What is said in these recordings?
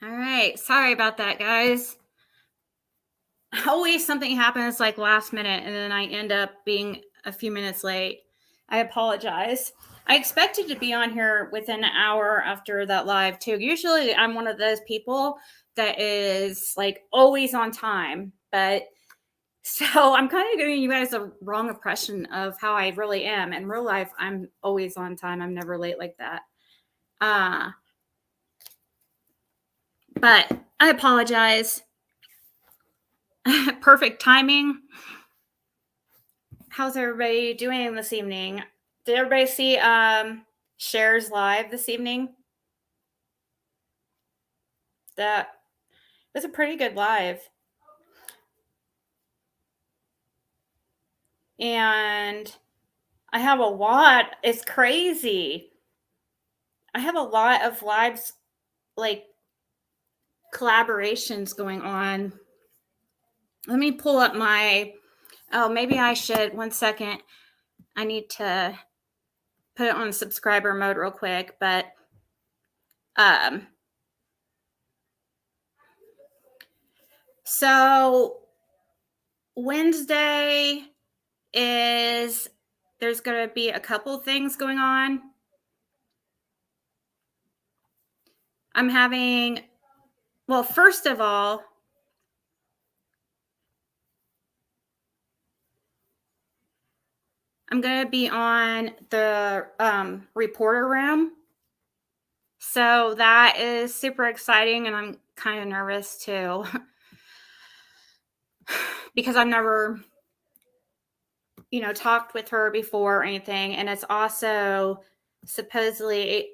All right. Sorry about that, guys. Always something happens like last minute, and then I end up being a few minutes late. I apologize. I expected to be on here within an hour after that live, too. Usually, I'm one of those people that is like always on time, but so I'm kind of giving you guys a wrong impression of how I really am. In real life, I'm always on time. I'm never late like that. Uh, but I apologize. Perfect timing. How's everybody doing this evening? Did everybody see Cher's live this evening? That was a pretty good live. And I have a lot. It's crazy. I have a lot of lives, like collaborations going on. Let me pull up my. Oh, maybe I should. 1 second. I need to put it on subscriber mode real quick. But so Wednesday is there's going to be a couple things going on. I'm having, well, first of all, I'm going to be on the reporter room. So that is super exciting, and I'm kind of nervous too because I've never, talked with her before or anything. And it's also supposedly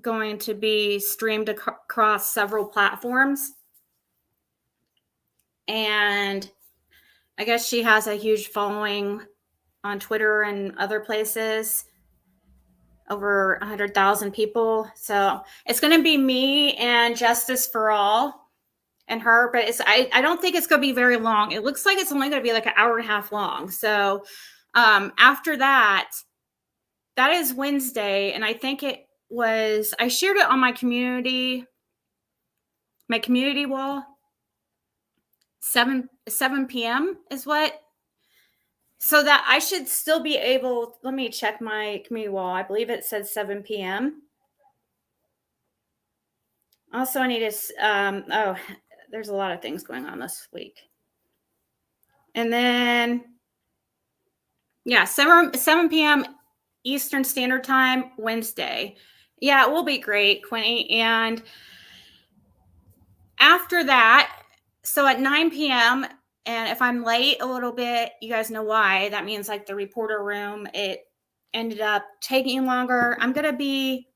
going to be streamed across several platforms. And I guess she has a huge following on Twitter and other places, over 100,000 people. So it's going to be me and Justice for All and her, but I don't think it's going to be very long. It looks like it's only going to be like an hour and a half long. So after that is Wednesday. And I think I shared it on my community wall. 7 p.m. is what. So that I should still be able, let me check my community wall. I believe it said 7 p.m. Also, I need to, there's a lot of things going on this week. And then, yeah, 7 p.m. Eastern Standard Time, Wednesday. Yeah, it will be great, Quinny. And after that, so at 9 p.m., and if I'm late a little bit, you guys know why. That means like the reporter room, it ended up taking longer. I'm going to be,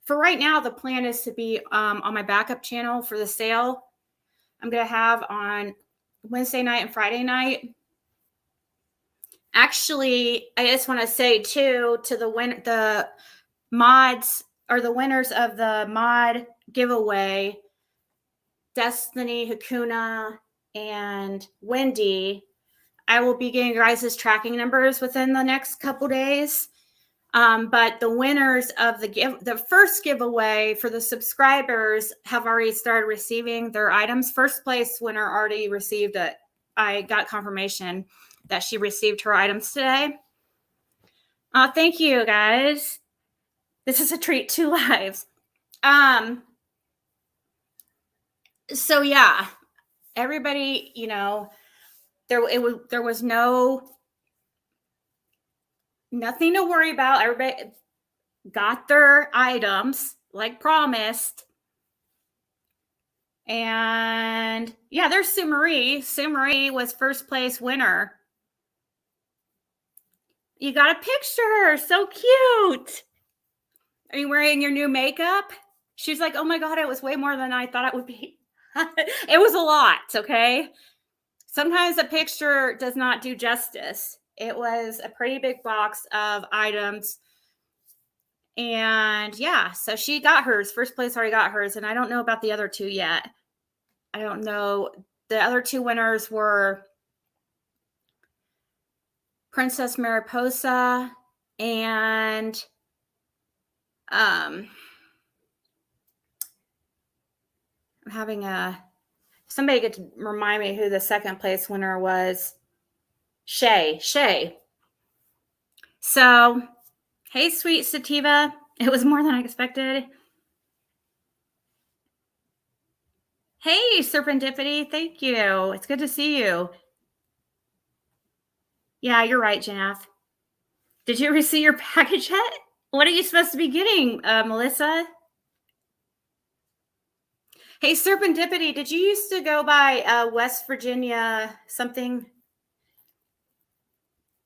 for right now, the plan is to be on my backup channel for the sale I'm going to have on Wednesday night and Friday night. Actually, I just want to say too, to the mods or the winners of the mod giveaway, Destiny, Hakuna, and Wendy, I will be getting your guys' tracking numbers within the next couple days. But the winners of the first giveaway for the subscribers have already started receiving their items. First place winner already received it. I got confirmation that she received her items today. Thank you, guys. This is a treat. 2 lives. So yeah, everybody, there was nothing to worry about. Everybody got their items like promised. And yeah, there's Sue Marie. Sue Marie was first place winner. You got a picture. So cute. Are you wearing your new makeup? She's like, oh my God, it was way more than I thought it would be. It was a lot, okay? Sometimes a picture does not do justice. It was a pretty big box of items. And yeah, so she got hers. First place already got hers. And I don't know about the other 2 yet. I don't know. The other 2 winners were Princess Mariposa and I'm having somebody get to remind me who the second place winner was. Shay. So, hey, sweet sativa. It was more than I expected. Hey, Serendipity. Thank you. It's good to see you. Yeah, you're right, Jeff. Did you receive your package yet? What are you supposed to be getting, Melissa? Hey, Serendipity, did you used to go by West Virginia something?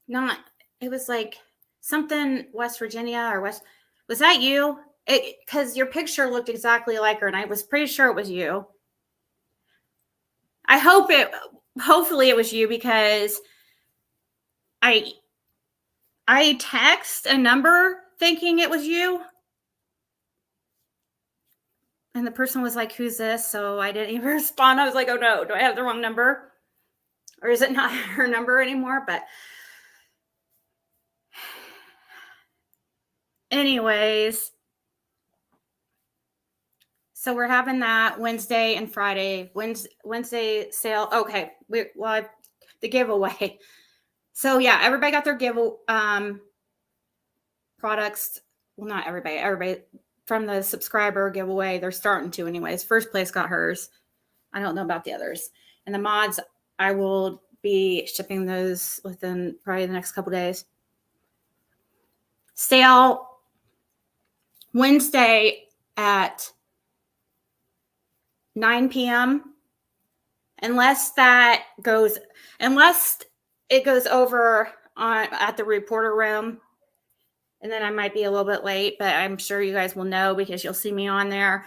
Not, it was like something West Virginia or West. Was that you? Because your picture looked exactly like her, and I was pretty sure it was you. Hopefully it was you, because I text a number thinking it was you. And the person was like, who's this? So I didn't even respond. I was like, oh no, do I have the wrong number? Or is it not her number anymore? But anyways, so we're having that Wednesday and Friday. Wednesday sale. Okay, the giveaway. So yeah, everybody got their products. Well, not everybody. Everybody from the subscriber giveaway. They're starting to, anyways. First place got hers. I don't know about the others. And the mods, I will be shipping those within probably the next couple days. Sale Wednesday at 9 p.m. Unless it goes over at the reporter room, and then I might be a little bit late, but I'm sure you guys will know because you'll see me on there.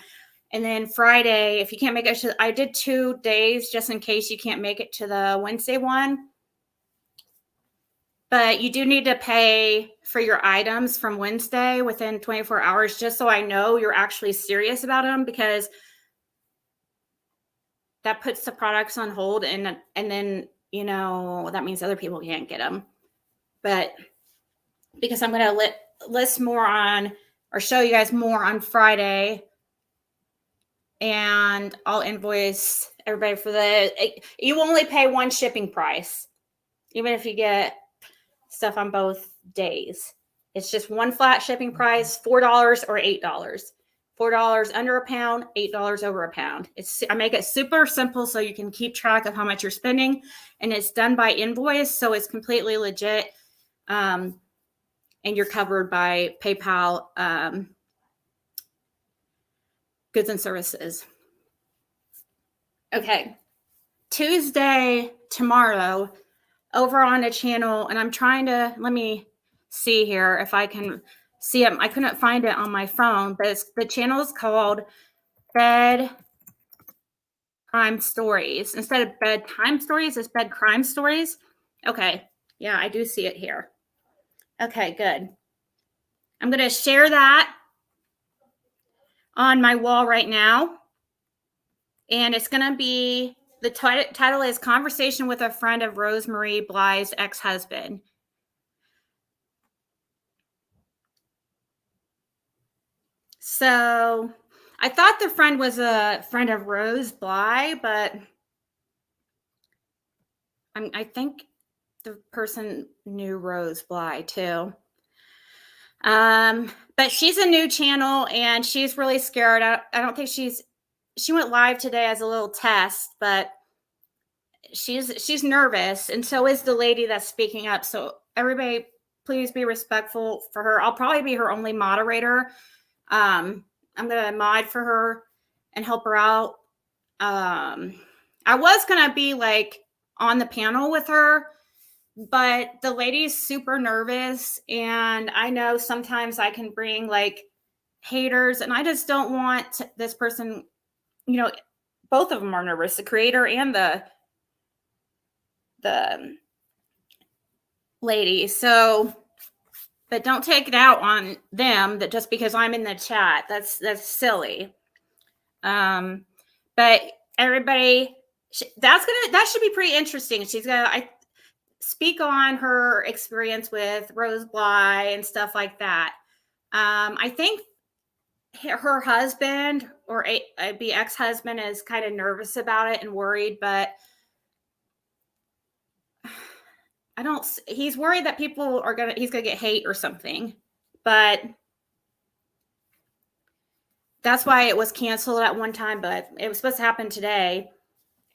And then Friday, if you can't make it, I did 2 days just in case you can't make it to the Wednesday one. But you do need to pay for your items from Wednesday within 24 hours, just so I know you're actually serious about them, because that puts the products on hold, and then, that means other people can't get them. But because I'm going to list more on, or show you guys more on Friday, and I'll invoice everybody for you only pay one shipping price, even if you get stuff on both days. It's just one flat shipping price, $4 or $8. $4 under a pound, $8 over a pound. I make it super simple so you can keep track of how much you're spending, and it's done by invoice, so it's completely legit. And you're covered by PayPal goods and services. Okay, Tuesday, tomorrow, over on a channel, and I'm trying to, let me see here if I can see it. I couldn't find it on my phone, but the channel is called Bed Crime Stories. Instead of Bedtime Stories, it's Bed Crime Stories. Okay, yeah, I do see it here. Okay, good. I'm going to share that on my wall right now. And it's going to be, the title is Conversation with a Friend of Rosemarie Bly's Ex-Husband. So I thought the friend was a friend of Rose Bly, but I think the person knew Rose Bly too. But she's a new channel, and she's really scared. I don't think she went live today as a little test, but she's nervous, and so is the lady that's speaking up. So everybody, please be respectful for her. I'll probably be her only moderator. I'm gonna mod for her and help her out. I was gonna be like on the panel with her, but the lady's super nervous, and I know sometimes I can bring like haters, and I just don't want this person, both of them are nervous, the creator and the lady. So, but don't take it out on them that just because I'm in the chat. That's silly. But everybody, that should be pretty interesting. She's gonna speak on her experience with Rose Bly and stuff like that. I think her husband or be ex-husband is kind of nervous about it and worried, but he's worried that he's gonna get hate or something, but that's why it was canceled at one time, but it was supposed to happen today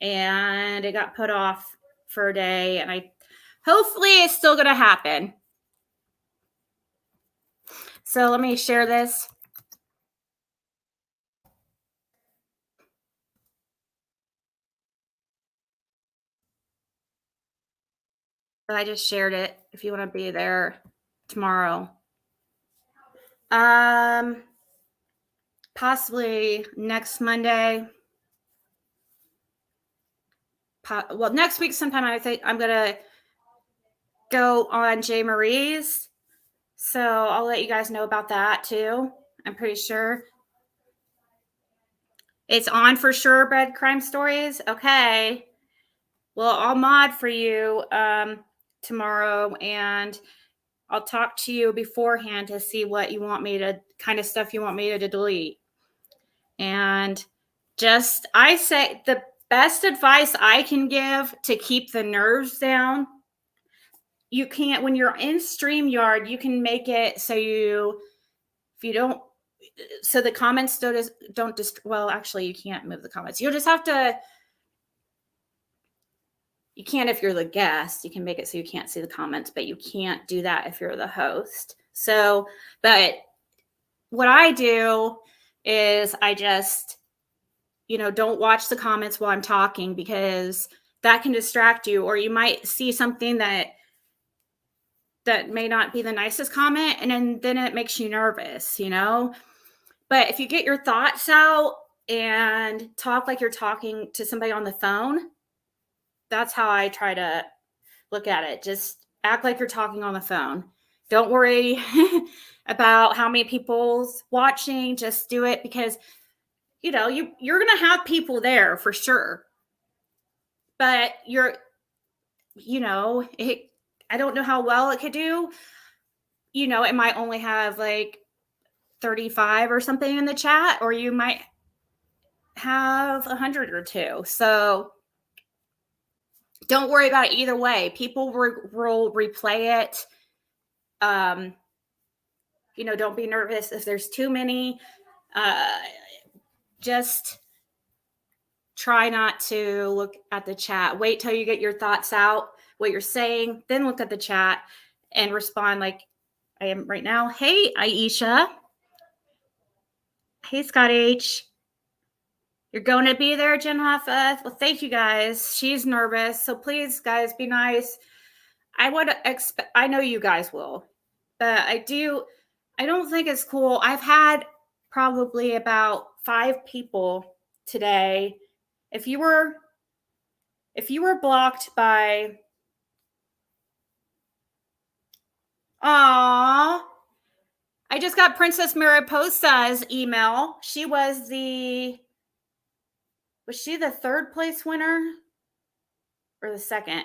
and it got put off for a day, and hopefully it's still gonna happen. So let me share this. I just shared it if you want to be there tomorrow. Possibly next Monday. Well, next week sometime I think I'm gonna go on J. Marie's. So I'll let you guys know about that too. I'm pretty sure. It's on for sure, Bread Crime Stories. Okay. Well, I'll mod for you tomorrow, and I'll talk to you beforehand to see what you want me to, kind of stuff you want me to delete. And I say the best advice I can give to keep the nerves down, you can't, when you're in StreamYard, you can make it so so the comments well, actually you can't move the comments. You'll just have to, you can if you're the guest, you can make it so you can't see the comments, but you can't do that if you're the host. So, but what I do is I just, don't watch the comments while I'm talking, because that can distract you, or you might see something that may not be the nicest comment, and then it makes you nervous, But if you get your thoughts out and talk like you're talking to somebody on the phone, that's how I try to look at it. Just act like you're talking on the phone. Don't worry about how many people's watching. Just do it, because you're going to have people there for sure. But I don't know how well it could do. It might only have like 35 or something in the chat, or you might have 100 or 2. So don't worry about it either way. People will replay it. Don't be nervous if there's too many. Just try not to look at the chat. Wait till you get your thoughts out, what you're saying, then look at the chat and respond like I am right now. Hey, Aisha. Hey, Scott H. You're going to be there, Jen Hoffeth? Well, thank you guys. She's nervous, so please, guys, be nice. I know you guys will, but I don't think it's cool. I've had probably about 5 people today. If you were blocked by, I just got Princess Mariposa's email. Was she the 3rd place winner or the 2nd?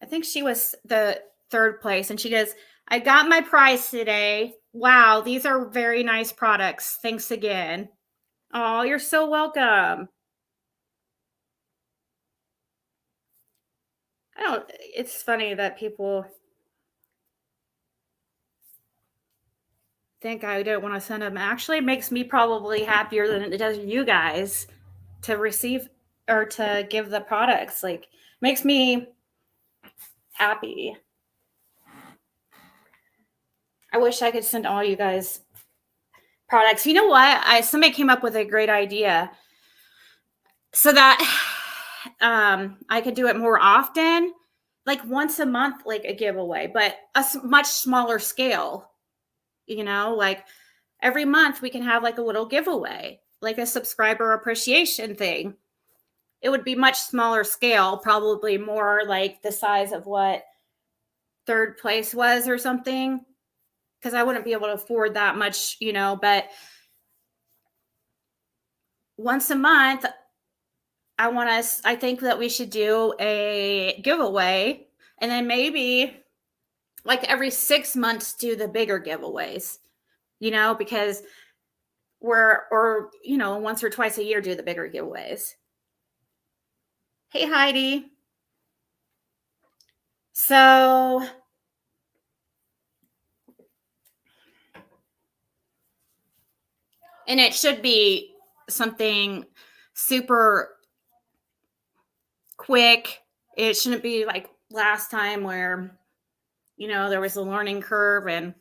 I think she was the 3rd place. And she goes, I got my prize today. Wow, these are very nice products. Thanks again. Oh, you're so welcome. It's funny that people think I don't want to send them. Actually, it makes me probably happier than it does you guys to receive or to give the products. Like, makes me happy. I wish I could send all you guys products. You know what? Somebody came up with a great idea so that I could do it more often, like once a month, like a giveaway, but a much smaller scale. Like every month we can have like a little giveaway, like a subscriber appreciation thing. It would be much smaller scale, probably more like the size of what 3rd place was or something, because I wouldn't be able to afford that much, but once a month, I think that we should do a giveaway, and then maybe like every 6 months do the bigger giveaways, because or once or twice a year do the bigger giveaways. Hey, Heidi. So and it should be something super quick. It shouldn't be like last time where, there was a learning curve. And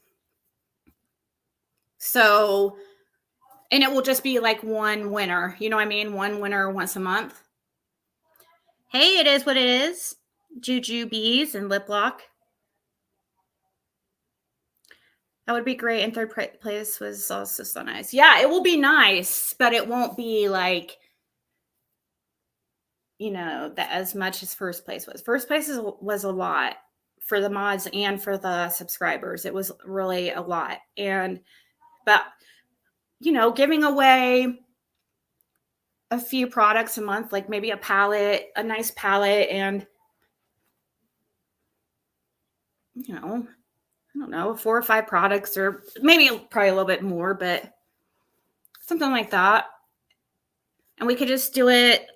so, and it will just be like one winner. You know what I mean? One winner once a month. Hey, it is what it is. Juju Bees and Lip Lock. That would be great. And third place was also so nice. Yeah, it will be nice, but it won't be like, that as much as first place was. First place was a lot for the mods and for the subscribers. It was really a lot. But giving away a few products a month, like maybe a nice palette, and I don't know, 4 or 5 products, or probably a little bit more, but something like that. And we could just do it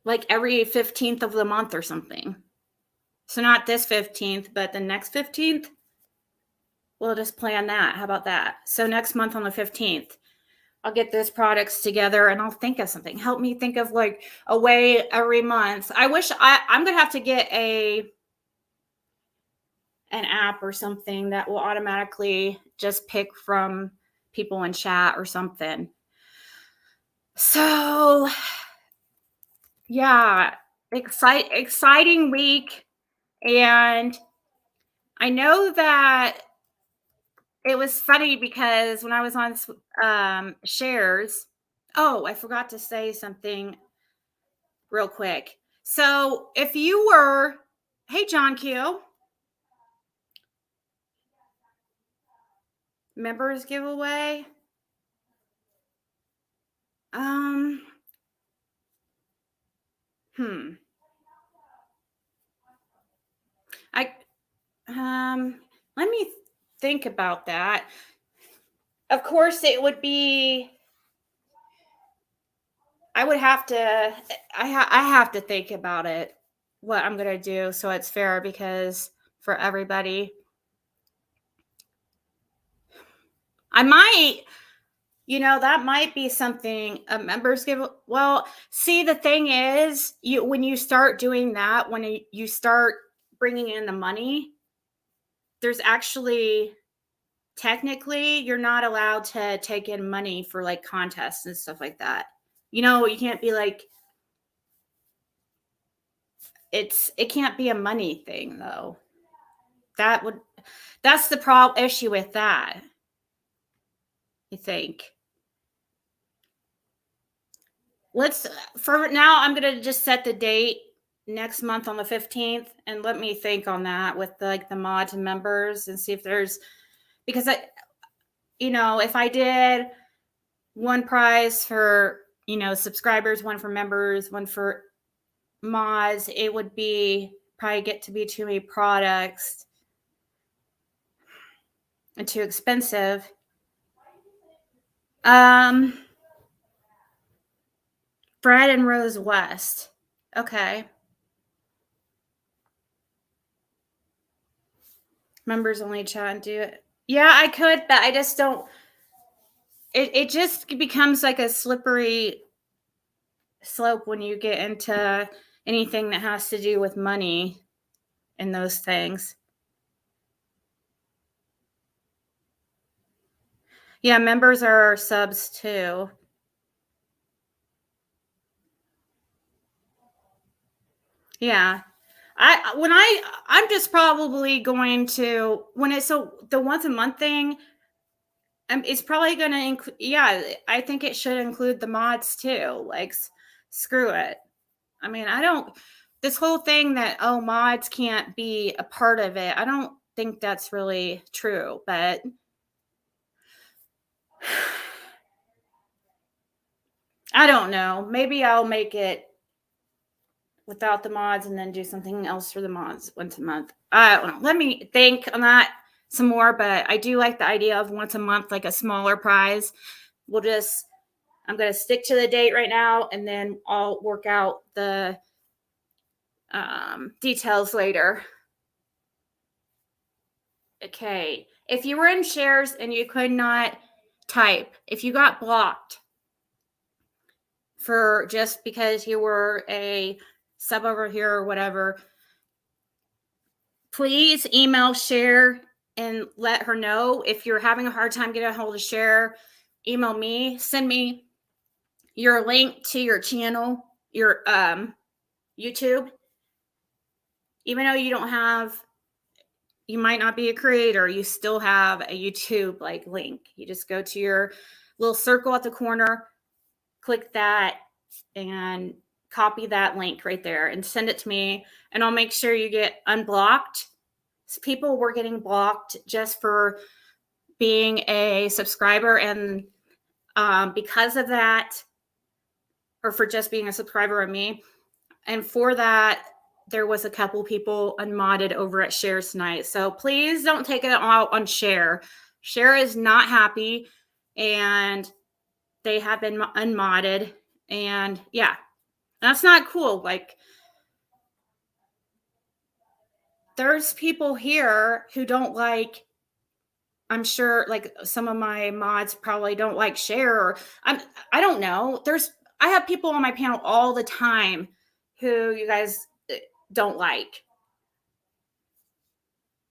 like every 15th of the month or something. So not this 15th, but the next 15th. We'll just plan that. How about that? So next month on the 15th, I'll get those products together and I'll think of something. Help me think of like a way every month. I'm going to have to get an app or something that will automatically just pick from people in chat or something. So yeah, exciting week. And I know that it was funny because when I was on shares, I forgot to say something real quick. So if you were, hey, John Q, members giveaway. Let me think about that. Of course, it would be. I have to think about it, what I'm gonna do, so it's fair because for everybody. I might, that might be something a members give. Well, see, the thing is, when you start doing that, when you start bringing in the money, there's actually, technically, you're not allowed to take in money for like contests and stuff like that. You can't be like, it can't be a money thing though. That's the issue with that, I think. For now, I'm going to just set the date next month on the 15th and let me think on that with the mods and members and see if there's, because if I did one prize for, subscribers, one for members, one for mods, it would probably get to be too many products and too expensive. Fred and Rose West. Okay. Members only chat and do it. Yeah, I could, but I just don't. It just becomes like a slippery slope when you get into anything that has to do with money and those things. Yeah, members are subs too. Yeah. I'm just probably going to, the once a month thing, it's probably going to include, yeah, I think it should include the mods too. Like, screw it. I mean, this whole thing that, mods can't be a part of it, I don't think that's really true, but I don't know. Maybe I'll make it without the mods and then do something else for the mods once a month. I don't know. Let me think on that. some more, but I do like the idea of once a month, like a smaller prize. I'm going to stick to the date right now, and then I'll work out the details later. Okay. If you were in shares and you could not type, if you got blocked for just because you were a sub over here or whatever, please email Share and let her know. If you're having a hard time getting a hold of Share, email me, send me your link to your channel, your YouTube. Even though you might not be a creator, you still have a YouTube like link. You just go to your little circle at the corner, click that, and copy that link right there and send it to me, and I'll make sure you get unblocked. So people were getting blocked just for being a subscriber, and because of that, or for just being a subscriber of me, and for that, there was a couple people unmodded over at Share tonight. So please don't take it out on Share. Share is not happy, and they have been unmodded, and yeah, that's not cool. Like, there's people here who don't like, I'm sure like some of my mods probably don't like Share, or I don't know. I have people on my panel all the time who you guys don't like.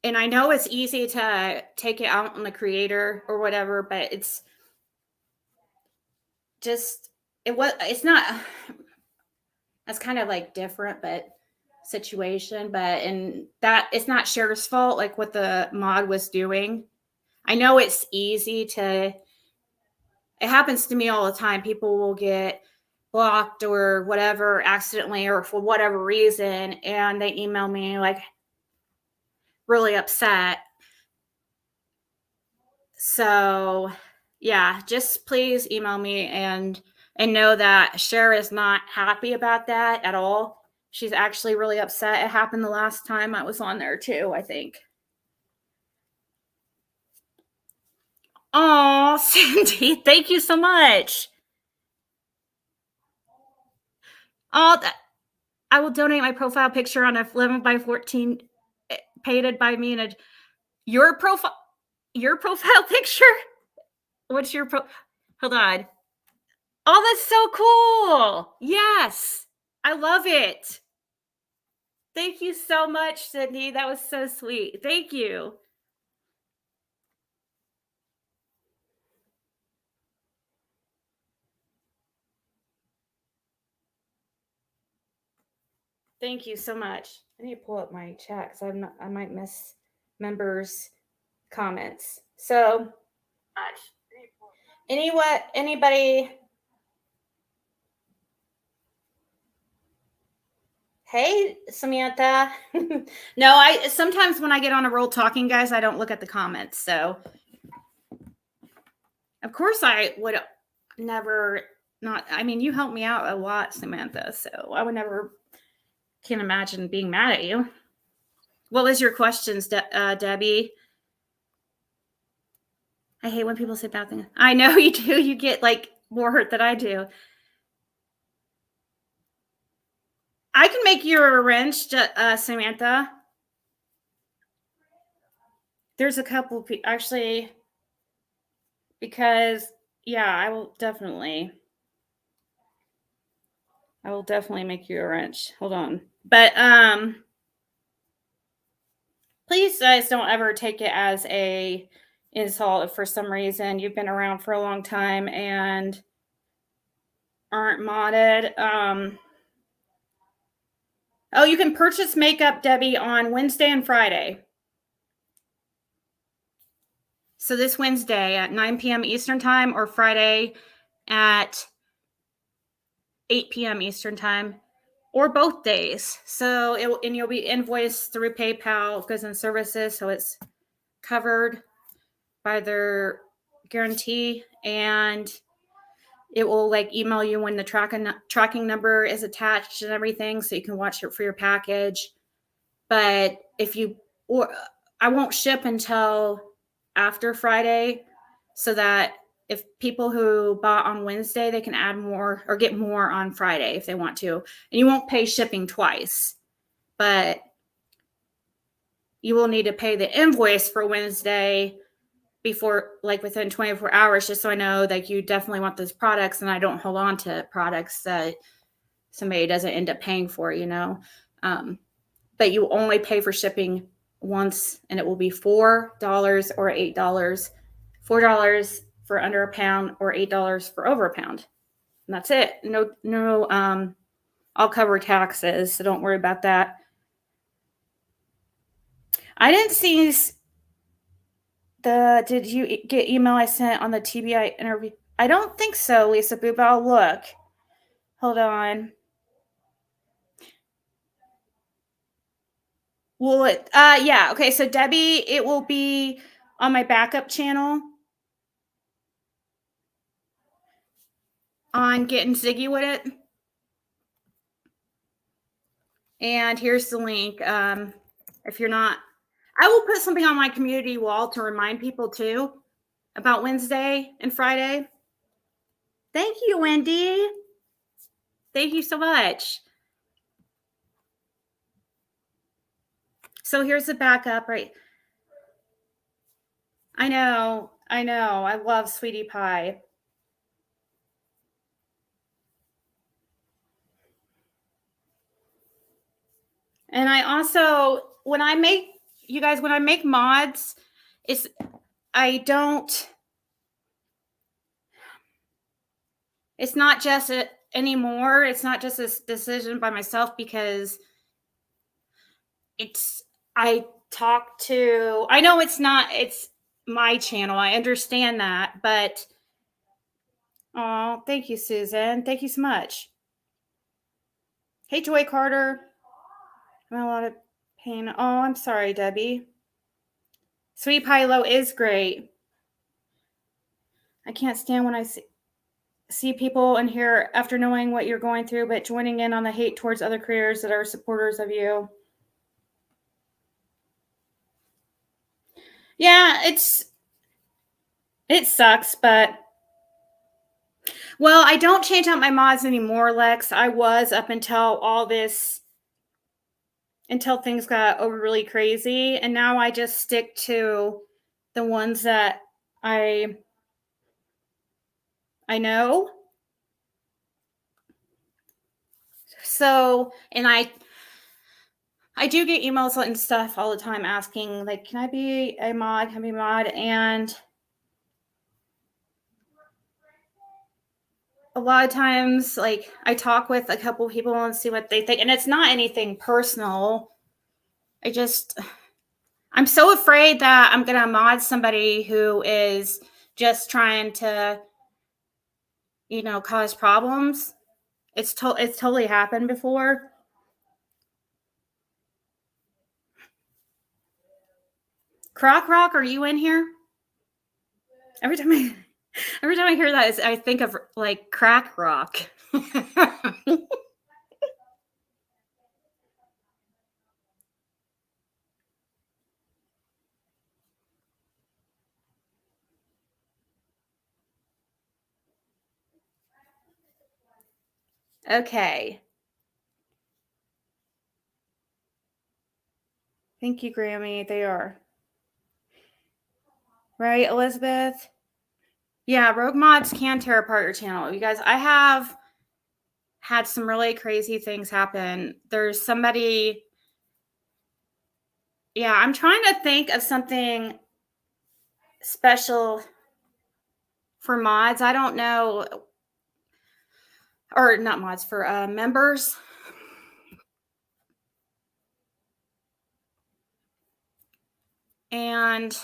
And I know it's easy to take it out on the creator or whatever, but it's not, that's kind of like different, but situation, and that it's not Share's fault, like what the mod was doing. I know it's easy it happens to me all the time. People will get blocked or whatever accidentally or for whatever reason, and they email me like really upset. So yeah, just please email me and know that Share is not happy about that at all. She's actually really upset. It happened the last time I was on there too, I think. Oh, Cindy, thank you so much. Oh, I will donate my profile picture on a 11 by 14 painted by me in your profile picture. What's your hold on. Oh, that's so cool. Yes. I love it. Thank you so much, Sydney. That was so sweet. Thank you. Thank you so much. I need to pull up my chat because I might miss members' comments. So, anybody? Hey, Samantha. No, sometimes when I get on a roll talking, guys, I don't look at the comments. So, of course, I would never not. I mean, you helped me out a lot, Samantha. So I would never. Can't imagine being mad at you. What was your questions, Debbie? I hate when people say bad things. I know you do. You get like more hurt than I do. I can make you a wrench, Samantha. There's a couple people actually, because yeah, I will definitely make you a wrench. Hold on. But please guys don't ever take it as a insult if for some reason you've been around for a long time and aren't modded. Oh, you can purchase makeup, Debbie, on Wednesday and Friday. So this Wednesday at 9 p.m. Eastern time, or Friday at 8 p.m. Eastern time, or both days. So you'll be invoiced through PayPal goods and services, so it's covered by their guarantee, and it will like email you when the tracking number is attached and everything, so you can watch it for your package. But I won't ship until after Friday, so that if people who bought on Wednesday, they can add more or get more on Friday if they want to. And you won't pay shipping twice, but you will need to pay the invoice for Wednesday before, like within 24 hours, just so I know that you definitely want those products and I don't hold on to products that somebody doesn't end up paying for, but you only pay for shipping once, and it will be $4 or $8. $4 for under a pound or $8 for over a pound. And that's it. No, I'll cover taxes, so don't worry about that. I didn't see did you get email I sent on the TBI interview? I don't think so, Lisa Boo, but I'll look. Hold on. Will it? Yeah. Okay. So Debbie, it will be on my backup channel on Getting Ziggy with It. And here's the link. If you're not, I will put something on my community wall to remind people too about Wednesday and Friday. Thank you, Wendy. Thank you so much. So here's the backup, right? I know. I love Sweetie Pie. And I also, when I make mods, it's not just anymore. It's not just this decision by myself, because I know it's my channel. I understand that, but oh, thank you, Susan. Thank you so much. Hey, Joy Carter. I'm in a lot of pain. Oh, I'm sorry, Debbie. SweetiePieLo's is great. I can't stand when I see people in here after knowing what you're going through, but joining in on the hate towards other creators that are supporters of you. Yeah, it sucks, but well, I don't change out my mods anymore, Lex. I was up until until things got really crazy, and now I just stick to the ones that I know. So, and I do get emails and stuff all the time asking, like, can I be a mod? Can I be a mod? And a lot of times, like, I talk with a couple people and see what they think. And it's not anything personal. I'm so afraid that I'm going to mod somebody who is just trying to, cause problems. It's totally happened before. Croc Rock, are you in here? Every time I hear that, I think of like crack rock. Okay. Thank you, Grammy. They are. Right, Elizabeth? Yeah, rogue mods can tear apart your channel. You guys, I have had some really crazy things happen. There's somebody. Yeah, I'm trying to think of something special for mods. I don't know. Or not mods, for members. And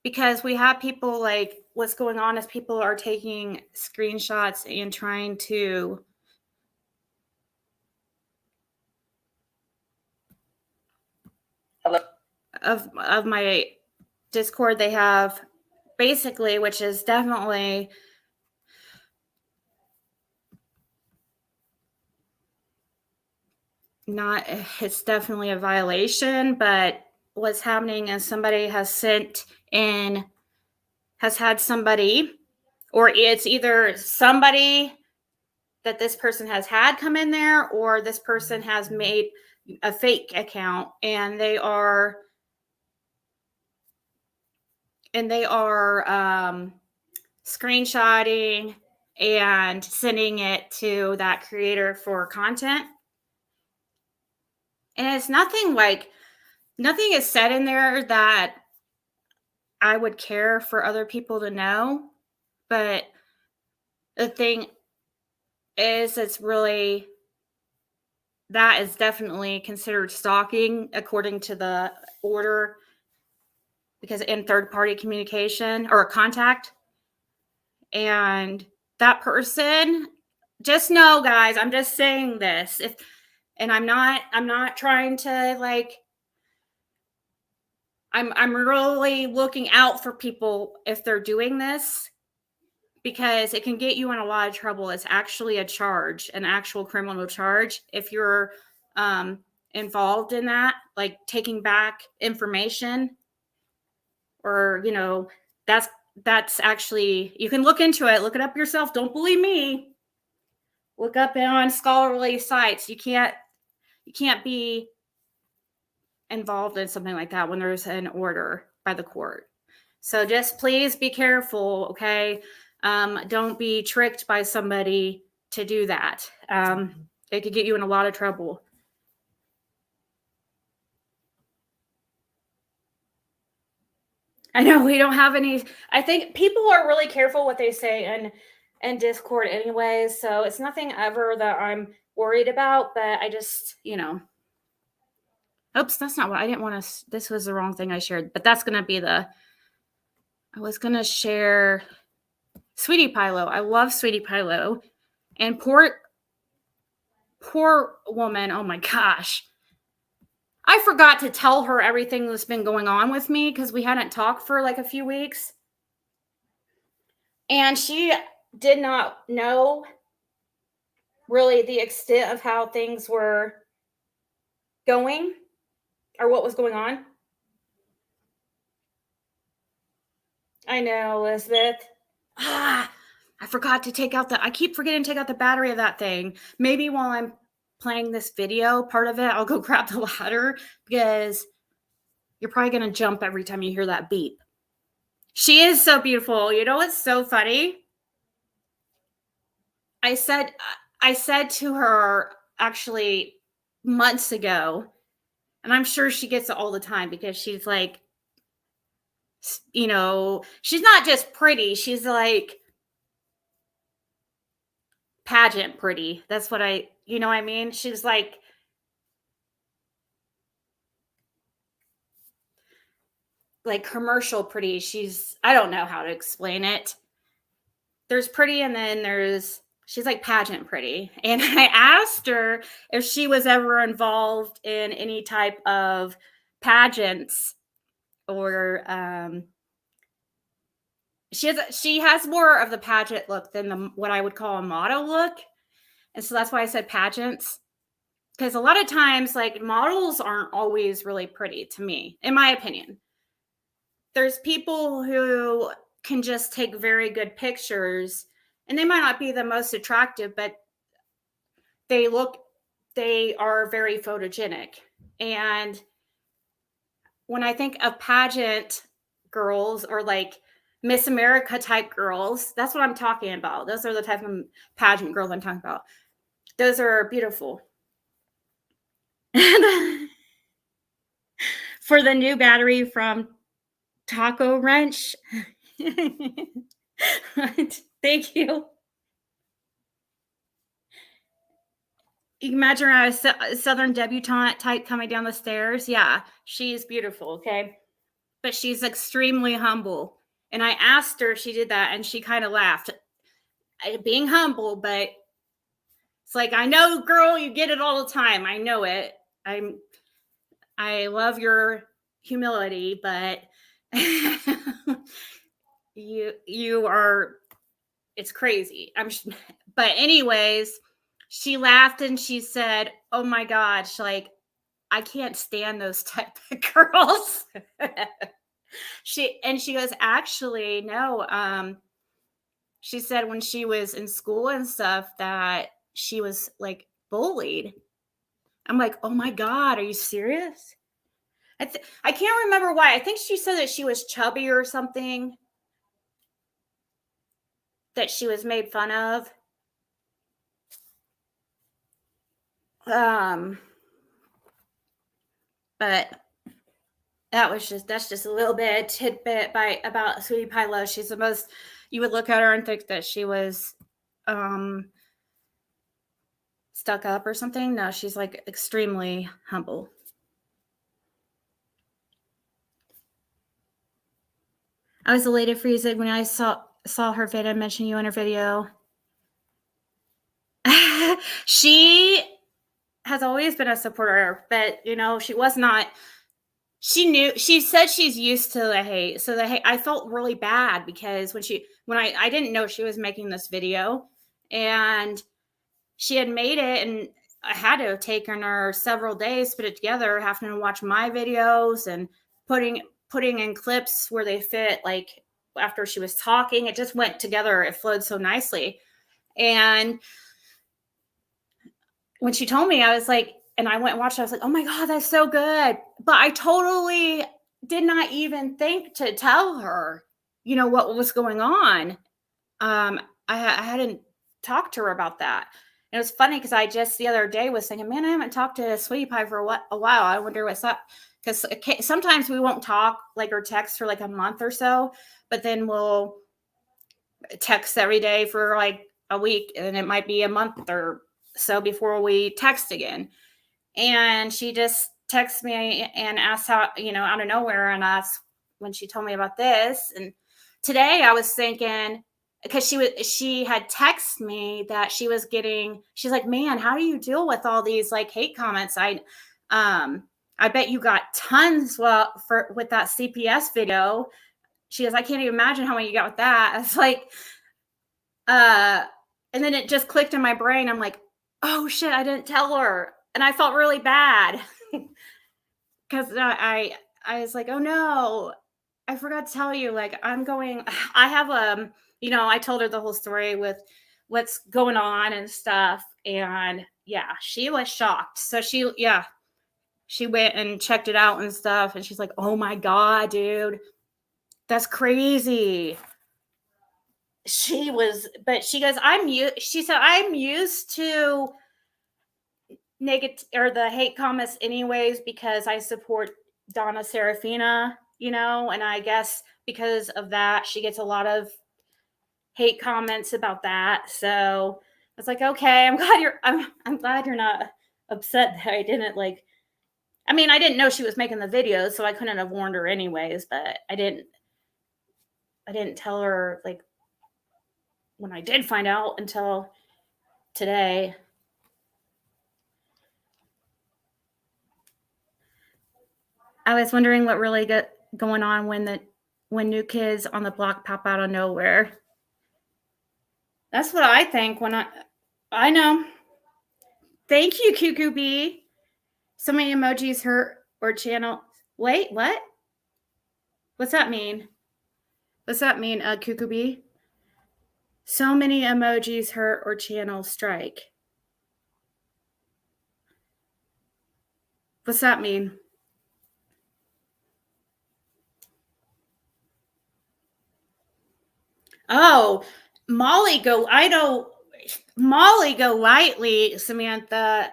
because we have people, like, what's going on is people are taking screenshots and trying to of my Discord. They have basically, which is definitely not, it's definitely a violation, but what's happening is somebody has sent in, has had somebody, or it's either somebody that this person has had come in there, or this person has made a fake account, and they are screenshotting and sending it to that creator for content. And it's nothing is said in there that I would care for other people to know. But the thing is, that is definitely considered stalking according to the order, because in third-party communication or contact. And that person, just know, guys, I'm just saying this. And I'm not trying to I'm really looking out for people if they're doing this, because it can get you in a lot of trouble. It's actually a charge, an actual criminal charge, if you're involved in that, like taking back information, or that's actually, you can look into it, look it up yourself. Don't believe me. Look up on scholarly sites. You can't be involved in something like that when there's an order by the court. So just please be careful, okay? Don't be tricked by somebody to do that. It could get you in a lot of trouble. I know we don't have any. I think people are really careful what they say in Discord anyways, so it's nothing ever that I'm worried about, but I just, oops, that's not what I didn't want to. This was the wrong thing I shared, but that's going to be I was going to share SweetiePieLo. I love SweetiePieLo. And poor woman, oh my gosh. I forgot to tell her everything that's been going on with me, because we hadn't talked for like a few weeks. And she did not know really the extent of how things were going, or what was going on. I know, Elizabeth. I forgot to take out I keep forgetting to take out the battery of that thing. Maybe while I'm playing this video, part of it, I'll go grab the ladder, because you're probably going to jump every time you hear that beep. She is so beautiful. You know what's so funny? I said to her actually months ago, and I'm sure she gets it all the time, because she's like, she's not just pretty, she's like pageant pretty. That's what you know what I mean? She's like commercial pretty. I don't know how to explain it. There's pretty, and then she's like pageant pretty. And I asked her if she was ever involved in any type of pageants, or she has more of the pageant look than what I would call a model look. And so that's why I said pageants, because a lot of times models aren't always really pretty, to me, in my opinion. There's people who can just take very good pictures, and they might not be the most attractive, but they are very photogenic. And when I think of pageant girls, or like Miss America type girls, that's what I'm talking about. Those are the type of pageant girls I'm talking about. Those are beautiful. For the new battery from Taco Wrench. Thank you. You can imagine a Southern debutante type coming down the stairs. Yeah, she's beautiful, okay? But she's extremely humble. And I asked her if she did that, and she kind of laughed. Being humble, but it's like, I know, girl, you get it all the time. I know it. I love your humility, but you are, it's crazy. But anyways, she laughed and she said, oh my gosh, I can't stand those type of girls. She goes, actually, no. She said when she was in school and stuff that she was like bullied. I'm like, oh my God, are you serious? I can't remember why. I think she said that she was chubby or something, that she was made fun of. But that's just a little bit tidbit about SweetiePieLo's. She's the most, you would look at her and think that she was stuck up or something. No, she's like extremely humble. I was elated for you, Zig, when I saw her video, mention you in her video. She has always been a supporter, but she was not. She said she's used to the hate. So the hate, I felt really bad because when I didn't know she was making this video, and she had made it, and I had to have taken her several days to put it together, having to watch my videos and putting in clips where they fit, like after she was talking. It just went together. It flowed so nicely. And when she told me, I was like, and I went and watched it, I was like, oh my God, that's so good. But I totally did not even think to tell her, what was going on. I hadn't talked to her about that. And it was funny because I just the other day was thinking, man, I haven't talked to Sweetie Pie for a while. I wonder what's up. Because sometimes we won't talk or text for like a month or so, but then we'll text every day for like a week, and it might be a month or so before we text again. And she just texted me and asked how, out of nowhere, and asked when she told me about this. And today I was thinking, because she had texted me that she's like, man, how do you deal with all these like hate comments? I bet you got tons with that CPS video. She goes, I can't even imagine how many you got with that. I was like, and then it just clicked in my brain. I'm like, oh shit, I didn't tell her. And I felt really bad because I was like, oh no, I forgot to tell you, like, I have, I told her the whole story with what's going on and stuff. And yeah, she was shocked. So she went and checked it out and stuff. And she's like, oh my God, dude, that's crazy. But she goes, she said, I'm used to negative or the hate comments anyways, because I support Donna Serafina, and I guess because of that, she gets a lot of hate comments about that. So I was like, okay, I'm glad you're not upset that I didn't I didn't know she was making the video, so I couldn't have warned her anyways, but I didn't tell her when I did find out until today. I was wondering what really got going on when new kids on the block pop out of nowhere. That's what I think when I know. Thank you, Cuckoo Bee. So many emojis hurt or channel. Wait, what? What's that mean? What's that mean, Cuckoo Bee? So many emojis hurt or channel strike. What's that mean? Oh, Molly go lightly, Samantha.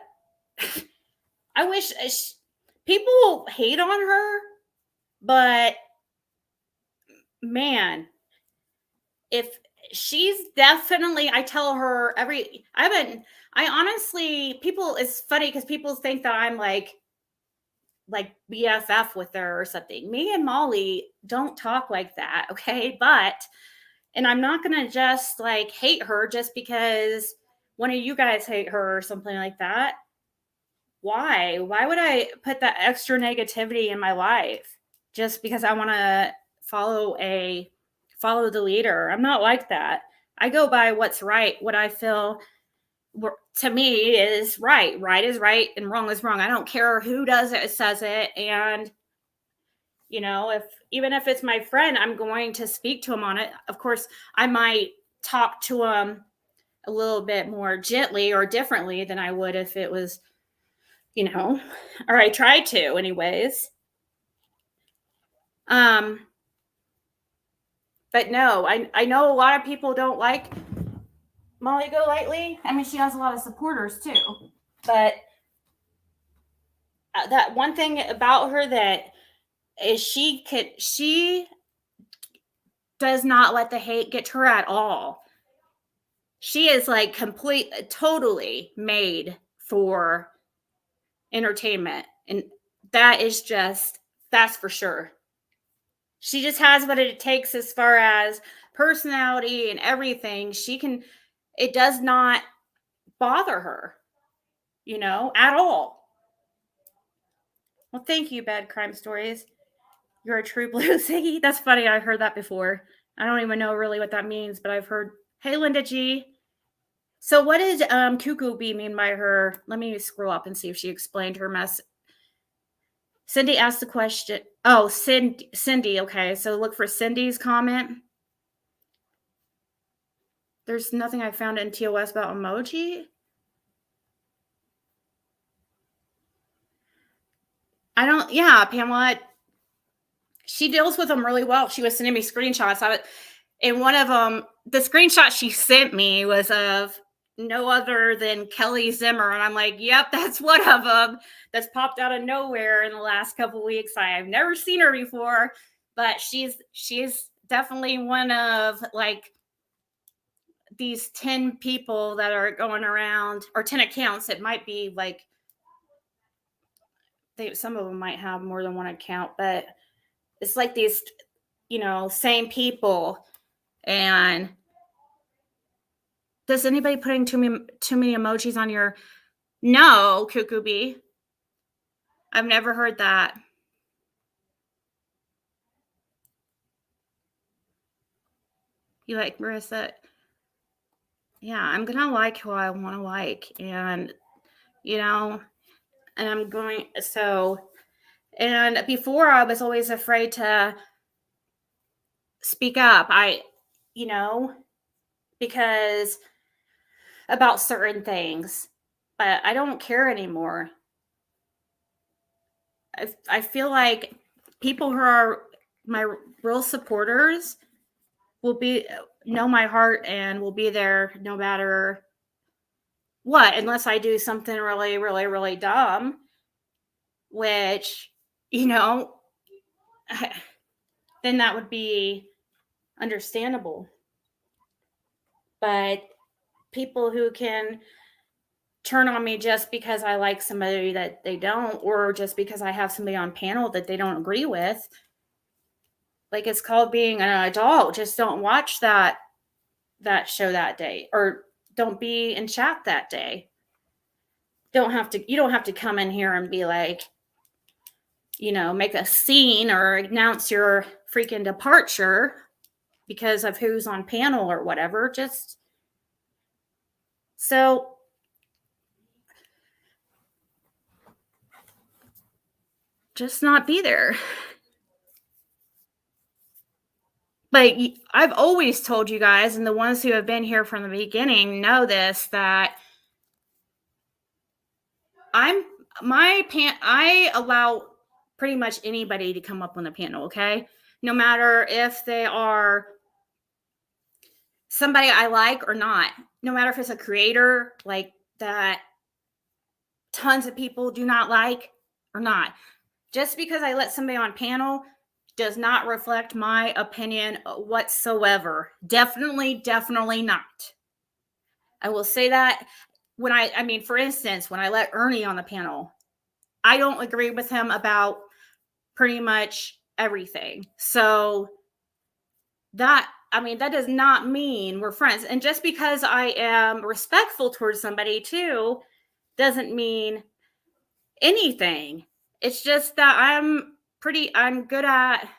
I wish people hate on her, but man, if she's definitely, I tell her I honestly, it's funny because people think that I'm like BFF with her or something. Me and Molly don't talk like that, okay? And I'm not going to just hate her just because one of you guys hate her or something like that. Why would I put that extra negativity in my life just because I want to follow the leader? I'm not like that. I go by what's right, what I feel to me is right. Right is right and wrong is wrong. I don't care who does it, says it. And, if even if it's my friend, I'm going to speak to him on it. Of course, I might talk to him a little bit more gently or differently than I would if it was, or I try to anyways. But no, I know a lot of people don't like Molly Golightly. I mean, she has a lot of supporters too. But that one thing about her that is she does not let the hate get to her at all. She is like totally made for entertainment. And that's for sure. She just has what it takes as far as personality and everything. It does not bother her, at all. Well, thank you, Bad Crime Stories. You're a true blue, Ziggy. That's funny. I heard that before. I don't even know really what that means, but I've heard. Hey, Linda G. So what did Cuckoo Bee mean by her? Let me scroll up and see if she explained her mess. Cindy asked the question. Oh, Cindy. Okay, so look for Cindy's comment. There's nothing I found in TOS about emoji. Yeah, Pamela. She deals with them really well. She was sending me screenshots. And one of them, the screenshot she sent me was of no other than Kelly Zimmer. And I'm like, yep, that's one of them that's popped out of nowhere in the last couple weeks. I've never seen her before, but she's definitely one of like these 10 people that are going around, or 10 accounts. It might be like some of them might have more than one account, but it's like these, same people. And does anybody putting too many emojis on your? No, Cuckoo Bee. I've never heard that. You like Marissa? Yeah, I'm gonna like who I want to like, and and I'm going so. And before, I was always afraid to speak up. Because about certain things, but I don't care anymore. I feel like people who are my real supporters will know my heart and will be there no matter what, unless I do something really, really, really dumb, which, then that would be understandable. But people who can turn on me just because I like somebody that they don't, or just because I have somebody on panel that they don't agree with, like, it's called being an adult. Just don't watch that show that day, or don't be in chat that day. You don't have to come in here and be like, make a scene or announce your freaking departure because of who's on panel or whatever. Just not be there. But I've always told you guys, and the ones who have been here from the beginning know this, that I allow pretty much anybody to come up on the panel, okay? No matter if they are somebody I like or not. No matter if it's a creator like that tons of people do not like or not. Just because I let somebody on panel does not reflect my opinion whatsoever. Definitely not. I will say that for instance, when I let Ernie on the panel, I don't agree with him about pretty much everything. So that does not mean we're friends. And just because I am respectful towards somebody too, doesn't mean anything. It's just that I'm good at,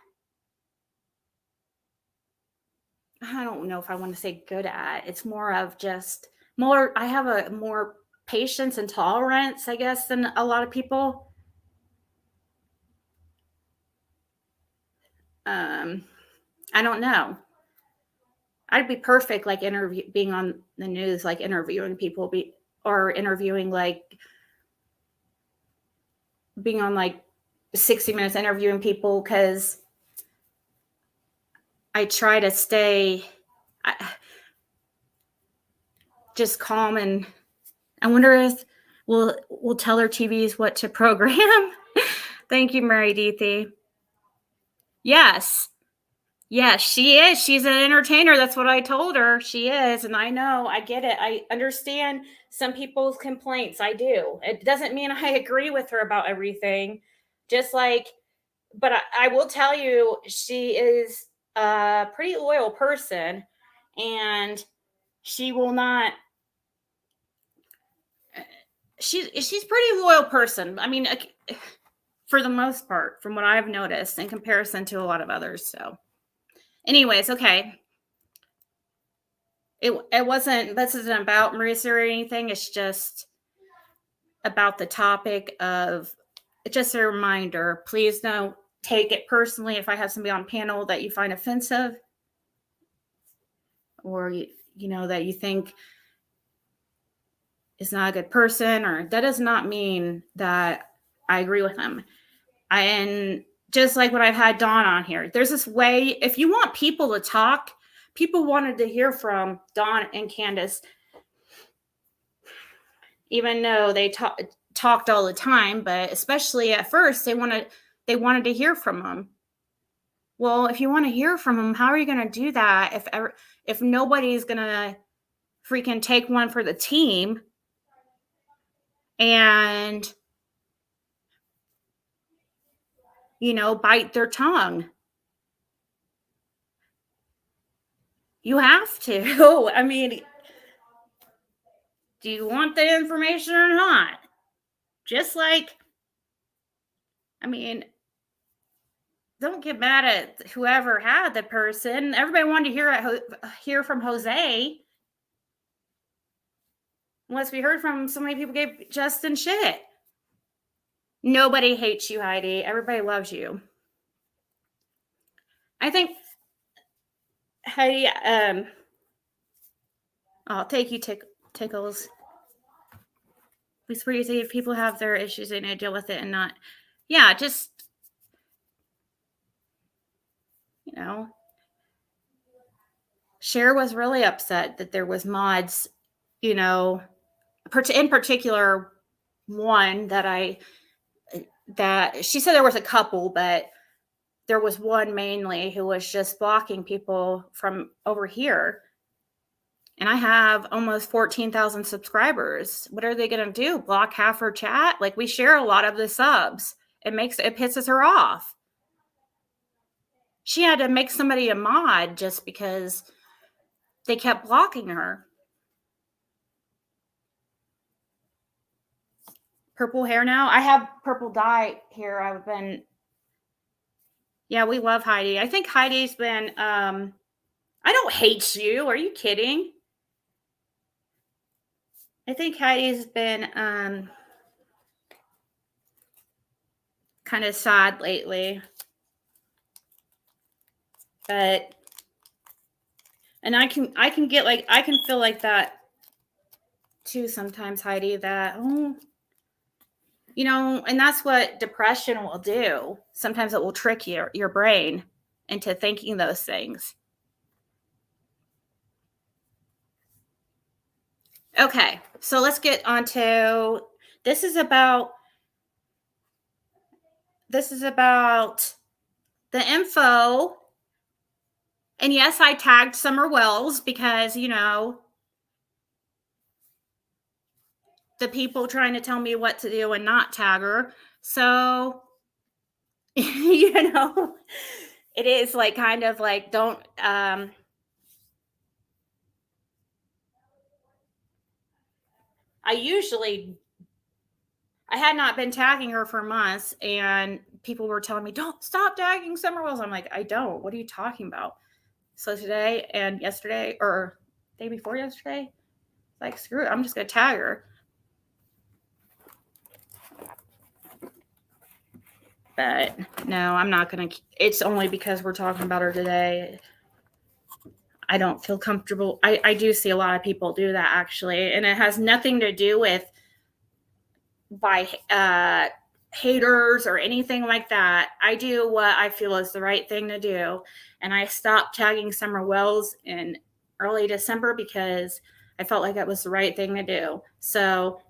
I don't know if I want to say good at, it's more of just I have a more patience and tolerance, I guess, than a lot of people. I don't know. I'd be perfect, like being on the news, like interviewing people, or interviewing, like being on like 60 Minutes interviewing people, because I try to stay just calm, and I wonder if we'll tell our TVs what to program. Thank you, Mary Deethy. Yes. Yes, she is. She's an entertainer. That's what I told her. She is. And I know, I get it. I understand some people's complaints. I do. It doesn't mean I agree with her about everything. Just like, but I will tell you, she is a pretty loyal person, and she will not. She's pretty loyal person. I mean, for the most part, from what I've noticed, in comparison to a lot of others. So, anyways, okay. It wasn't, this isn't about Marisa or anything. It's just about the topic of, just a reminder, please don't take it personally if I have somebody on panel that you find offensive, or you know, that you think is not a good person, or that does not mean that I agree with them. And just like when I've had Dawn on here, there's this way, if you want people to talk, people wanted to hear from Dawn and Candace, even though they talked all the time, but especially at first, they wanted to hear from them. Well, if you want to hear from them, how are you going to do that if nobody's going to freaking take one for the team and, you know, bite their tongue? You have to. I mean, do you want the information or not? Just like, I mean, don't get mad at whoever had the person. Everybody wanted to hear from Jose. Unless we heard from so many people gave Justin shit. Nobody hates you, Heidi. Everybody loves you. I think, Heidi, I'll take you tickles. Where you say if people have their issues, they need to deal with it and not, yeah, just, you know. Cher was really upset that there was mods, you know, in particular one that she said there was a couple, but there was one mainly who was just blocking people from over here. And I have almost 14,000 subscribers. What are they going to do? Block half her chat? Like, we share a lot of the subs. It pisses her off. She had to make somebody a mod just because they kept blocking her. Purple hair now? I have purple dye here. Yeah, we love Heidi. I think Heidi's been, I don't hate you. Are you kidding? I think Heidi's been kind of sad lately. But, and I can get like, I can feel like that too sometimes, Heidi, that, oh, you know, and that's what depression will do. Sometimes it will trick your brain into thinking those things. Okay, so let's get on to, this is about the info. And yes, I tagged Summer Wells because, you know, the people trying to tell me what to do and not tag her. So, you know, it is like kind of like, don't, I had not been tagging her for months, and people were telling me, don't stop tagging Summer Wells. I'm like, I don't. What are you talking about? So today and yesterday, or day before yesterday, Like, screw it, I'm just gonna tag her. But no, I'm not gonna. It's only because we're talking about her today. I don't feel comfortable. I do see a lot of people do that, actually, and it has nothing to do with by haters or anything like that. I do what I feel is the right thing to do, and I stopped tagging Summer Wells in early December because I felt like it was the right thing to do. So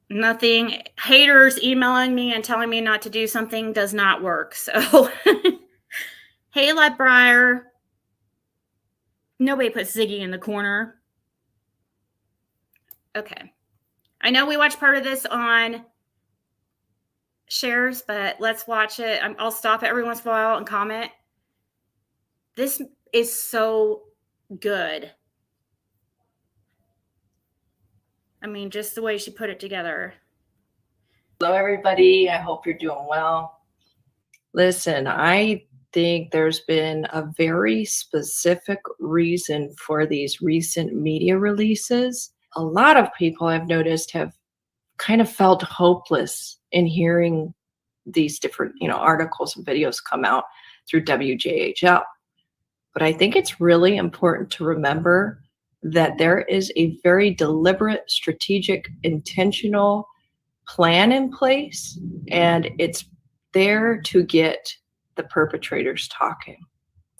nothing, haters emailing me and telling me not to do something does not work. So hey, Ledbrier, nobody put Ziggy in the corner. Okay, I know we watched part of this on shares, but let's watch it. I'll stop it every once in a while and comment. This is so good. I mean, just the way she put it together. Hello, everybody. I hope you're doing well. Listen, I think there's been a very specific reason for these recent media releases. A lot of people I've noticed have kind of felt hopeless in hearing these different, articles and videos come out through WJHL. But I think it's really important to remember that there is a very deliberate, strategic, intentional plan in place, and it's there to get the perpetrators talking.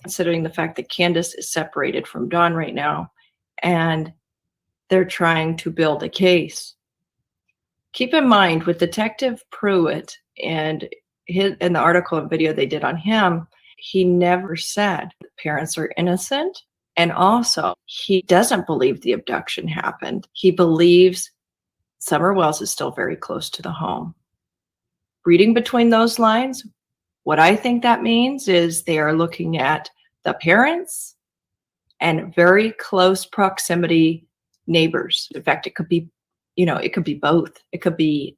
Considering the fact that Candace is separated from Dawn right now, and they're trying to build a case. Keep in mind with Detective Pruitt and the article and video they did on him, he never said the parents are innocent. And also, he doesn't believe the abduction happened. He believes Summer Wells is still very close to the home. Reading between those lines, what I think that means is they are looking at the parents and very close proximity neighbors. In fact, it could be, it could be both. It could be,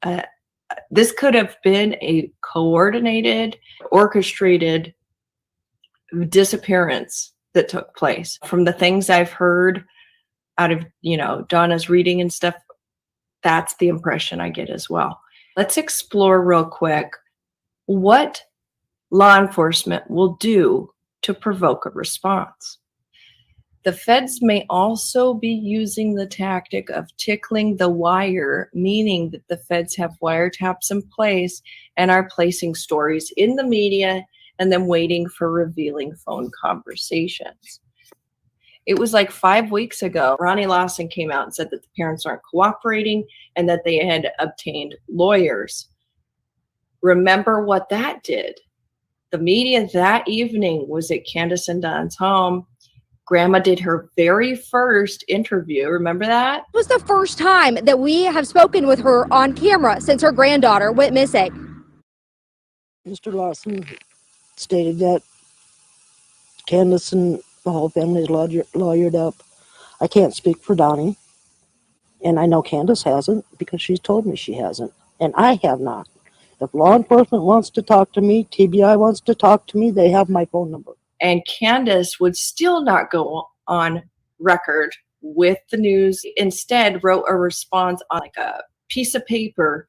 this could have been a coordinated, orchestrated disappearance that took place. From the things I've heard out of, Donna's reading and stuff, that's the impression I get as well. Let's explore real quick what law enforcement will do to provoke a response. The feds may also be using the tactic of tickling the wire, meaning that the feds have wiretaps in place and are placing stories in the media and then waiting for revealing phone conversations. It was like 5 weeks ago, Ronnie Lawson came out and said that the parents aren't cooperating and that they had obtained lawyers. Remember what that did? The media that evening was at Candace and Don's home. Grandma did her very first interview. Remember that? It was the first time that we have spoken with her on camera since her granddaughter went missing. Mr. Lawson stated that Candace and the whole family is lawyered up. I can't speak for Donnie, and I know Candace hasn't because she's told me she hasn't, and I have not. If law enforcement wants to talk to me, TBI wants to talk to me, they have my phone number. And Candace would still not go on record with the news. Instead, wrote a response on like a piece of paper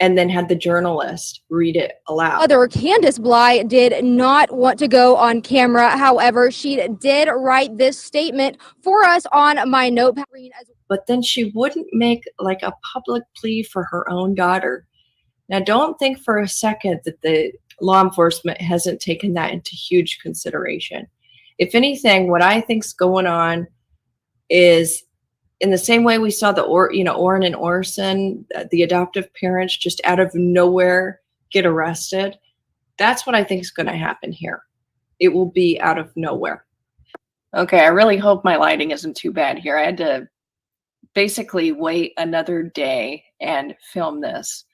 and then had the journalist read it aloud. Mother Candace Bly did not want to go on camera. However, she did write this statement for us on my notepad. But then she wouldn't make like a public plea for her own daughter. Now, don't think for a second that the law enforcement hasn't taken that into huge consideration. If anything, what I think's going on is in the same way we saw the Orrin and Orson, the adoptive parents, just out of nowhere get arrested. That's what I think is going to happen here. It will be out of nowhere. Okay, I really hope my lighting isn't too bad here. I had to basically wait another day and film this.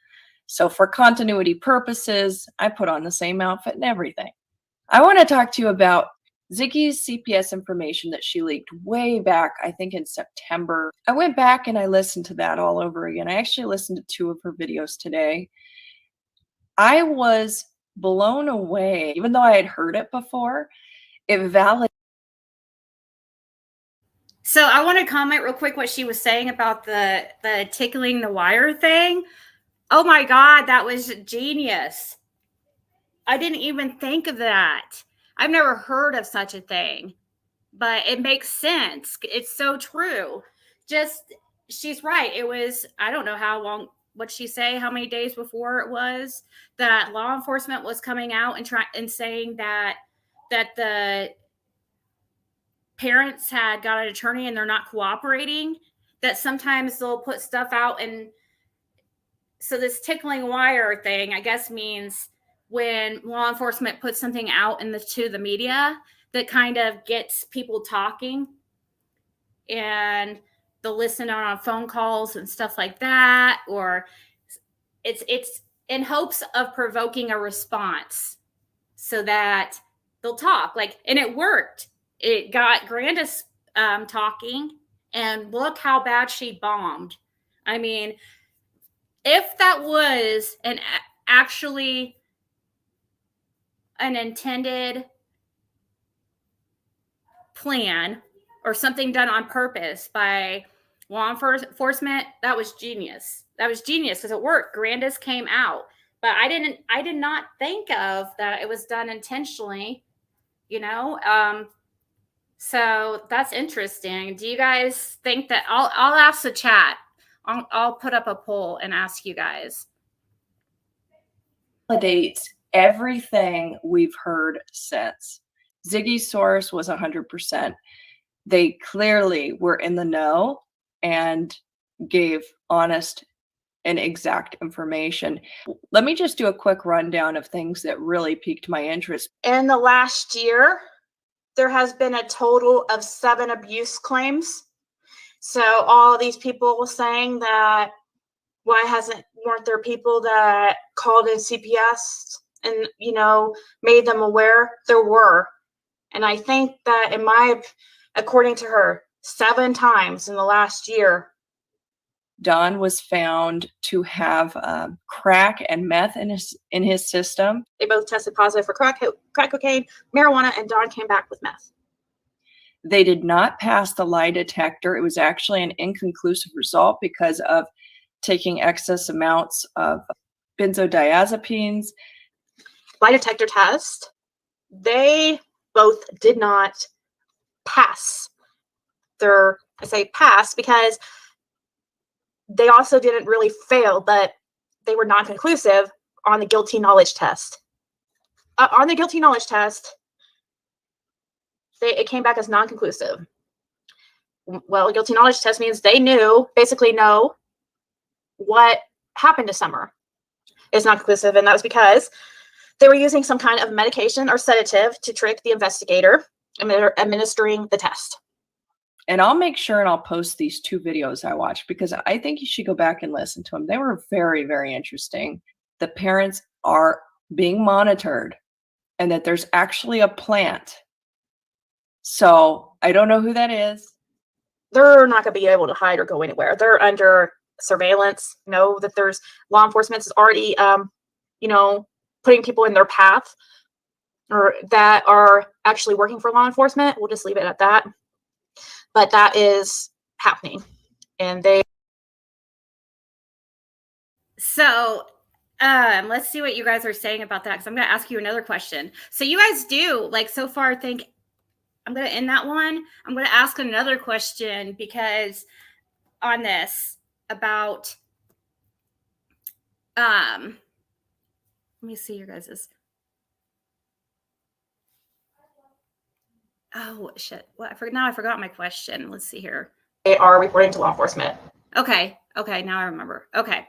So for continuity purposes, I put on the same outfit and everything. I want to talk to you about Ziggy's CPS information that she leaked way back, I think in September. I went back and I listened to that all over again. I actually listened to 2 of her videos today. I was blown away. Even though I had heard it before, it validated. So I want to comment real quick what she was saying about the tickling the wire thing. Oh my God, that was genius. I didn't even think of that. I've never heard of such a thing, but it makes sense. It's so true. Just, she's right. It was, I don't know how long, what'd she say, how many days before it was that law enforcement was coming out and saying that the parents had got an attorney and they're not cooperating, that sometimes they'll put stuff out. And so this tickling wire thing, I guess, means when law enforcement puts something out to the media that kind of gets people talking, and they'll listen on phone calls and stuff like that, or it's in hopes of provoking a response so that they'll talk. Like, and it worked. It got Grandis talking, and look how bad she bombed. I mean, if that was actually an intended plan or something done on purpose by law enforcement, that was genius. That was genius because it worked. Grandis came out, but I did not think of that it was done intentionally, you know? So that's interesting. Do you guys think that I'll ask the chat. I'll put up a poll and ask you guys. Validates everything we've heard since. Ziggy's source was 100%. They clearly were in the know and gave honest and exact information. Let me just do a quick rundown of things that really piqued my interest. In the last year, there has been a total of 7 abuse claims. So all of these people saying that, weren't there people that called in CPS and, you know, made them aware? There were. And I think that according to her, 7 times in the last year. Don was found to have crack and meth in his system. They both tested positive for crack cocaine, marijuana, and Don came back with meth. They did not pass the lie detector. It was actually an inconclusive result because of taking excess amounts of benzodiazepines. Lie detector test, they both did not pass. I say pass because they also didn't really fail, but they were non-conclusive on the guilty knowledge test. On the guilty knowledge test, it came back as non-conclusive. Well, guilty knowledge test means they basically know what happened to Summer. It's not conclusive, and that was because they were using some kind of medication or sedative to trick the investigator administering the test. And I'll make sure and I'll post these 2 videos I watched because I think you should go back and listen to them. They were very, very interesting. The parents are being monitored and that there's actually a plant. So I don't know who that is. They're not going to be able to hide or go anywhere. They're under surveillance. Know that there's law enforcement is already, putting people in their path or that are actually working for law enforcement. We'll just leave it at that. But that is happening. And so let's see what you guys are saying about that, because I'm going to ask you another question. So you guys do, like, so far think I'm going to end that one. I'm going to ask another question because on this about let me see your guys's. Oh shit! Well, I forgot my question. Let's see here. They are reporting to law enforcement. Okay. Now I remember. Okay.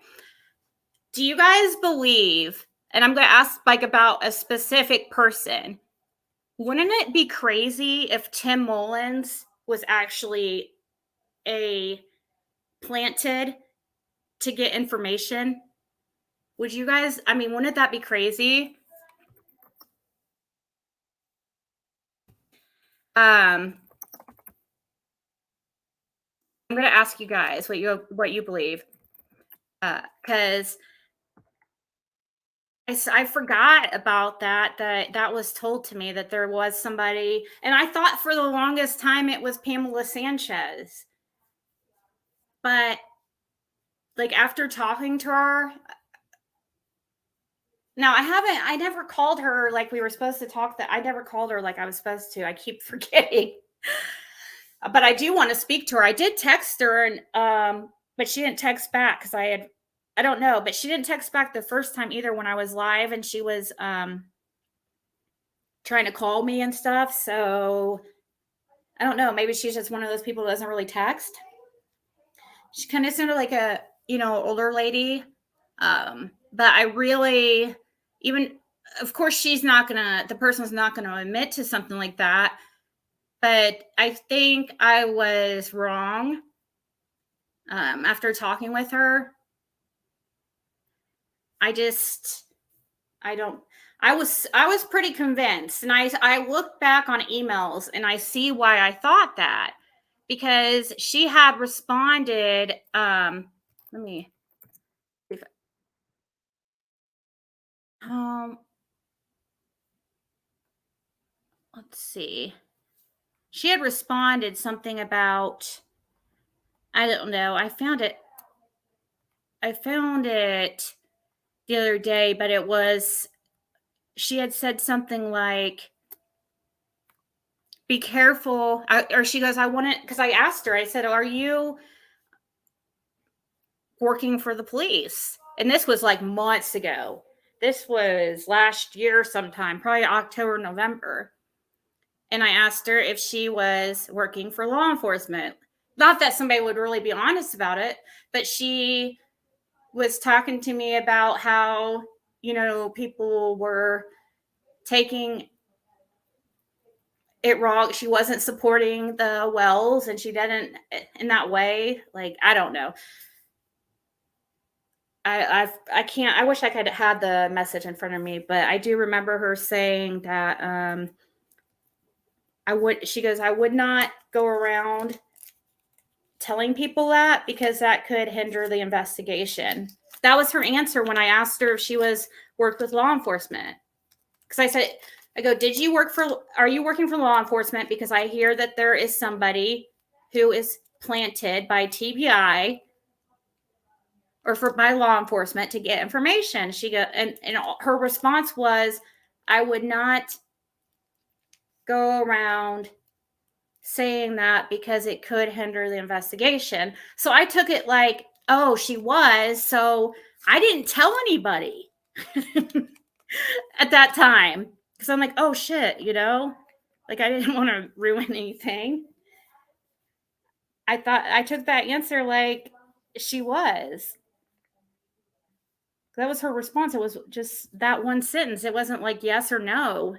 Do you guys believe? And I'm going to ask like about a specific person. Wouldn't it be crazy if Tim Mullins was actually planted to get information? Would you guys? I mean, wouldn't that be crazy? I'm going to ask you guys what you believe, because I forgot about that was told to me that there was somebody, and I thought for the longest time it was Pamela Sanchez. But like after talking to her, now I never called her like we were supposed to talk, that I never called her like I was supposed to. I keep forgetting. But I do want to speak to her. I did text her, and but she didn't text back because I don't know, but she didn't text back the first time either when I was live, and she was trying to call me and stuff. So I don't know. Maybe she's just one of those people that doesn't really text. She kind of sounded like a, older lady. But I really, even, of course, the person's not going to admit to something like that. But I think I was wrong after talking with her. I was pretty convinced, and I look back on emails and I see why I thought that, because she had responded. Let me see if, let's see. She had responded something about, I don't know. I found it the other day, but she had said something like, be careful. Or she goes, because I asked her, I said, are you working for the police? And this was like months ago. This was last year sometime, probably October, November. And I asked her if she was working for law enforcement. Not that somebody would really be honest about it, but she was talking to me about how, people were taking it wrong. She wasn't supporting the Wells, and she didn't in that way. Like, I don't know. I can't. I wish I could have had the message in front of me, but I do remember her saying that she goes, I would not go around telling people that because that could hinder the investigation. That was her answer when I asked her if she worked with law enforcement. Because I go, are you working for law enforcement? Because I hear that there is somebody who is planted by TBI or by law enforcement to get information. She go, and her response was, I would not go around saying that because it could hinder the investigation. So I took it like, oh, she was. So I didn't tell anybody at that time. Because I'm like, oh shit, like I didn't want to ruin anything. I took that answer like she was. That was her response. It was just that one sentence. It wasn't like yes or no.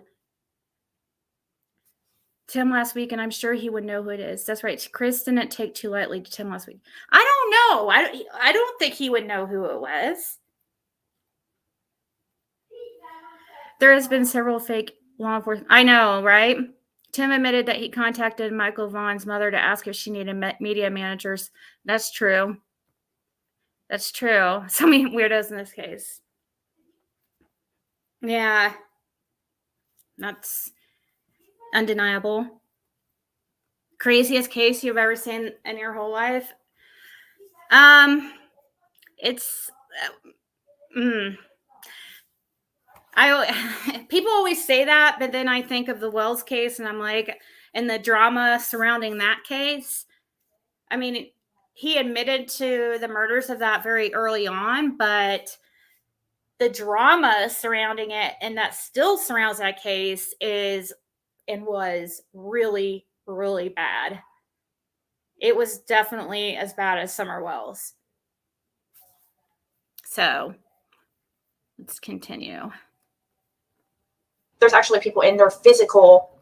Tim last week, and I'm sure he would know who it is. That's right. Chris didn't take too lightly to Tim last week. I don't know. I don't think he would know who it was. There has been several fake law enforcement. I know, right? Tim admitted that he contacted Michael Vaughn's mother to ask if she needed media managers. That's true. That's true. So many weirdos in this case. Yeah. That's undeniable. Craziest case you've ever seen in your whole life? It's people always say that, but then I think of the Wells case and I'm like, and the drama surrounding that case. I mean, he admitted to the murders of that very early on, but the drama surrounding it and that still surrounds that case was really, really bad. It was definitely as bad as Summer Wells. So let's continue. There's actually people in their physical,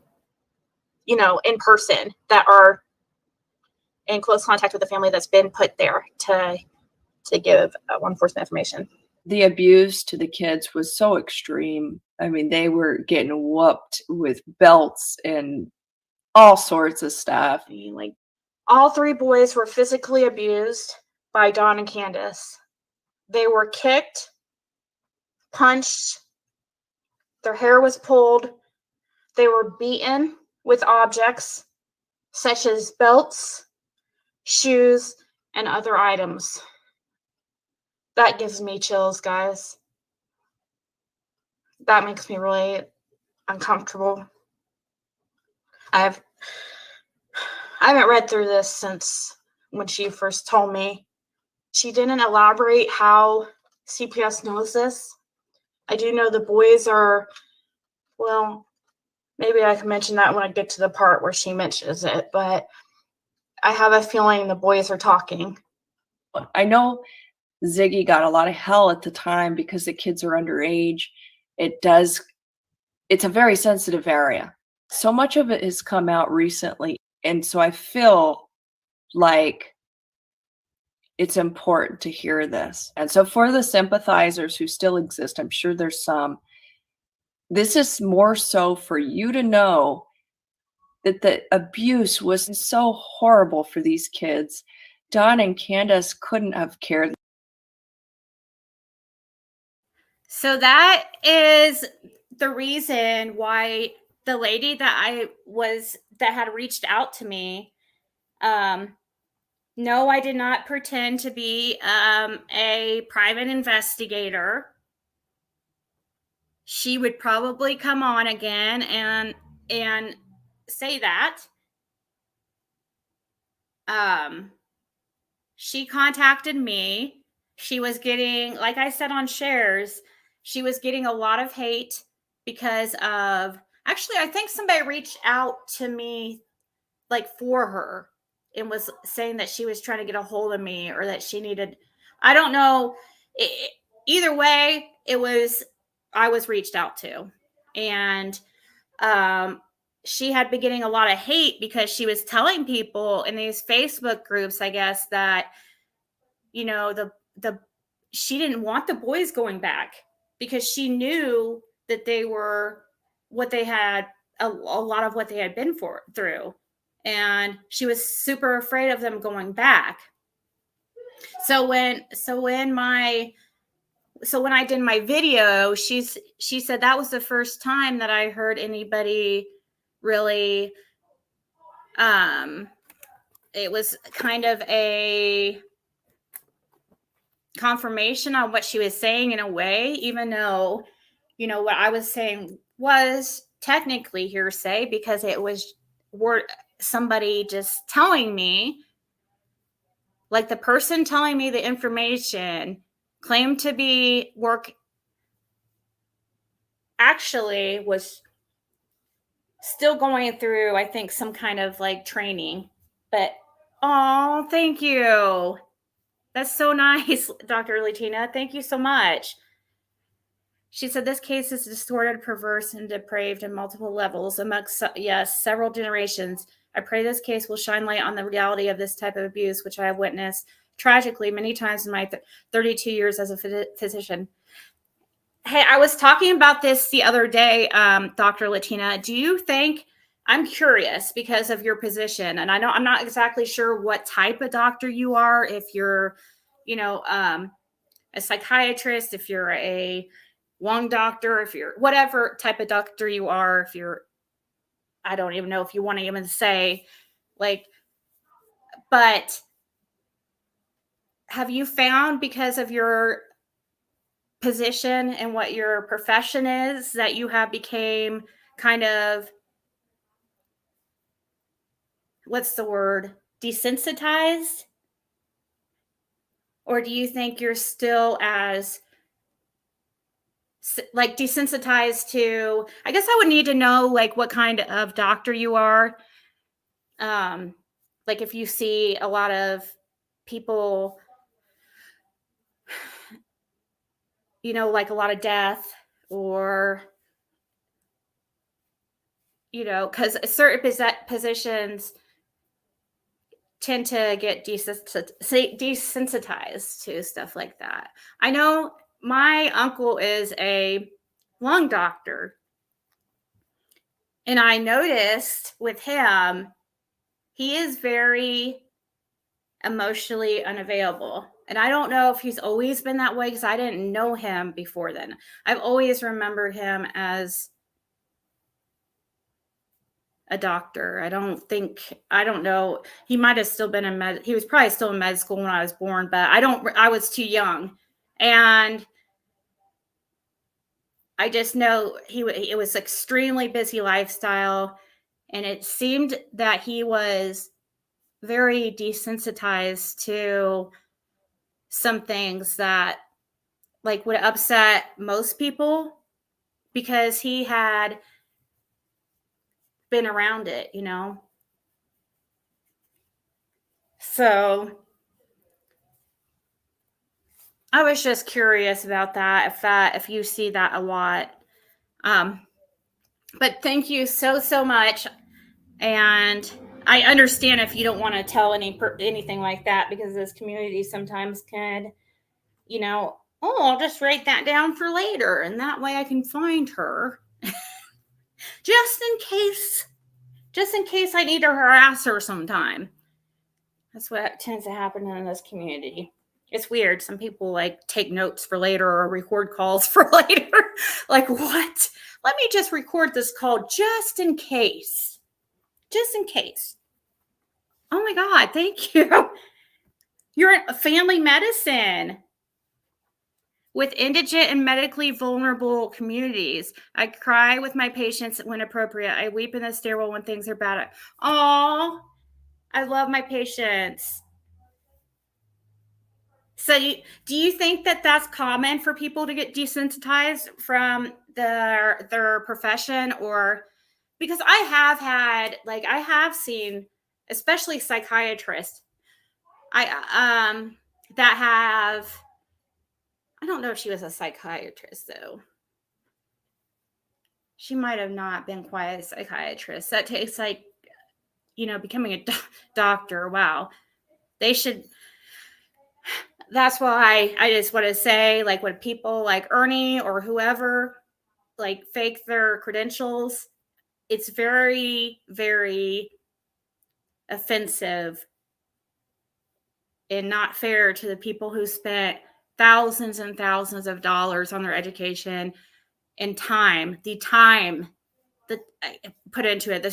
in person that are in close contact with the family that's been put there to give law enforcement information. The abuse to the kids was so extreme. I mean, they were getting whooped with belts and all sorts of stuff. I mean, like, all three boys were physically abused by Dawn and Candace. They were kicked, punched, their hair was pulled, they were beaten with objects such as belts, shoes, and other items. That gives me chills, guys. That makes me really uncomfortable. I haven't read through this since when she first told me. She didn't elaborate how CPS knows this. I do know the boys are, well, maybe I can mention that when I get to the part where she mentions it, but I have a feeling the boys are talking. I know Ziggy got a lot of hell at the time because the kids are underage. It's a very sensitive area. So much of it has come out recently. And so I feel like it's important to hear this. And so for the sympathizers who still exist, I'm sure there's some, this is more so for you to know that the abuse was so horrible for these kids. Don and Candace couldn't have cared. So that is the reason why the lady that had reached out to me, no, I did not pretend to be a private investigator. She would probably come on again and say that. She contacted me. She was getting, like I said on shares, she was getting a lot of hate because of, actually, I think somebody reached out to me like for her and was saying that she was trying to get a hold of me or that she needed, I don't know. Either way, I was reached out to. And she had been getting a lot of hate because she was telling people in these Facebook groups, I guess, that, you know, she didn't want the boys going back because she knew that they were what they had, a lot of what they had been through. And she was super afraid of them going back. So when I did my video, she said that was the first time that I heard anybody really, it was kind of a confirmation on what she was saying in a way, even though, you know, what I was saying was technically hearsay because it was somebody just telling me, like the person telling me the information claimed to be actually was still going through, I think, some kind of like training. But oh, thank you. That's so nice, Dr. Latina. Thank you so much. She said this case is distorted, perverse, and depraved in multiple levels amongst, yes, several generations. I pray this case will shine light on the reality of this type of abuse, which I have witnessed tragically many times in my 32 years as a physician. Hey, I was talking about this the other day, Dr. Latina. Do you think, I'm curious because of your position, and I know I'm not exactly sure what type of doctor you are, if you're, you know, a psychiatrist, if you're a lung doctor, if you're whatever type of doctor you are, if you're, I don't even know if you want to even say, like, but have you found, because of your position and what your profession is, that you have became kind of, what's the word, desensitized? Or do you think you're still as like desensitized to, I guess I would need to know like what kind of doctor you are. Like if you see a lot of people, you know, like a lot of death, or, you know, because certain positions tend to get desensitized to stuff like that. I know my uncle is a lung doctor, and I noticed with him, he is very emotionally unavailable. And I don't know if he's always been that way because I didn't know him before then. I've always remembered him as a doctor. I don't know. He might have still been in he was probably still in med school when I was born, but I was too young. And I just know it was extremely busy lifestyle. And it seemed that he was very desensitized to some things that like would upset most people because he had been around it, you know? So I was just curious about that, if you see that a lot. But thank you so much. And I understand if you don't want to tell anything like that because this community sometimes can, you know, oh, I'll just write that down for later. And that way I can find her just in case I need to harass her sometime. That's what tends to happen in this community. It's weird. Some people like take notes for later or record calls for later. Like, what? Let me just record this call just in case. Just in case. Oh my God, thank you. You're in family medicine with indigent and medically vulnerable communities. I cry with my patients when appropriate. I weep in the stairwell when things are bad. Oh, I love my patients. So do you think that that's common for people to get desensitized from their profession? Or because I have seen, especially psychiatrists, that have, I don't know if she was a psychiatrist though. She might have not been quite a psychiatrist. That takes like, you know, becoming a doctor. Wow. They should. That's why I just want to say, like, when people like Ernie or whoever like fake their credentials, it's very, very offensive and not fair to the people who spent thousands and thousands of dollars on their education and the time that I put into it, the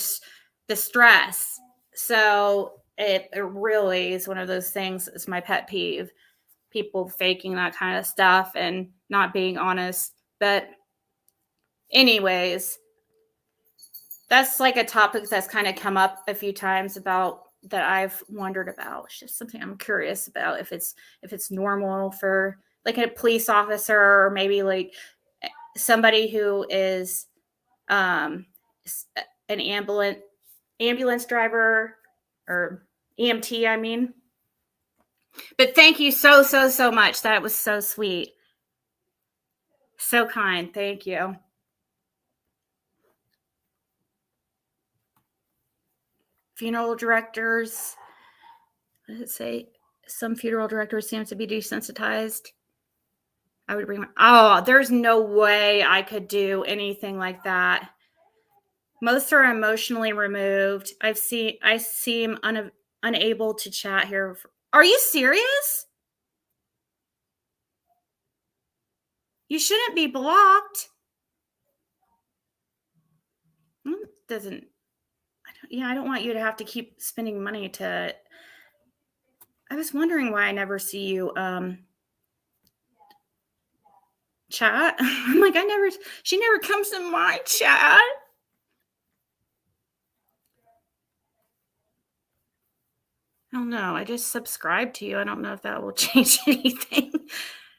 stress. So it really is one of those things. It's my pet peeve. People faking that kind of stuff and not being honest. But anyways, that's like a topic that's kind of come up a few times about that I've wondered about. It's just something I'm curious about if it's normal for like a police officer or maybe like somebody who is an ambulance driver or EMT, I mean. But thank you so much. That was so sweet. So kind. Thank you. Funeral directors. What does it say? Some funeral directors seem to be desensitized. I would bring there's no way I could do anything like that. Most are emotionally removed. I seem unable to chat here. Are you serious? You shouldn't be blocked. I don't want you to have to keep spending money to. I was wondering why I never see you chat. I'm like, she never comes in my chat. I don't know. I just subscribed to you. I don't know if that will change anything.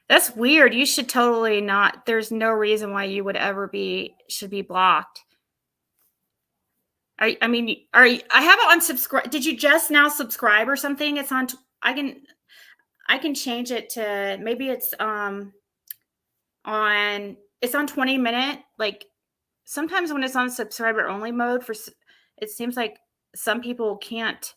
That's weird. You should totally not. There's no reason why you would ever should be blocked. I have it on subscribe. Did you just now subscribe or something? It's on. I can change it to maybe it's it's on 20-minute. Like sometimes when it's on subscriber only mode it seems like some people can't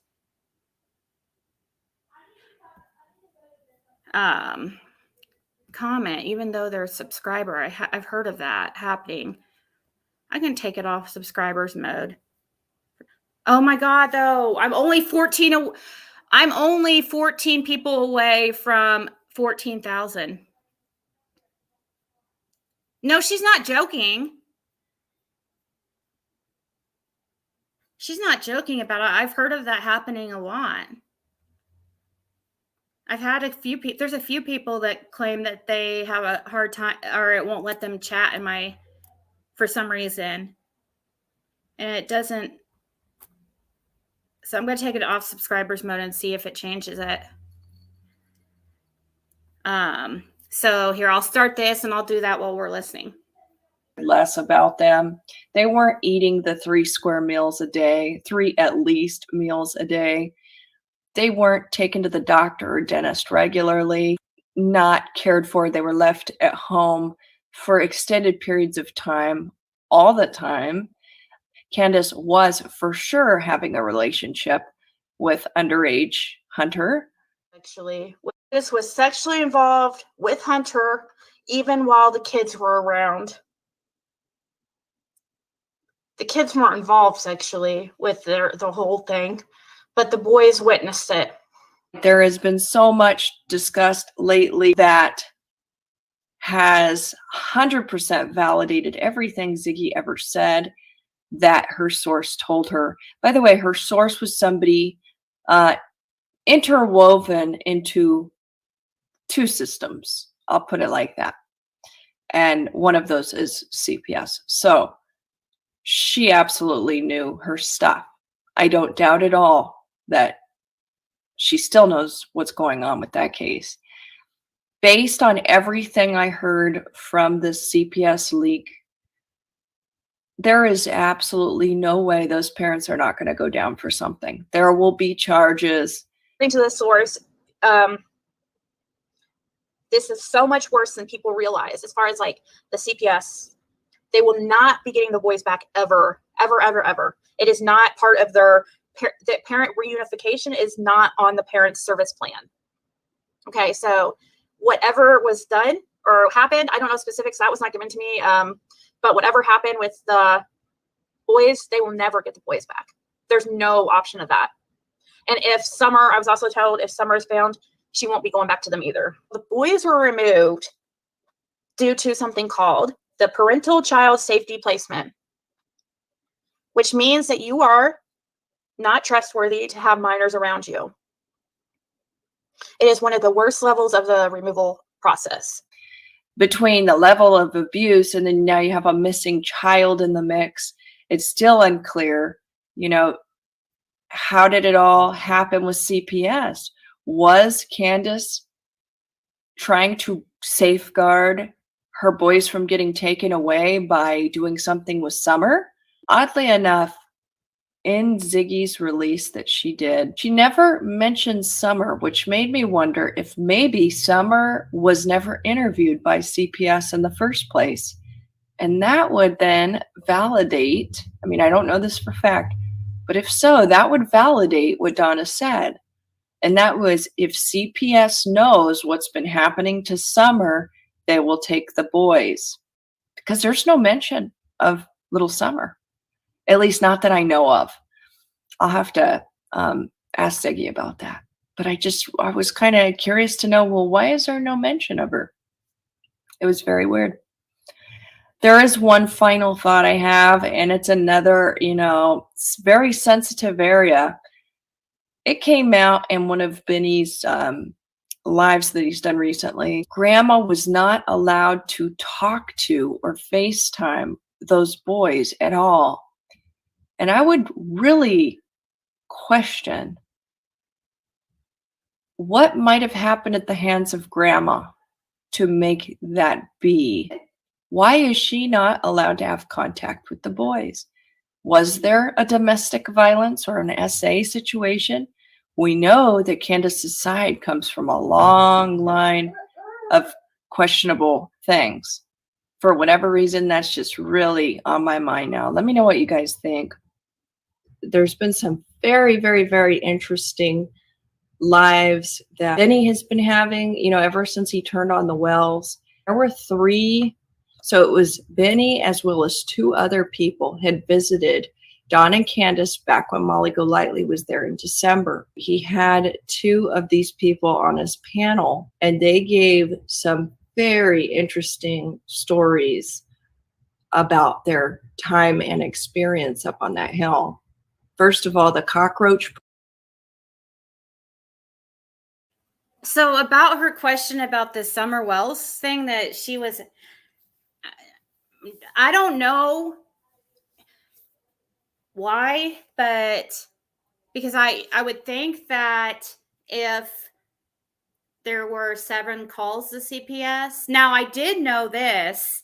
comment even though they're a subscriber. I've heard of that happening. I can take it off subscribers mode. Oh my God, though. I'm only 14. I'm only 14 people away from 14,000. No, she's not joking. She's not joking about it. I've heard of that happening a lot. I've had a few people, there's a few people that claim that they have a hard time or it won't let them chat in my, for some reason. And it doesn't. So I'm going to take it off subscribers mode and see if it changes it. So here, I'll start this and I'll do that while we're listening. Less about them. They weren't eating the 3 square meals a day, 3 at least meals a day. They weren't taken to the doctor or dentist regularly, not cared for. They were left at home for extended periods of time, all the time. Candace was for sure having a relationship with underage Hunter. Actually, this was sexually involved with Hunter even while the kids were around. The kids weren't involved sexually with the whole thing, but the boys witnessed it. There has been so much discussed lately that has 100% validated everything Ziggy ever said that her source told her. By the way, her source was somebody interwoven into 2 systems. I'll put it like that. And one of those is CPS. So she absolutely knew her stuff. I don't doubt at all that she still knows what's going on with that case. Based on everything I heard from this CPS leak, there is absolutely no way those parents are not going to go down for something. There will be charges. According to the source, this is so much worse than people realize. As far as like the CPS, they will not be getting the boys back ever, ever, ever, ever. It is not part of their the parent reunification is not on the parent's service plan. Okay, so whatever was done or happened, I don't know specifics. That was not given to me. But whatever happened with the boys, they will never get the boys back. There's no option of that. And if Summer, I was also told if Summer is found, she won't be going back to them either. The boys were removed due to something called the parental child safety placement, which means that you are not trustworthy to have minors around you. It is one of the worst levels of the removal process. Between the level of abuse and then now you have a missing child in the mix, it's still unclear, you know, how did it all happen with CPS? Was Candace trying to safeguard her boys from getting taken away by doing something with Summer? Oddly enough, in Ziggy's release that she did, she never mentioned Summer, which made me wonder if maybe Summer was never interviewed by CPS in the first place. And that would then validate, I mean, I don't know this for a fact, but if so, that would validate what Donna said. And that was if CPS knows what's been happening to Summer, they will take the boys. Because there's no mention of little Summer. At least not that I know of. I'll have to ask Ziggy about that. But I was kind of curious to know, well, why is there no mention of her? It was very weird. There is one final thought I have, and it's another, you know, very sensitive area. It came out in one of Benny's lives that he's done recently. Grandma was not allowed to talk to or FaceTime those boys at all. And I would really question what might have happened at the hands of Grandma to make that be. Why is she not allowed to have contact with the boys? Was there a domestic violence or an SA situation? We know that Candace's side comes from a long line of questionable things. For whatever reason, that's just really on my mind now. Let me know what you guys think. There's been some very, very, very interesting lives that Benny has been having, you know, ever since he turned on the wells. There were 3. So it was Benny as well as 2 other people had visited Don and Candace, back when Molly Golightly was there in December, he had 2 of these people on his panel, and they gave some very interesting stories about their time and experience up on that hill. First of all, the cockroach. So about her question about the Summer Wells thing that she was, I don't know why, but because I would think that if there were 7 calls to CPS. Now I did know this,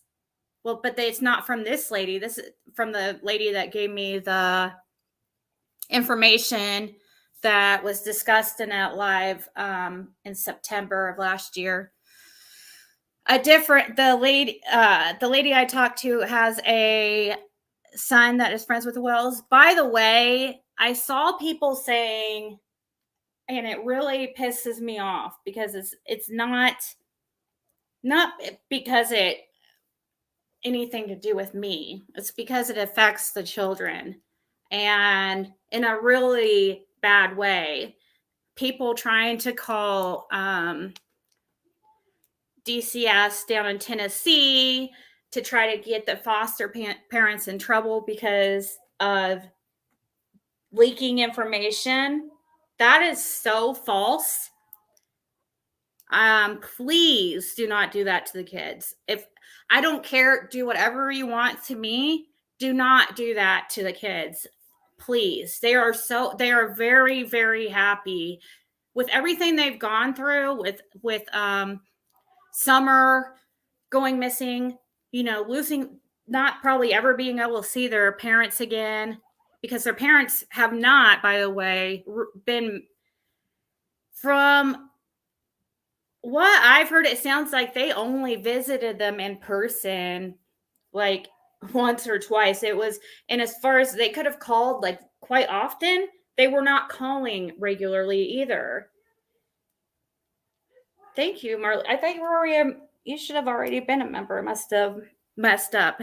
well, but it's not from this lady. This is from the lady that gave me the information that was discussed in that live in September of last year. The lady I talked to has a son that is friends with the Wells. By the way, I saw people saying, and it really pisses me off because it's not because it anything to do with me. It's because it affects the children, and in a really bad way. People trying to call DCS down in Tennessee to try to get the foster parents in trouble because of leaking information. That is so false. Please do not do that to the kids. If I don't care, do whatever you want to me. Do not do that to the kids. Please. They are very, very happy with everything they've gone through with Summer going missing, losing, not probably ever being able to see their parents again, because their parents have not, by the way, been, from what I've heard, it sounds like they only visited them in person like once or twice. And as far as they could have called like quite often, they were not calling regularly either. Thank you, Marley. I think you should have already been a member. Must have messed up.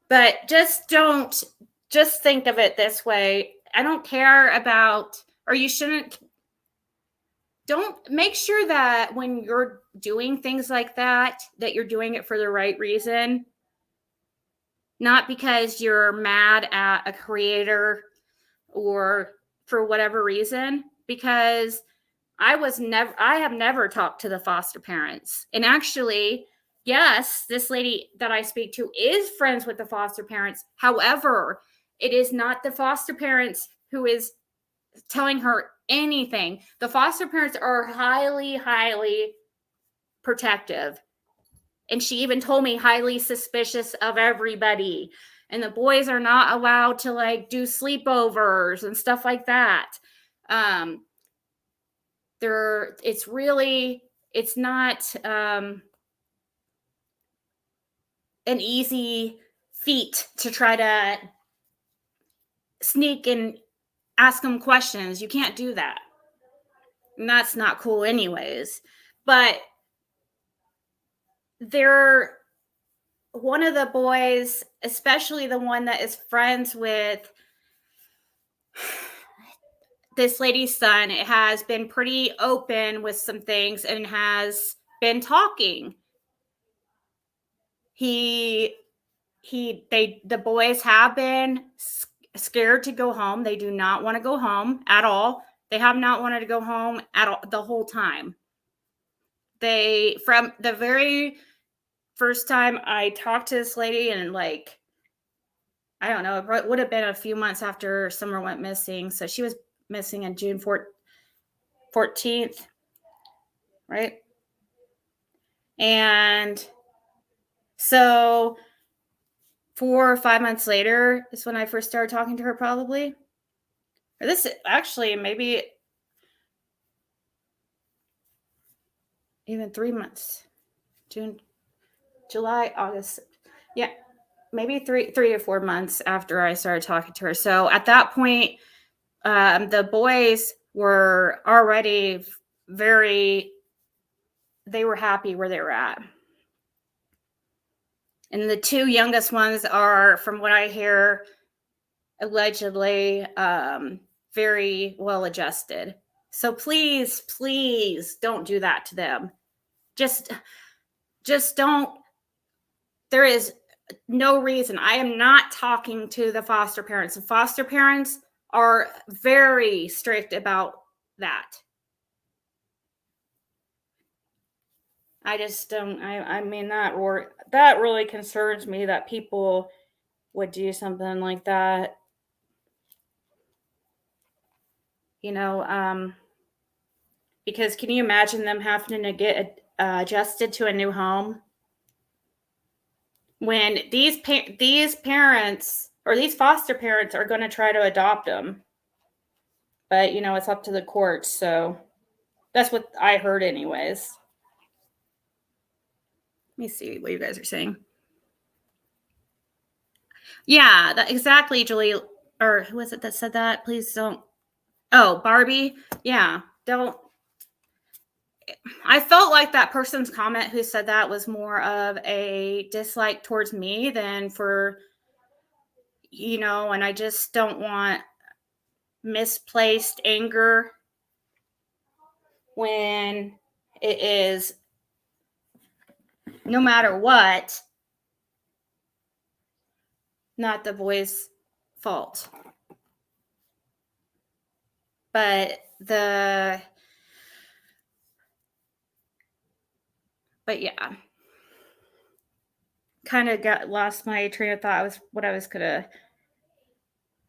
But just think of it this way. I don't care about, or you shouldn't, don't make sure that when you're doing things like that you're doing it for the right reason. Not because you're mad at a creator or for whatever reason, because I have never talked to the foster parents. And actually, yes, this lady that I speak to is friends with the foster parents. However, it is not the foster parents who is telling her anything. The foster parents are highly, highly protective. And she even told me highly suspicious of everybody. And the boys are not allowed to like do sleepovers and stuff like that. It's not an easy feat to try to sneak and ask them questions. You can't do that. And that's not cool anyways. But one of the boys, especially the one that is friends with this lady's son, it has been pretty open with some things and has been talking. The boys have been scared to go home. They do not want to go home at all. They have not wanted to go home at all the whole time. From the very first time I talked to this lady, and like, I don't know, it would have been a few months after Summer went missing. So she was missing on June 14th, right? And so 4 or 5 months later is when I first started talking to her, probably. Or this actually, maybe even 3 months. June, July, August. Yeah, maybe 3 to 4 months after I started talking to her. So at that point, the boys were already they were happy where they were at. And the 2 youngest ones are, from what I hear, allegedly very well adjusted. So please, please don't do that to them. Just don't. There is no reason. I am not talking to the foster parents. The foster parents are very strict about that. I just don't. I mean that really concerns me that people would do something like that. You know, because can you imagine them having to get adjusted to a new home when these parents or these foster parents are going to try to adopt them? But you know, it's up to the courts. So that's what I heard, anyways. Let me see what you guys are saying. Yeah, exactly, Julie. Or who was it that said that? Please don't. Oh, Barbie. Yeah, don't. I felt like that person's comment who said that was more of a dislike towards me than for, you know, and I just don't want misplaced anger when it is, no matter what, not the boy's fault. But yeah, kind of got lost my train of thought. Was what I was gonna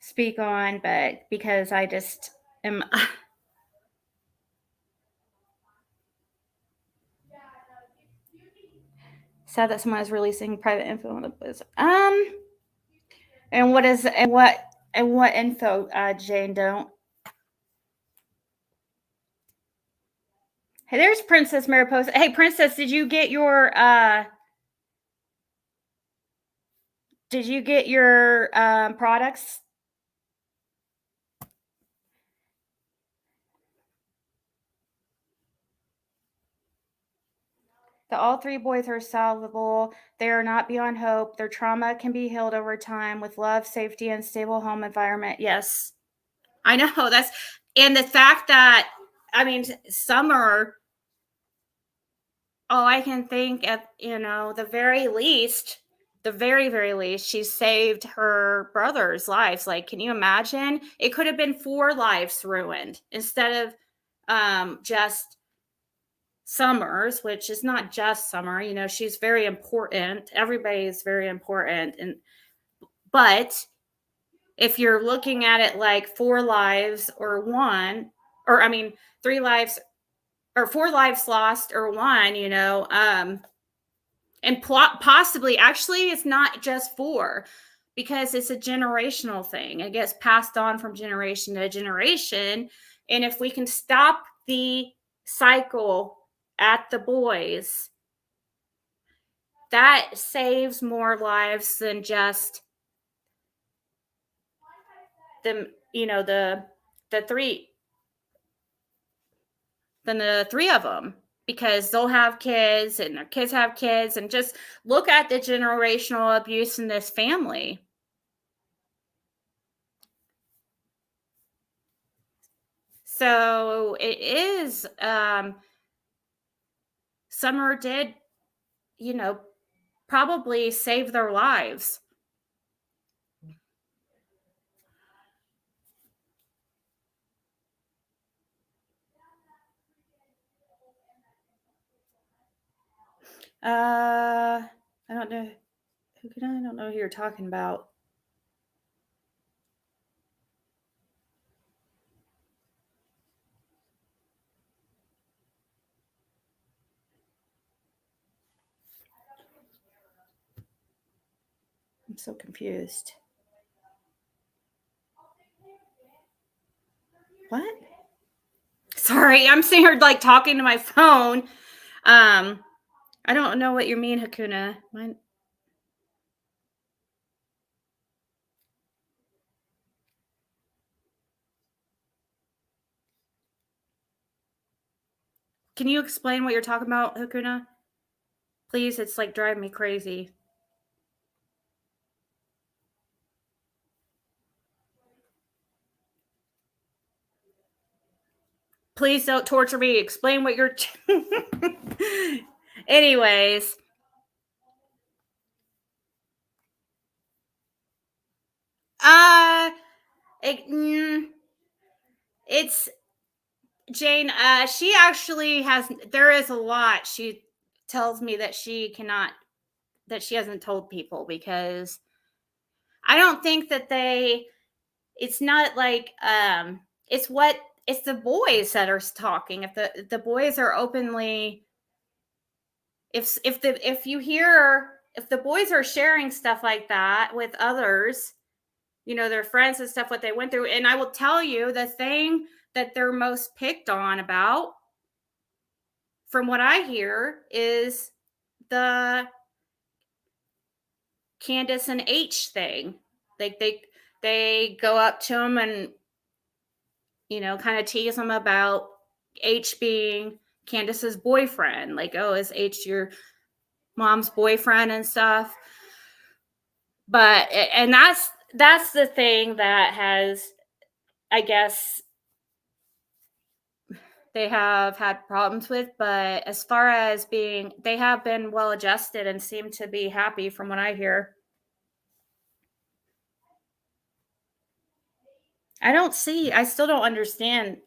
speak on, but because I just am sad that someone is releasing private info on the books. And what info, Jane? Don't. Hey, there's Princess Mariposa. Hey, Princess, did you get your products? All three boys are solvable. They are not beyond hope. Their trauma can be healed over time with love, safety, and stable home environment. Yes, I know and the fact that, I mean, Summer, all I can think at, you know, the very very least, she saved her brother's lives. Like, can you imagine? It could have been 4 lives ruined instead of just Summer's, which is not just Summer. You know, she's very important. Everybody is very important. But if you're looking at it like 4 lives or 1, or I mean 3 lives or 4 lives lost or 1, you know, and possibly, actually, it's not just 4, because it's a generational thing. It gets passed on from generation to generation. And if we can stop the cycle at the boys, that saves more lives than just them, you know, the 3 of them, because they'll have kids and their kids have kids, and just look at the generational abuse in this family. So it is, Summer did, you know, probably save their lives. I don't know. I don't know who you're talking about. I'm so confused. What? Sorry, I'm sitting here like talking to my phone. I don't know what you mean, Hakuna. Can you explain what you're talking about, Hakuna? Please, it's like driving me crazy. Please don't torture me. Explain what you're. Anyways. It's Jane. She actually has. There is a lot. She tells me that she cannot. That she hasn't told people because I don't think that they. It's not like it's what it's the boys that are talking. If the boys are openly, if the boys are sharing stuff like that with others, their friends and stuff, what they went through, and I will tell you the thing that they're most picked on about, from what I hear, is the Candace and H thing. Like they go up to him and kind of tease him about H being Candace's boyfriend. Like, oh, is H your mom's boyfriend and stuff? But and that's the thing that has, I guess, they have had problems with. But as far as they have been well adjusted and seem to be happy from what I hear. I still don't understand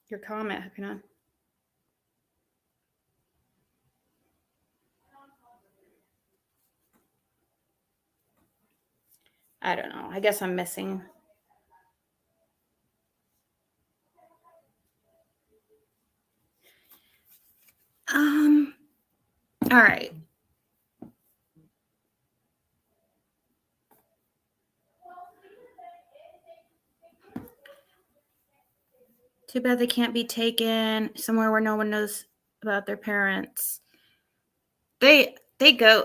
your comment, Hakuna. I don't know. I guess I'm missing. All right. Too bad they can't be taken somewhere where no one knows about their parents. They go.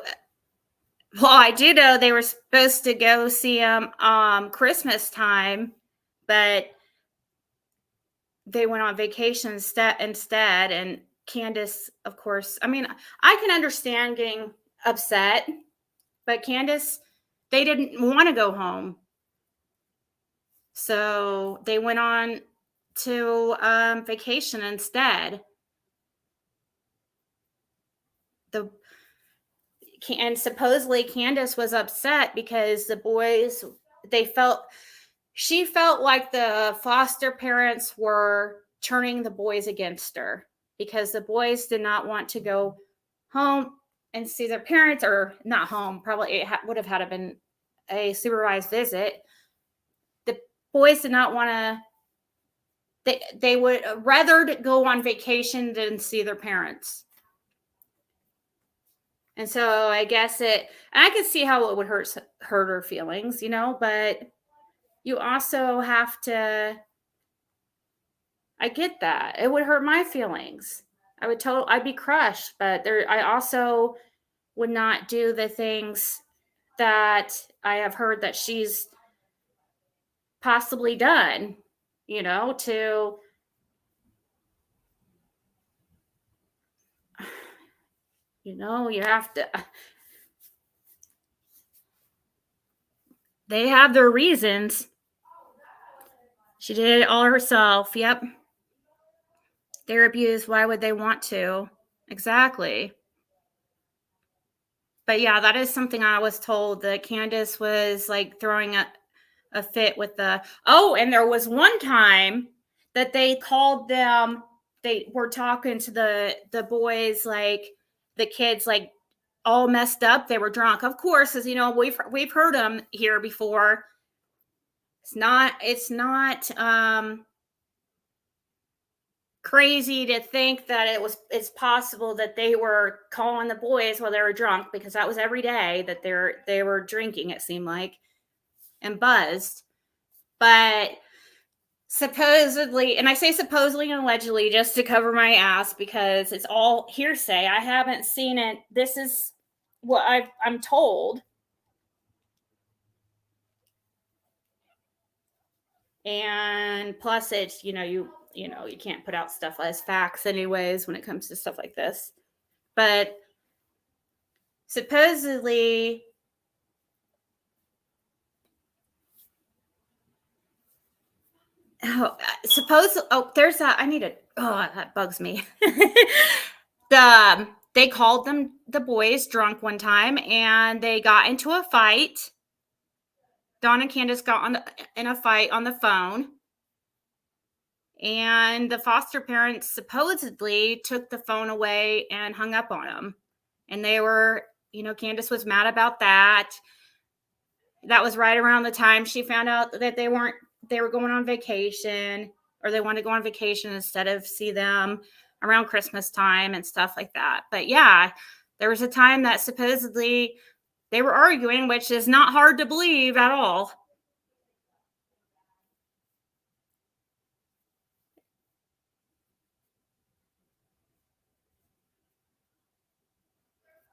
Well, I do know they were supposed to go see them Christmas time, but they went on vacation instead. And Candace, of course, I mean, I can understand getting upset, but Candace, they didn't want to go home. So they went on to vacation instead. And supposedly Candace was upset because the boys, she felt like the foster parents were turning the boys against her because the boys did not want to go home and see their parents, or not home. Probably it would have had to been a supervised visit. The boys did not want to. They would rather go on vacation than see their parents. And so I guess and I could see how it would hurt her feelings, but you also have to, I get that. It would hurt my feelings. I'd be crushed, but I also would not do the things that I have heard that she's possibly done, to you have to. They have their reasons. She did it all herself. Yep. They're abused. Why would they want to? Exactly. But yeah, that is something I was told, that Candace was like throwing a fit with and there was one time that they called them, they were talking to the boys, like the kids, like all messed up. They were drunk. Of course, as you know, we've heard them here before. It's not crazy to think that it's possible that they were calling the boys while they were drunk, because that was every day that they were drinking, it seemed like, and buzzed. But supposedly, and I say supposedly and allegedly just to cover my ass because it's all hearsay. I haven't seen it. This is what I'm told. And plus it's, you can't put out stuff as facts anyways when it comes to stuff like this. But supposedly there's a, I need a, oh, that bugs me. They called them, the boys, drunk one time, and they got into a fight. Dawn and Candace got in a fight on the phone. And the foster parents supposedly took the phone away and hung up on them. And they were, Candace was mad about that. That was right around the time she found out that they were going on vacation, or they wanted to go on vacation instead of see them around Christmas time and stuff like that. But yeah, there was a time that supposedly they were arguing, which is not hard to believe at all.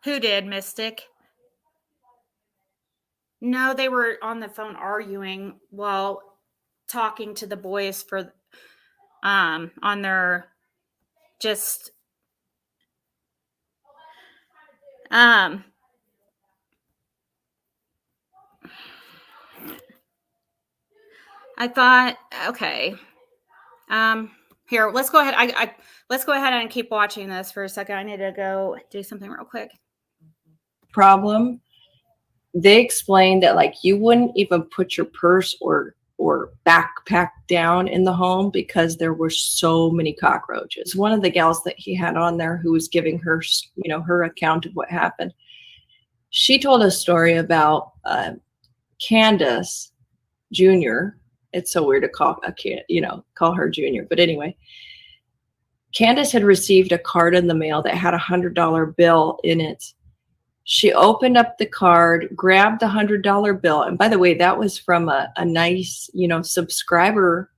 Who did, Mystic? No, they were on the phone arguing while talking to the boys for on their just I thought, okay. Here, let's go ahead. Let's go ahead and keep watching this for a second. I need to go do something real quick. Problem. They explained that like you wouldn't even put your purse or backpack down in the home because there were so many cockroaches. One of the gals that he had on there who was giving her, her account of what happened, she told a story about Candace Jr. It's so weird to call a kid, call her Junior. But anyway, Candace had received a card in the mail that had $100 bill in it. She opened up the card, grabbed the $100 bill. And by the way, that was from a nice, subscriber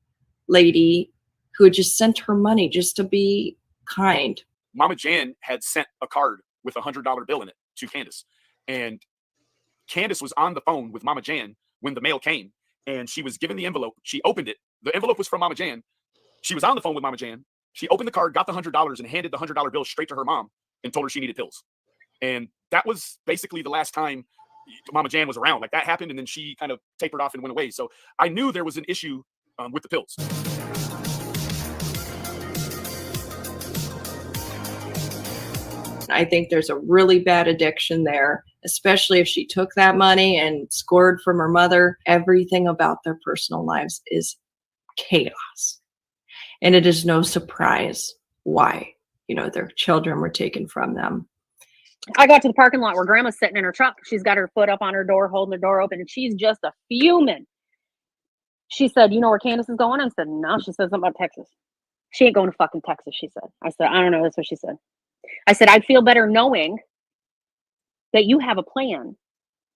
lady who had just sent her money just to be kind. Mama Jan had sent a card with a $100 bill in it to Candace. And Candace was on the phone with Mama Jan when the mail came. And she was given the envelope. She opened it. The envelope was from Mama Jan. She was on the phone with Mama Jan. She opened the card, got the $100, and handed the $100 bill straight to her mom and told her she needed pills. And that was basically the last time Mama Jan was around. Like that happened, and then she kind of tapered off and went away. So I knew there was an issue with the pills. I think there's a really bad addiction there, especially if she took that money and scored from her mother. Everything about their personal lives is chaos. And it is no surprise why, their children were taken from them. I got to the parking lot where Grandma's sitting in her truck. She's got her foot up on her door, holding the door open, and she's just a fuming. She said, "You know where Candace is going?" I said, "No." She said something about Texas. "She ain't going to fucking Texas," she said. I said, "I don't know." That's what she said. I said, "I'd feel better knowing that you have a plan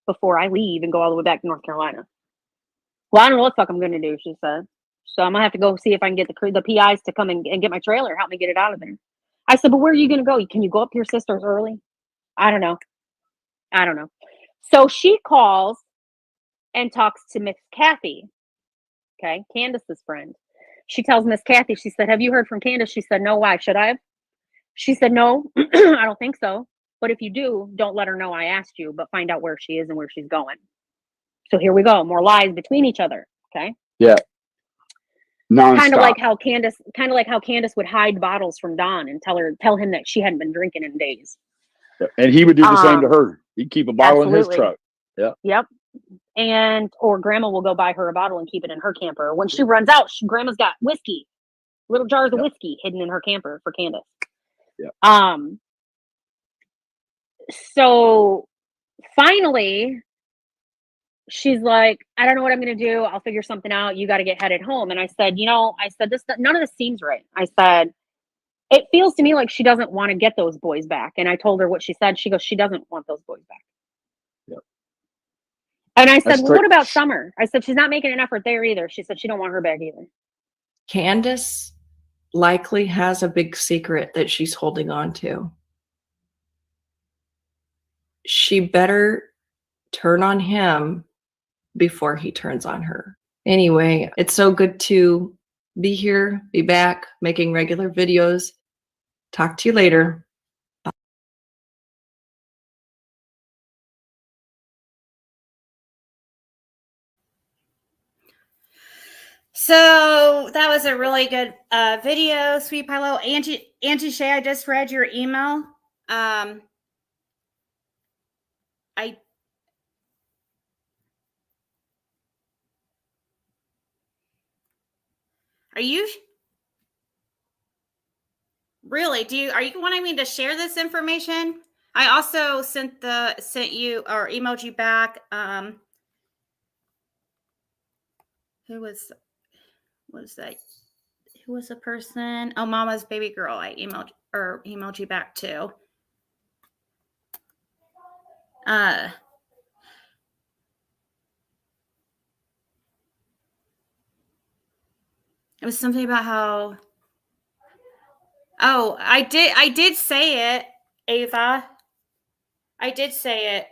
before I leave and go all the way back to North Carolina." "Well, I don't know what the fuck I'm going to do," she said. "So I'm going to have to go see if I can get the PIs to come and get my trailer, help me get it out of there." I said, "But where are you going to go? Can you go up to your sister's early?" I don't know. So she calls and talks to Miss Kathy, okay, Candace's friend. She tells Miss Kathy, she said, "Have you heard from Candace?" She said, "No, why? Should I have?" She said, "No, I don't think so. But if you do, don't let her know I asked you, but find out where she is and where she's going." So here we go. More lies between each other. Okay. Yeah. Kind of like how Candace would hide bottles from Dawn and tell him that she hadn't been drinking in days. And he would do the same to her. He'd keep a bottle in his truck. Yeah. Yep. Or Grandma will go buy her a bottle and keep it in her camper. When she runs out, Grandma's got whiskey, little jars of whiskey hidden in her camper for Candace. Yeah. So finally, she's like, "I don't know what I'm going to do. I'll figure something out. You got to get headed home." And I said, none of this seems right. I said, "It feels to me like she doesn't want to get those boys back." And I told her what she said. She goes, "She doesn't want those boys back." Yep. And I said, "Well, what about Summer?" I said, "She's not making an effort there either." She said she don't want her back either. Candace likely has a big secret that she's holding on to. She better turn on him before he turns on her. Anyway, it's so good to be here, be back, making regular videos. Talk to you later. So that was a really good video, Sweet Pilo. Angie Shay, I just read your email. Are you really? Are you wanting me to share this information? I also sent you or emailed you back. Who was that? Who was the person? Oh, Mama's baby girl. I emailed you back too. It was something about how. Oh, I did say it, Ava. I did say it.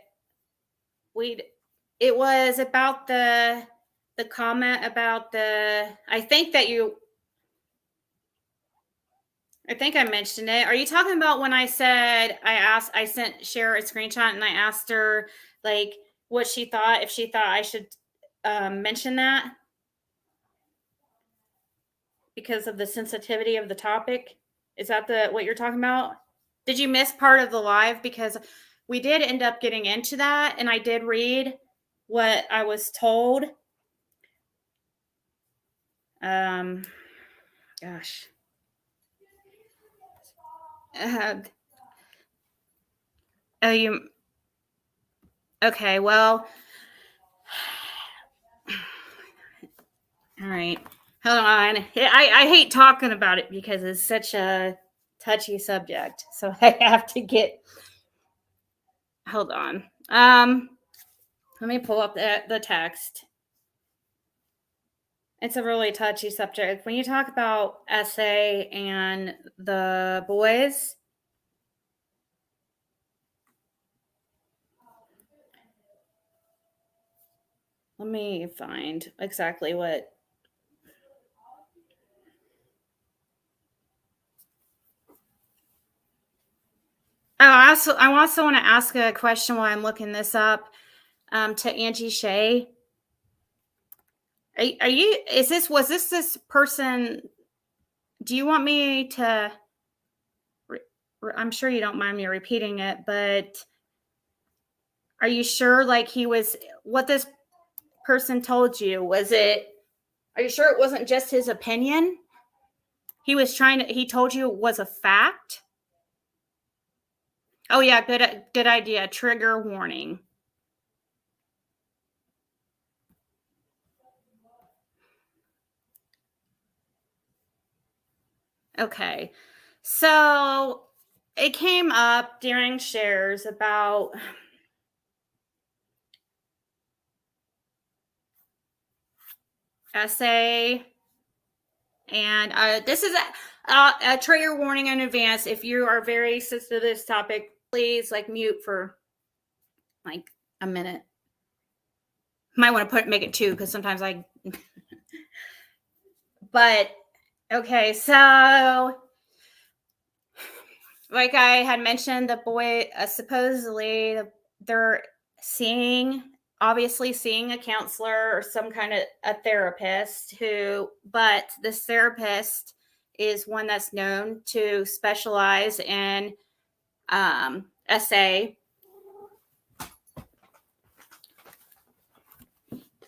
It was about the comment about I think I mentioned it. Are you talking about when I said I sent Cher a screenshot and I asked her like what she thought, if she thought I should mention that because of the sensitivity of the topic? Is that what you're talking about? Did you miss part of the live? Because we did end up getting into that, and I did read what I was told. Gosh. Okay, well, all right. Hold on. I hate talking about it because it's such a touchy subject. So I have to hold on. Let me pull up the text. It's a really touchy subject. When you talk about SA and the boys, let me find exactly what. Oh, I also want to ask a question while I'm looking this up to Angie Shay. Was this person? Do you want me to? I'm sure you don't mind me repeating it, but are you sure? Like what this person told you? Are you sure it wasn't just his opinion? He told you it was a fact? Oh yeah, good idea. Trigger warning. Okay. So it came up during shares about SA, and this is a trigger warning in advance. If you are very sensitive to this topic, please mute for a minute. Might want to make it 2 because sometimes but okay, so like I had mentioned, the boy supposedly they're obviously seeing a counselor or some kind of a therapist but this therapist is one that's known to specialize in SA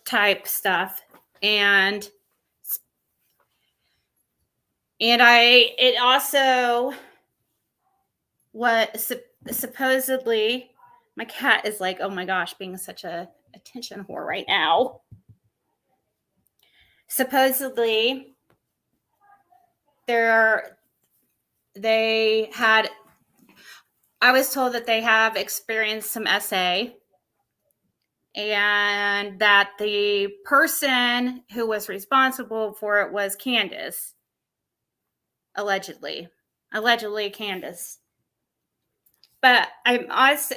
type stuff, and it also supposedly, my cat is oh my gosh, being such a attention whore right now. Supposedly I was told that they have experienced some SA, and that the person who was responsible for it was Candace. Allegedly Candace. But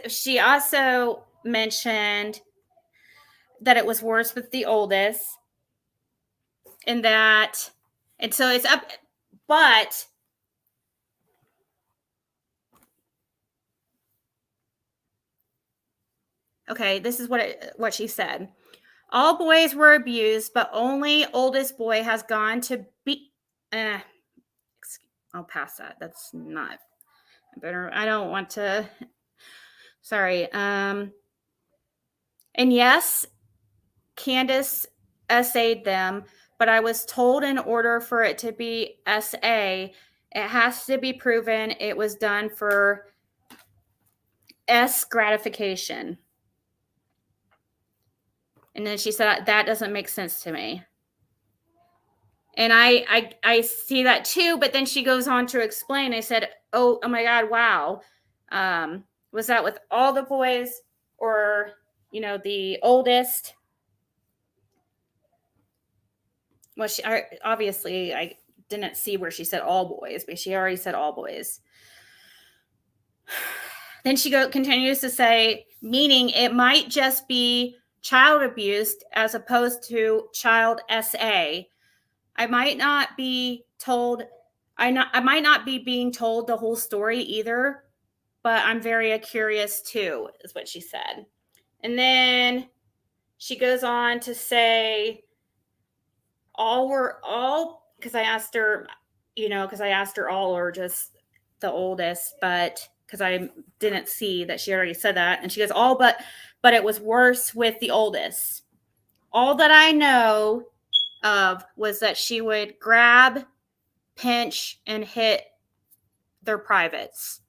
she also mentioned that it was worse with the oldest, and so it's up, but okay, this is what she said. All boys were abused, but only oldest boy has gone to be. I'll pass that. That's not better. I don't want to. Sorry. And yes, Candace essayed them, but I was told in order for it to be SA, it has to be proven it was done for S gratification. And then she said, that doesn't make sense to me. And I see that too, but then she goes on to explain. I said, oh my God, wow. Was that with all the boys or, the oldest? Well, obviously I didn't see where she said all boys, but she already said all boys. Then she continues to say, meaning it might just be child abuse as opposed to child SA. I might not be told, I might not be being told the whole story either, but I'm very curious too, is what she said. And then she goes on to say, because I asked her, all or just the oldest, but because I didn't see that she already said that. And she goes, all but it was worse with the oldest. All that I know of was that she would grab, pinch, and hit their privates.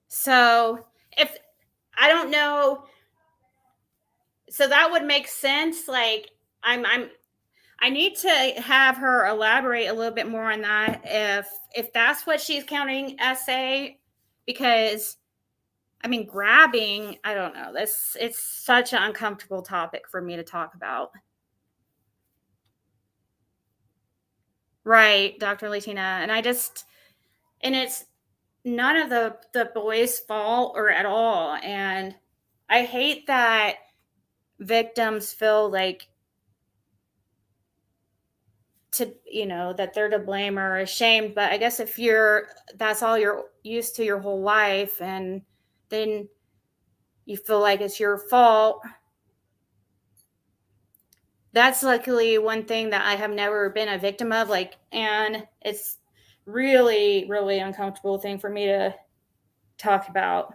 So I don't know, so that would make sense. Like I need to have her elaborate a little bit more on that if that's what she's counting SA, because grabbing, I don't know. It's such an uncomfortable topic for me to talk about. Right, Dr. Latina. And it's none of the boys' fault or at all. And I hate that victims feel like that they're to blame or ashamed. But I guess if that's all you're used to your whole life, and then you feel like it's your fault. That's luckily one thing that I have never been a victim of. And it's really, really uncomfortable thing for me to talk about.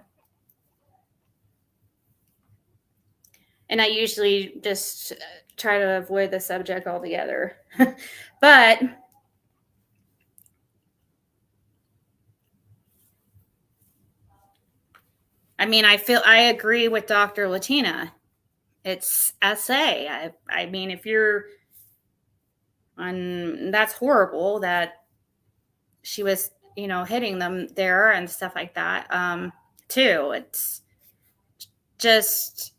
And I usually just try to avoid the subject altogether. But I agree with Dr. Latina. It's SA. If you're that's horrible that she was, hitting them there and stuff like that. Too. It's just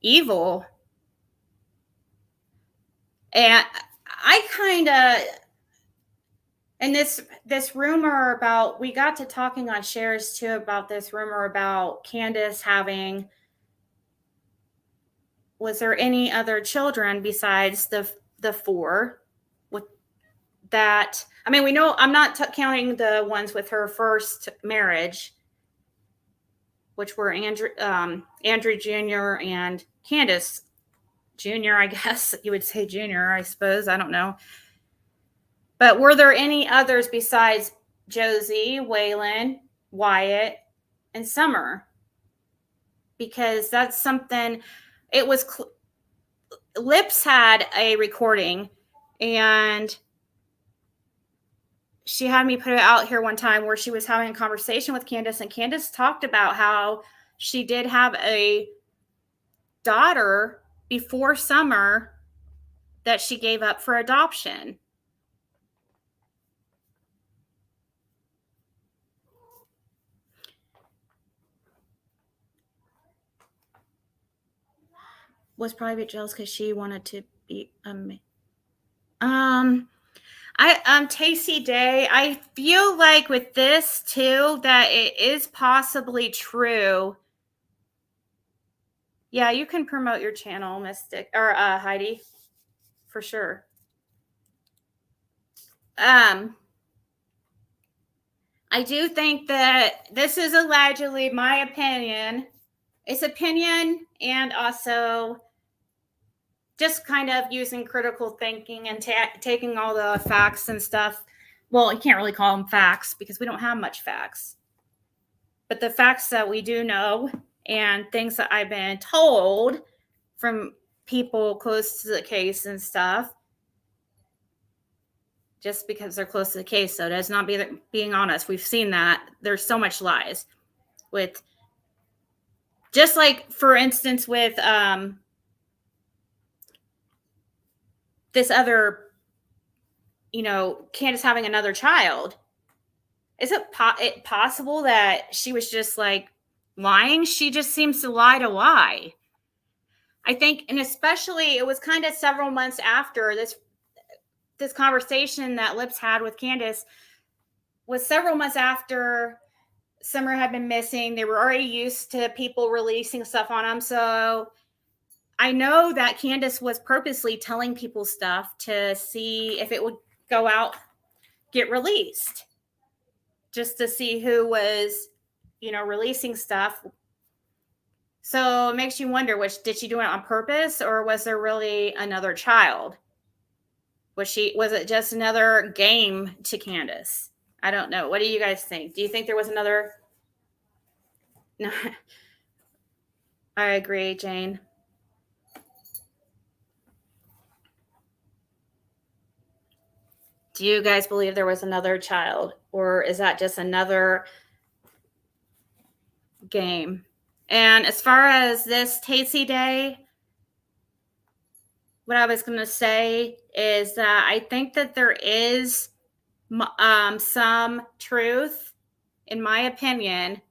evil. And I kind of, and this rumor about, we got to talking on shares too about this rumor about Candace having, was there any other children besides the four with that? We know, I'm not counting the ones with her first marriage, which were Andrew Jr. and Candace Jr., I guess you would say Jr., I suppose. I don't know. But were there any others besides Josie, Waylon, Wyatt, and Summer? Because that's something, it was, Lips had a recording, and she had me put it out here one time where she was having a conversation with Candace, and Candace talked about how she did have a daughter before Summer that she gave up for adoption. Was probably a bit jealous because she wanted to be Tasty Day, I feel like with this too that it is possibly true. Yeah, you can promote your channel, Mystic or Heidi, for sure. I do think that this is allegedly my opinion. It's opinion, and also just kind of using critical thinking and taking all the facts and stuff. Well, you can't really call them facts because we don't have much facts. But the facts that we do know and things that I've been told from people close to the case and stuff, just because they're close to the case, so that's not being honest. We've seen that. There's so much lies with, just like, for instance, with this other, Candace having another child. Is it possible that she was just like lying? She just seems to lie. I think, and especially it was kind of several months after this conversation that Lips had with Candace was several months after Summer had been missing. They were already used to people releasing stuff on them. So I know that Candace was purposely telling people stuff to see if it would go out, get released, just to see who was, releasing stuff. So it makes you wonder, did she do it on purpose, or was there really another child? Was it just another game to Candace? I don't know. What do you guys think? Do you think there was another? No. I agree, Jane. Do you guys believe there was another child, or is that just another game? And as far as this Tacy Day, what I was going to say is that I think that there is some truth, in my opinion,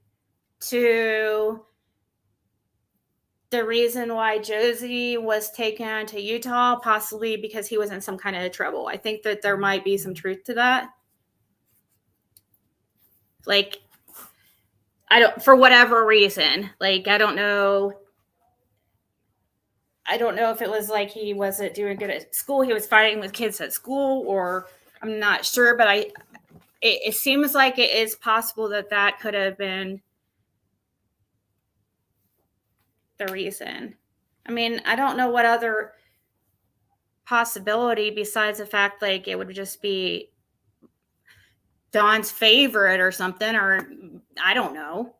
to the reason why Josie was taken to Utah, possibly because he was in some kind of trouble. I think that there might be some truth to that. Like, for whatever reason, like, I don't know if it was like he wasn't doing good at school. He was fighting with kids at school, or I'm not sure, but it seems like it is possible that could have been the reason. I mean, I don't know what other possibility besides the fact, like, it would just be Dawn's favorite or something, or I don't know.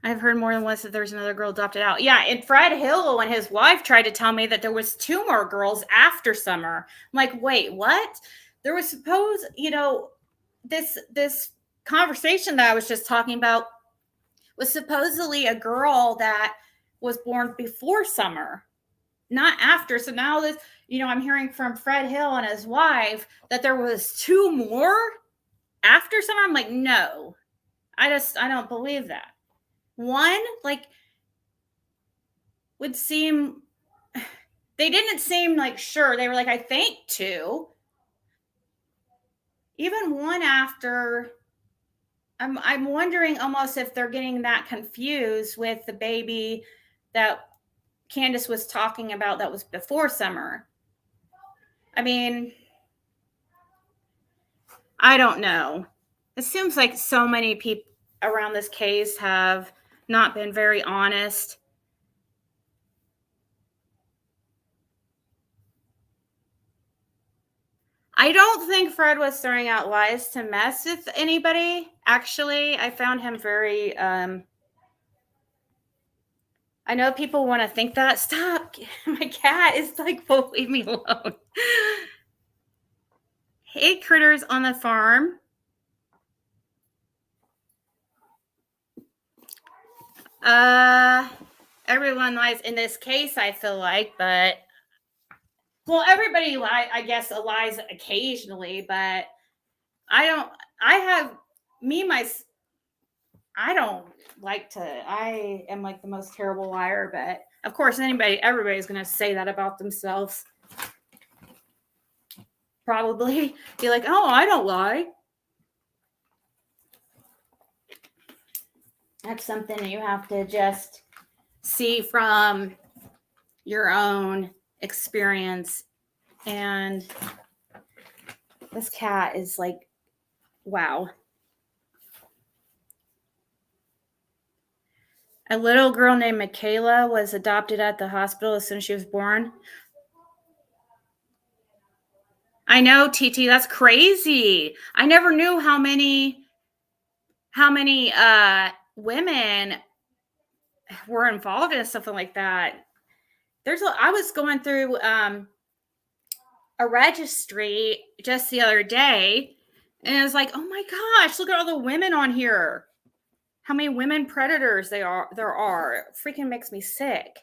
I've heard more than once that there's another girl adopted out. Yeah, and Fred Hill and his wife tried to tell me that there was 2 more girls after Summer. I'm like, wait, what? There was this conversation that I was just talking about was supposedly a girl that was born before Summer, not after. So now this, I'm hearing from Fred Hill and his wife that there was 2 more after Summer. I'm like, no, I don't believe that. One, like, would seem, they didn't seem like sure. They were like, I think 2. Even 1 after. I'm wondering almost if they're getting that confused with the baby that Candace was talking about that was before Summer. I mean, I don't know. It seems like so many people around this case have not been very honest. I don't think Fred was throwing out lies to mess with anybody. Actually, I found him very, I know people want to think that. Stop. My cat is like, well, leave me alone. Hey, critters on the farm. Everyone lies in this case, I feel like, but everybody lies occasionally, but I don't like to, I am like the most terrible liar, but of course everybody's going to say that about themselves. Probably be like, oh, I don't lie. That's something that you have to just see from your own experience. And this cat is like, wow. A little girl named Michaela was adopted at the hospital as soon as she was born. I know, TT, that's crazy. I never knew how many women were involved in something like that. I was going through a registry just the other day, and it was like, oh my gosh, look at all the women on here. How many women predators there are. It freaking makes me sick.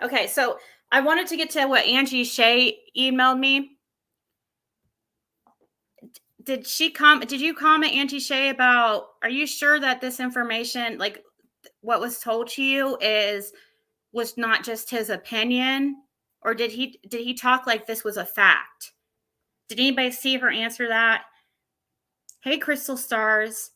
Okay, so I wanted to get to what Angie Shea emailed me. Did you comment, Angie Shea, about, are you sure that this information, like what was told to you, was not just his opinion? Or did he talk like this was a fact? Did anybody see her answer that? Hey, Crystal Stars.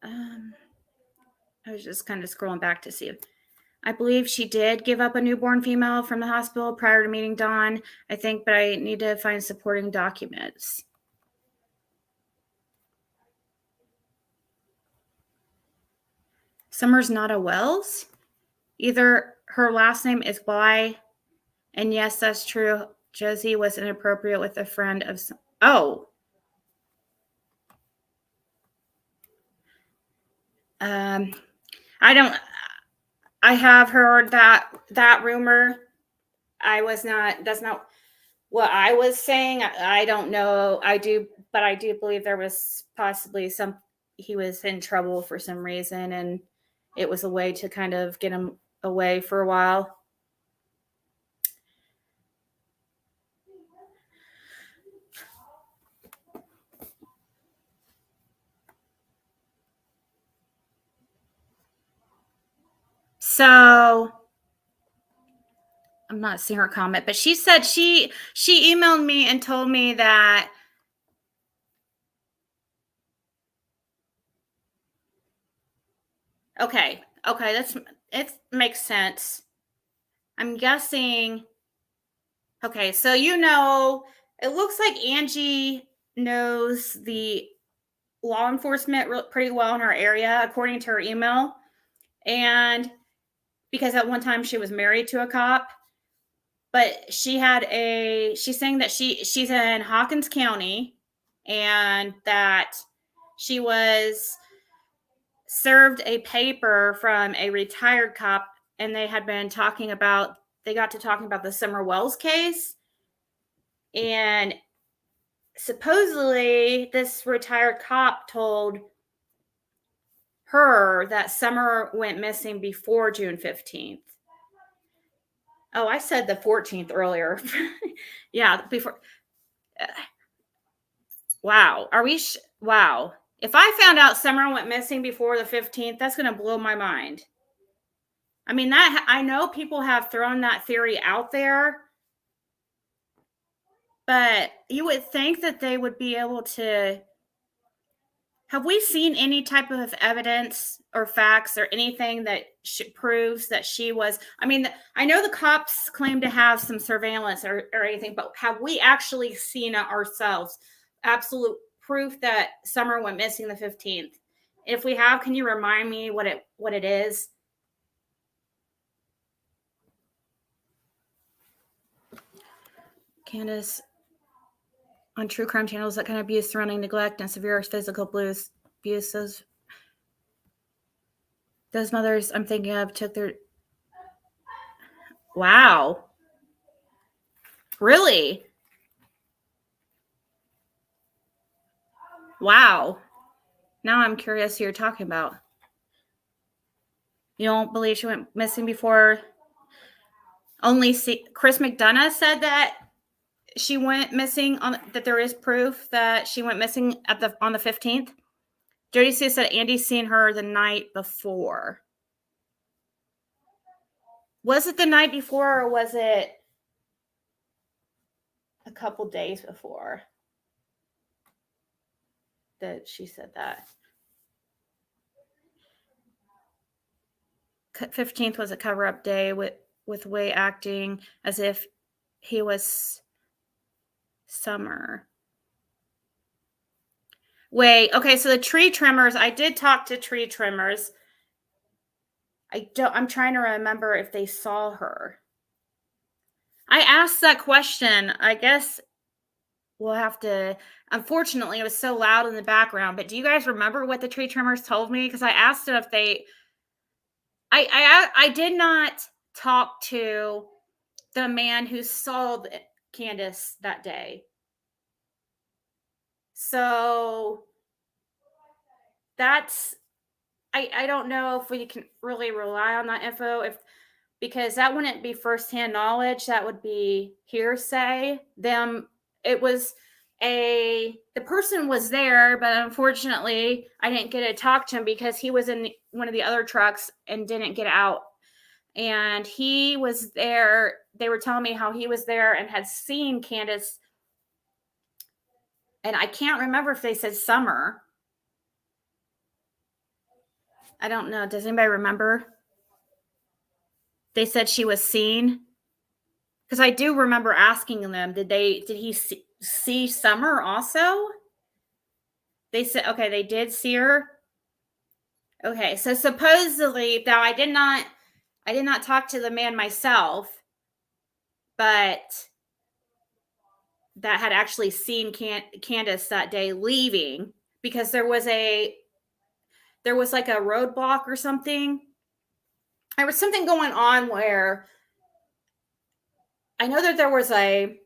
I was just kind of scrolling back to see. I believe she did give up a newborn female from the hospital prior to meeting Dawn, I think, but I need to find supporting documents. Summer's not a Wells? Either her last name is Y, and yes, that's true. Josie was inappropriate with a friend of some. Oh. I have heard that rumor. That's not what I was saying. I don't know. But I do believe there was possibly he was in trouble for some reason, and it was a way to kind of get him away for a while. So I'm not seeing her comment, but she said she emailed me and told me that okay, it makes sense. I'm guessing. Okay, so it looks like Angie knows the law enforcement pretty well in her area, according to her email. And because at one time she was married to a cop, but she's saying that she's in Hawkins County and that she was served a paper from a retired cop, and they got to talking about the Summer Wells case. And supposedly this retired cop told her that Summer went missing before June 15th. Oh, I said the 14th earlier. Yeah, before. Wow. Wow. If I found out Summer went missing before the 15th, that's going to blow my mind. I mean, I know people have thrown that theory out there, but you would think that they would be able to. Have we seen any type of evidence or facts or anything that proves that she was? I mean, I know the cops claim to have some surveillance or anything, but have we actually seen it ourselves? Absolute proof that Summer went missing the 15th. If we have, can you remind me what it is? Candace, on true crime channels, that kind of abuse surrounding neglect and severe physical abuse, those mothers I'm thinking of took their. Wow. Really? Wow. Now I'm curious who you're talking about. You don't believe she went missing before? Chris McDonough said that she went missing that there is proof that she went missing on the 15th. Jody Sue said Andy's seen her the night before. Was it the night before or was it a couple days before that she said that? 15th was a cover-up day with Way acting as if he was Summer. Wait, okay, so the tree trimmers, I did talk to tree trimmers. I'm trying to remember if they saw her. I asked that question. I guess we'll have to, unfortunately, it was so loud in the background, but do you guys remember what the tree trimmers told me? Because I asked them if they, I did not talk to the man who saw Candace that day. So that's, I don't know if we can really rely on that info because that wouldn't be firsthand knowledge. That would be hearsay. The person was there, but unfortunately I didn't get to talk to him because he was in one of the other trucks and didn't get out. And he was there. They were telling me how he was there and had seen Candace. And I can't remember if they said summer. I don't know. Does anybody remember? They said she was seen. Because I do remember asking them, did he see Summer also? They said, okay, they did see her. Okay, so supposedly, now I did not talk to the man myself, but that had actually seen Candace that day leaving because there was like a roadblock or something. There was something going on where I know that there was a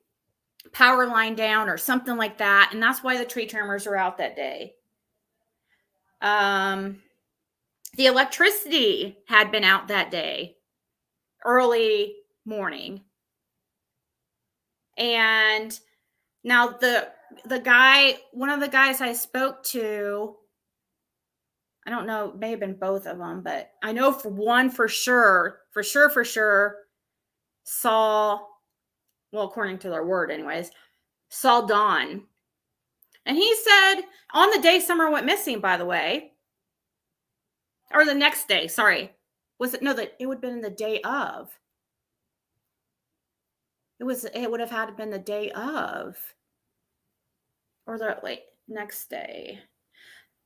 power line down or something like that, and that's why the tree trimmers are out that day. The electricity had been out that day, early morning. And now one of the guys I spoke to, I don't know, it may have been both of them, but I know for one for sure saw, well, according to their word anyways, saw Dawn. And he said on the day Summer went missing, by the way, or the next day, sorry. Was it? No, that it would have been the day of. It would have had to been the day of. Or the next day.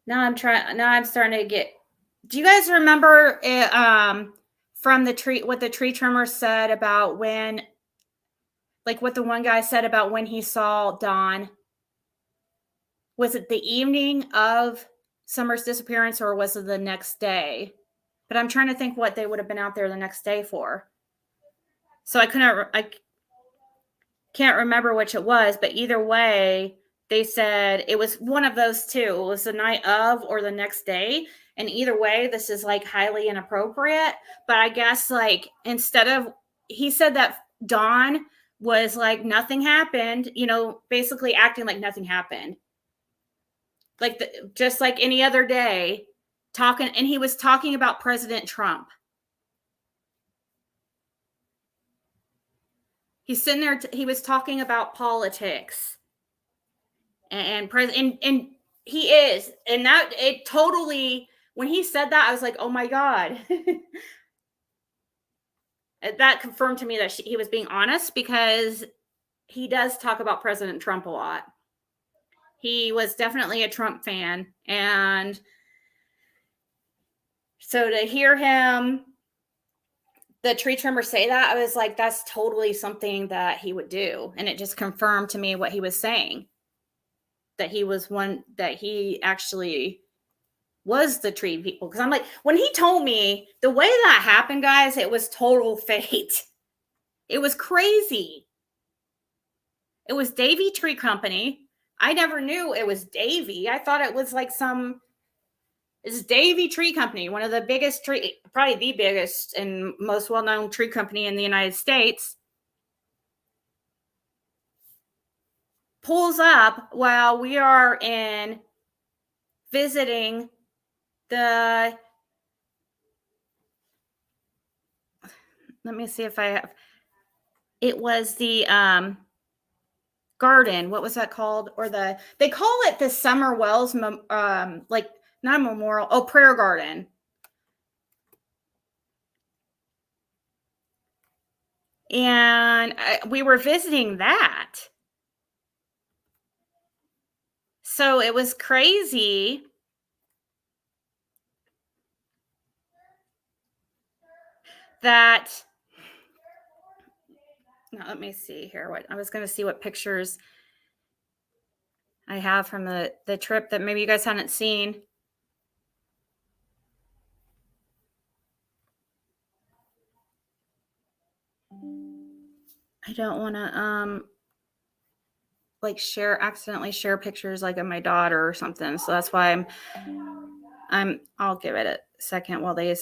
Now I'm starting to get, do you guys remember it, from what the tree trimmer said about when, like what the one guy said about when he saw Dawn? Was it the evening of Summer's disappearance or was it the next day? But I'm trying to think what they would have been out there the next day for. So I can't remember which it was, but either way, they said it was one of those two. It was the night of or the next day. And either way, this is like highly inappropriate. But I guess he said that Dawn was like nothing happened, basically acting like nothing happened. Like just like any other day, talking, and he was talking about President Trump. He's sitting there. He was talking about politics, and he is, and that it totally. When he said that, I was like, "Oh my god!" That confirmed to me that he was being honest because he does talk about President Trump a lot. He was definitely a Trump fan, and so to hear him, the tree trimmer, say that, I was like, that's totally something that he would do. And it just confirmed to me what he was saying, that he actually was the tree people. Because I'm like, when he told me the way that happened, guys, it was total fate. It was crazy. It was Davy Tree Company. I never knew it was Davy. I thought it was like it's Davy Tree Company, one of the biggest probably the biggest and most well-known tree company in the United States. Pulls up while we are visiting let me see if I have, it was the garden. What was that called? Or they call it the Summer Wells, like not a memorial. Oh, prayer garden. And we were visiting that. So it was crazy that, now let me see here. What I was going to see what pictures I have from the trip that maybe you guys hadn't seen. I don't want to like accidentally share pictures like of my daughter or something. So that's why I'll give it a second while they're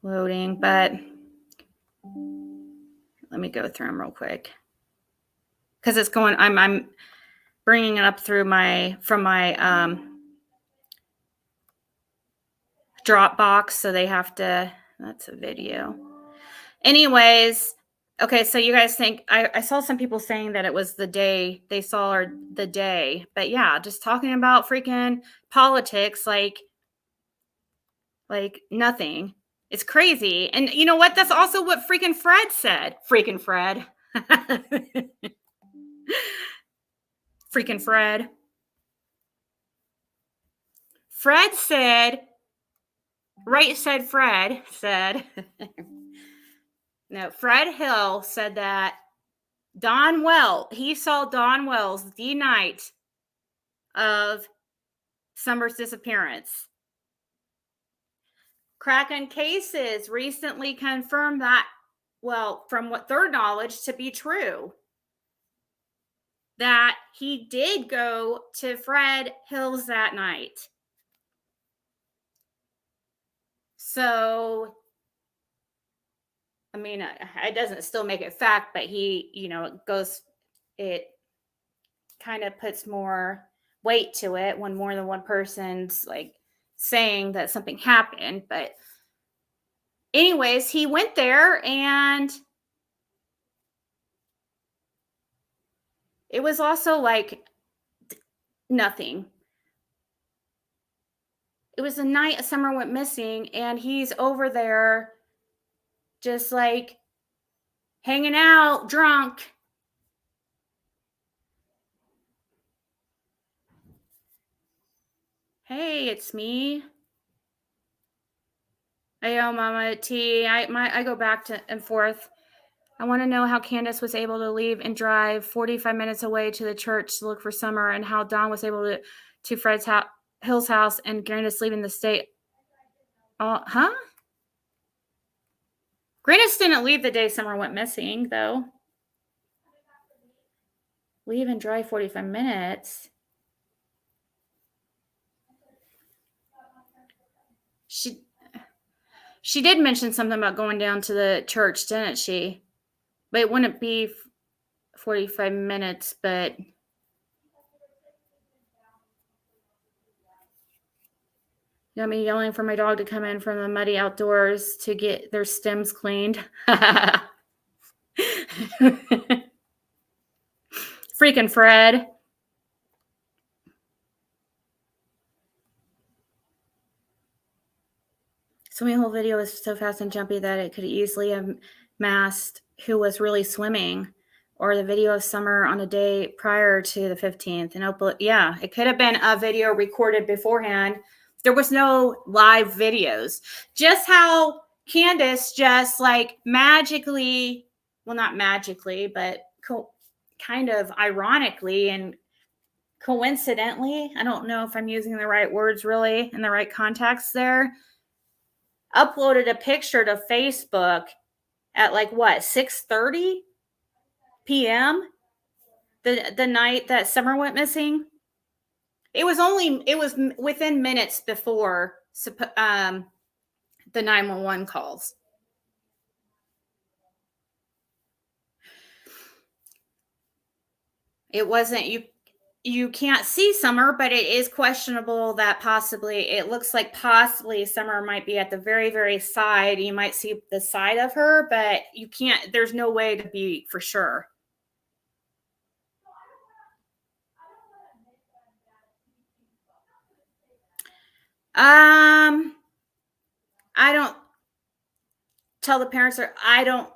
loading, but let me go through them real quick. Cause it's going, I'm bringing it up from my Dropbox. So they have to, that's a video. Anyways, okay, so you guys think, I saw some people saying that it was the day they saw the day, but yeah, just talking about freaking politics like nothing. It's crazy. And you know what? That's also what freaking Fred said. Freaking Fred. Freaking Fred. Fred said, Fred said, no, Fred Hill said that he saw Dawn Wells the night of Summer's disappearance. Kraken cases recently confirmed that, well, from what their knowledge to be true, that he did go to Fred Hill's that night. So, I mean, it doesn't still make it fact, but it kind of puts more weight to it when more than one person's like saying that something happened. But anyways, he went there and it was also like nothing. It was the night Summer went missing and he's over there just like hanging out, drunk. Hey, it's me. Ayo, Mama T. I go back and forth. I want to know how Candace was able to leave and drive 45 minutes away to the church to look for Summer, and how Dawn was able to Fred's Hill's house and Candace leaving the state. Huh? Candace didn't leave the day Summer went missing, though. Leave and drive 45 minutes. She did mention something about going down to the church, didn't she? But it wouldn't be 45 minutes, but got me yelling for my dog to come in from the muddy outdoors to get their stems cleaned. Freaking Fred. Swimming hole video was so fast and jumpy that it could easily have masked who was really swimming, or the video of Summer on a day prior to the 15th. And yeah, it could have been a video recorded beforehand. There was no live videos. Just how Candace just like magically, well, not magically, but kind of ironically and coincidentally, I don't know if I'm using the right words really in the right context there, uploaded a picture to Facebook at like what, 6:30 p.m. the night that Summer went missing. It was within minutes before the 911 calls. It wasn't, you can't see Summer, but it is questionable that it looks like possibly Summer might be at the very, very side. You might see the side of her, but you can't, there's no way to be for sure. I don't tell the parents, or I don't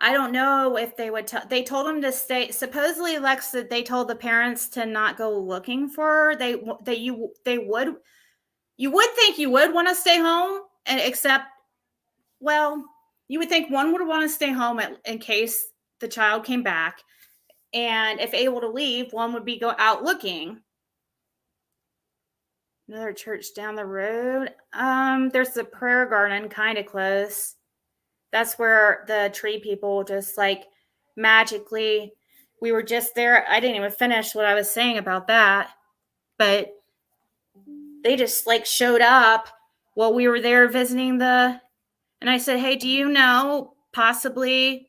I don't know if they would tell. They told him to stay. Supposedly, Lex said they told the parents to not go looking for her. They would. You would think you would want to stay home, and except, well, you would think one would want to stay home in case the child came back, and if able to leave, one would be go out looking. Another church down the road. There's the prayer garden kind of close. That's where the tree people just like magically, we were just there. I didn't even finish what I was saying about that, but they just like showed up while we were there visiting and I said, hey, do you know possibly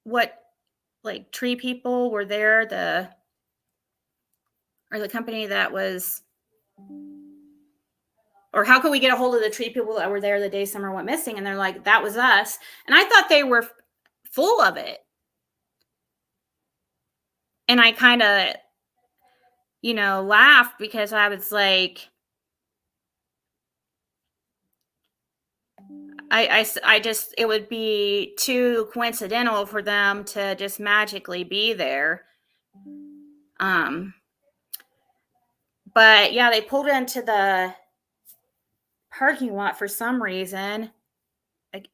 what like tree people were there, or the company that was, or how can we get a hold of the tree people that were there the day Summer went missing? And they're like, that was us. And I thought they were full of it. And I kind of, laughed because I was like, I just, it would be too coincidental for them to just magically be there. But yeah, they pulled into the parking lot for some reason. I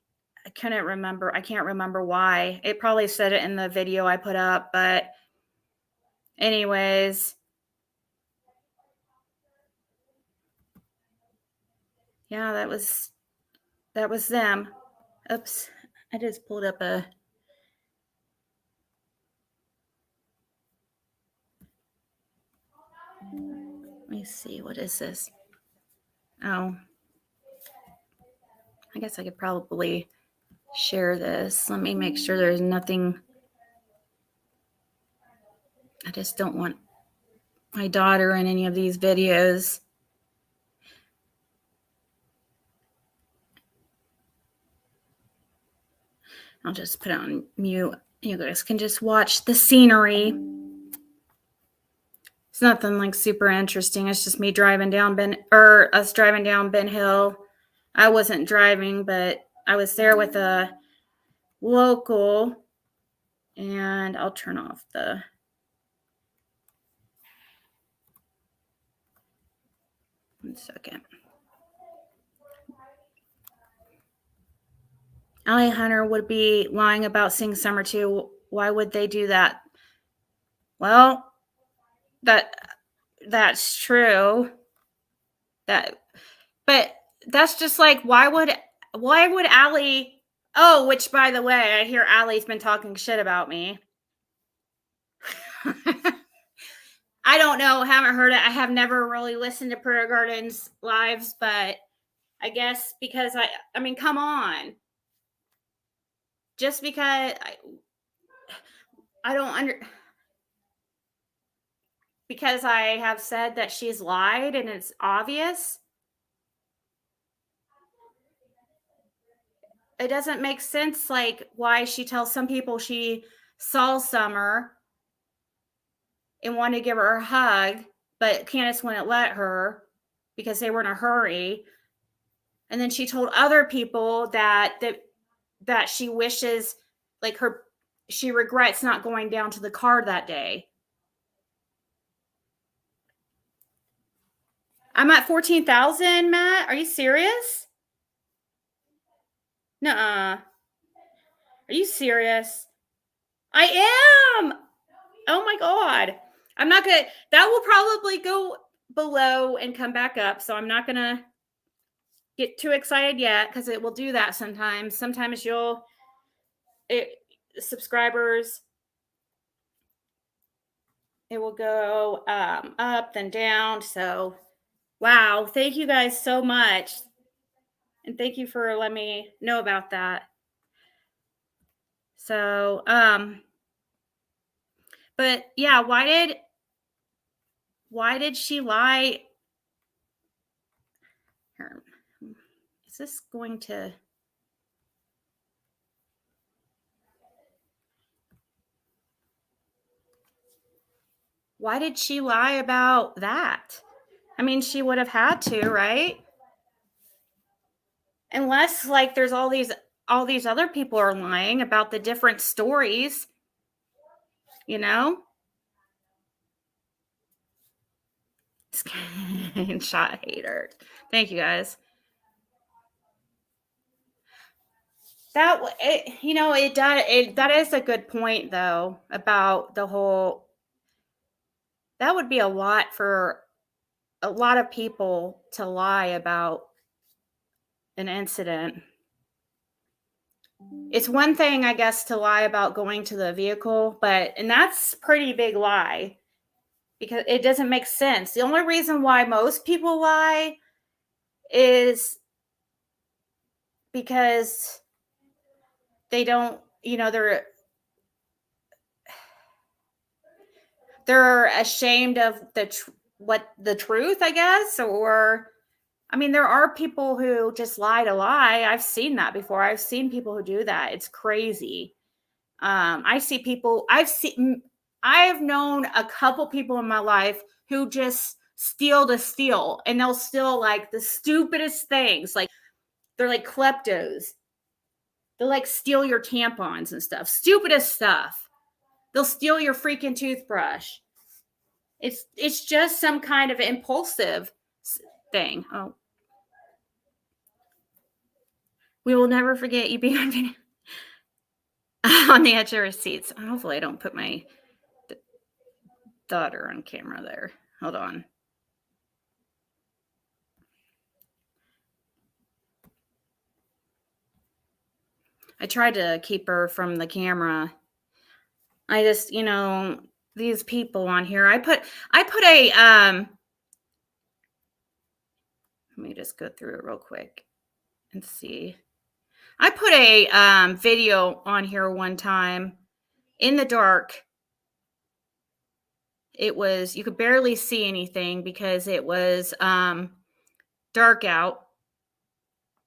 couldn't remember. I can't remember why. It probably said it in the video I put up, but anyways. Yeah, that was them. Oops. I just pulled up let me see. What is this? Oh. I guess I could probably share this. Let me make sure there's nothing. I just don't want my daughter in any of these videos. I'll just put it on mute. You guys can just watch the scenery. It's nothing like super interesting. It's just me driving down us driving down Ben Hill. I wasn't driving, but I was there with a local, and I'll turn off the. One second. Allie Hunter would be lying about seeing Summer too. Why would they do that? Well, that's true. But that's just like, why would Allie? Oh, which by the way, I hear Allie's been talking shit about me. I don't know. Haven't heard it. I have never really listened to Prayer Garden's lives, but I guess because I mean, come on. Just because I don't because I have said that she's lied and it's obvious. It doesn't make sense, like, why she tells some people she saw Summer and wanted to give her a hug, but Candace wouldn't let her because they were in a hurry. And then she told other people that she wishes, like, she regrets not going down to the car that day. I'm at 14,000, Matt. Are you serious? Nuh-uh. Are you serious? I am. Oh my God. I'm not gonna, that will probably go below and come back up. So I'm not gonna get too excited yet because it will do that sometimes. Sometimes subscribers, it will go up then down. So wow, thank you guys so much. And thank you for letting me know about that. So, but yeah, why did she lie? Here, is this going to? Why did she lie about that? I mean, she would have had to, right? Unless, like, there's all these all these other people are lying about the different stories, you know? Screenshot haters. Thank you guys. That that is a good point though about the whole. That would be a lot for a lot of people to lie about an incident. It's one thing, I guess, to lie about going to the vehicle, and that's pretty big lie because it doesn't make sense. The only reason why most people lie is because they don't, they're ashamed of the truth, I guess, or I mean, there are people who just lie to lie. I've seen that before. I've seen people who do that. It's crazy. I've known a couple people in my life who just steal to steal, and they'll steal like the stupidest things. Like they're like kleptos. They'll like steal your tampons and stuff. Stupidest stuff. They'll steal your freaking toothbrush. It's just some kind of impulsive thing. Oh. We will never forget you being on the edge of our seats. Hopefully I don't put my daughter on camera there. Hold on. I tried to keep her from the camera. I just, these people on here. I put a let me just go through it real quick and see. I put a video on here one time in the dark. It was, you could barely see anything because it was dark out.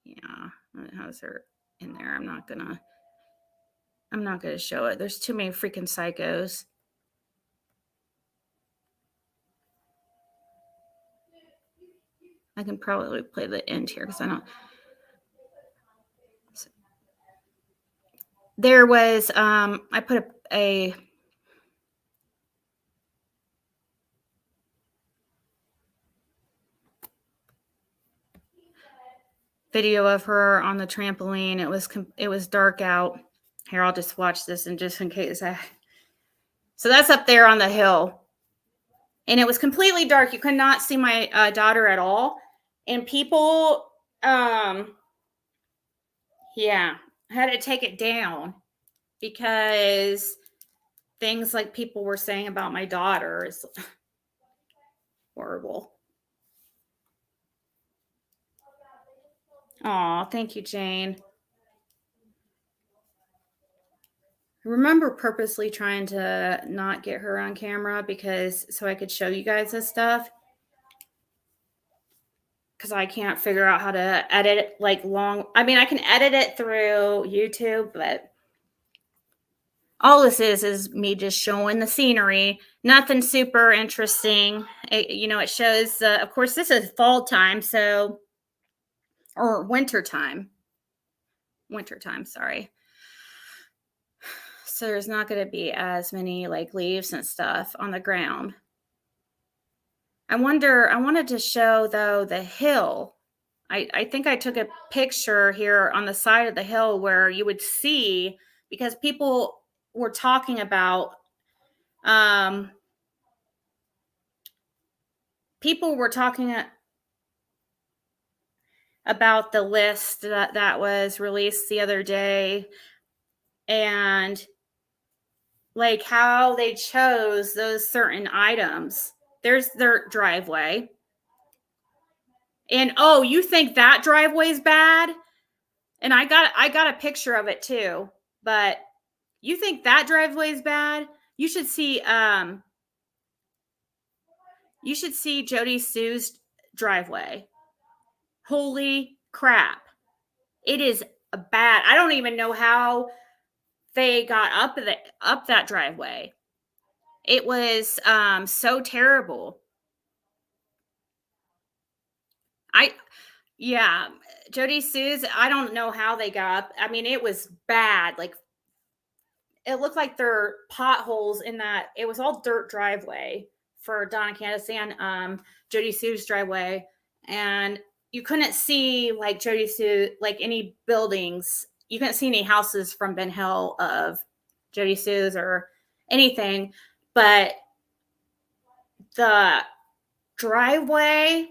Yeah, how's her in there? I'm not gonna show it. There's too many freaking psychos. I can probably play the end here because I don't. There was I put a video of her on the trampoline. It was dark out. Here, I'll just watch this and just in case so that's up there on the hill. And it was completely dark. You could not see my daughter at all. And people, yeah, I had to take it down because things like people were saying about my daughter is horrible. Oh, thank you, Jane. I remember purposely trying to not get her on camera so I could show you guys this stuff. Because I can't figure out how to edit I mean, I can edit it through YouTube, but all this is me just showing the scenery. Nothing super interesting. It shows, of course, this is fall time, or winter time. Sorry. So there's not going to be as many leaves and stuff on the ground. I wanted to show though the hill. I think I took a picture here on the side of the hill where you would see, because people were talking about about the list that was released the other day, and how they chose those certain items. There's their driveway. And oh, you think that driveway's bad? And I got a picture of it too. But you think that driveway's bad? You should see Jody Sue's driveway. Holy crap. It is bad. I don't even know how they got up that driveway. It was so terrible. Yeah, Jody Sue's, I don't know how they got up. I mean, it was bad. Like, it looked like there are potholes in that. It was all dirt driveway for Donna Candace and Jody Sue's driveway. And you couldn't see like Jody Sue, like any buildings. You couldn't see any houses from Ben Hill of Jody Sue's or anything. But the driveway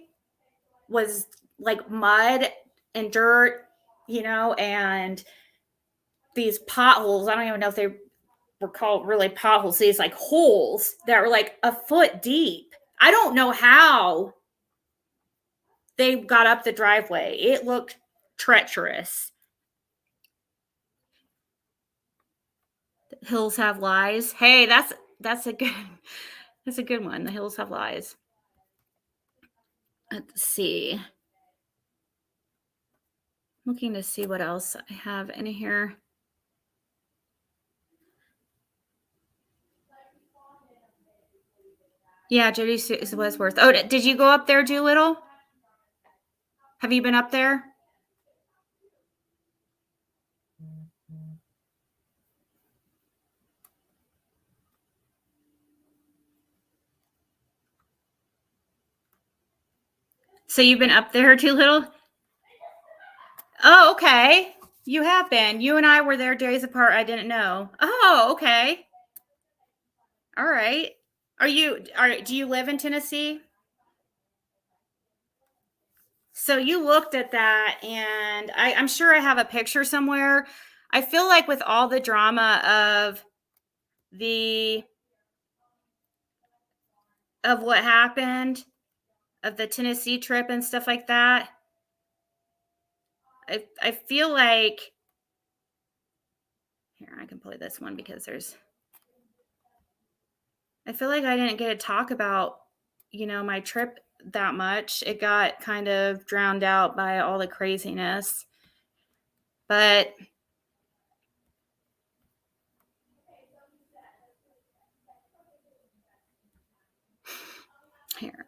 was like mud and dirt, and these potholes. I don't even know if they were called really potholes. These like holes that were like a foot deep. I don't know how they got up the driveway. It looked treacherous. The hills have lies. Hey, that's a good one. The hills have lies. Let's see. Looking to see what else I have in here. Yeah, Jody Westworth. Oh, did you go up there, Doolittle? Have you been up there? So you've been up there, Doolittle? Oh, okay. You have been. You and I were there days apart. I didn't know. Oh, okay. All right. Do you live in Tennessee? So you looked at that, and I'm sure I have a picture somewhere. I feel like with all the drama of what happened, of the Tennessee trip and stuff like that, I feel like here, I can play this one because I feel like I didn't get to talk about, my trip that much. It got kind of drowned out by all the craziness. But here.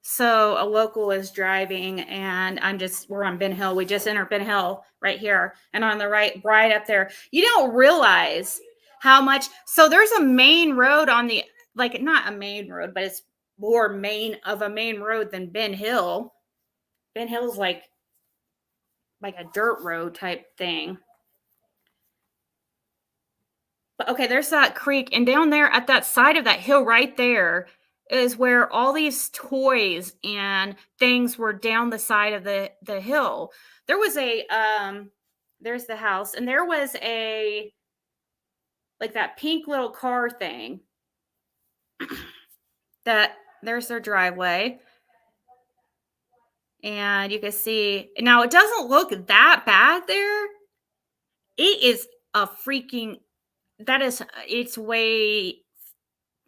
So a local is driving, and we're on Ben Hill. We just entered Ben Hill right here. And on the right up there, you don't realize how much. So there's a main road on the, like, not a main road, but it's more main of a main road than Ben Hill. Ben Hill's like a dirt road type thing. But okay, there's that creek. And down there at that side of that hill right there is where all these toys and things were down the side of the hill. There was there's the house, and there was like that pink little car thing. There's their driveway. And you can see, now it doesn't look that bad there. It is it's way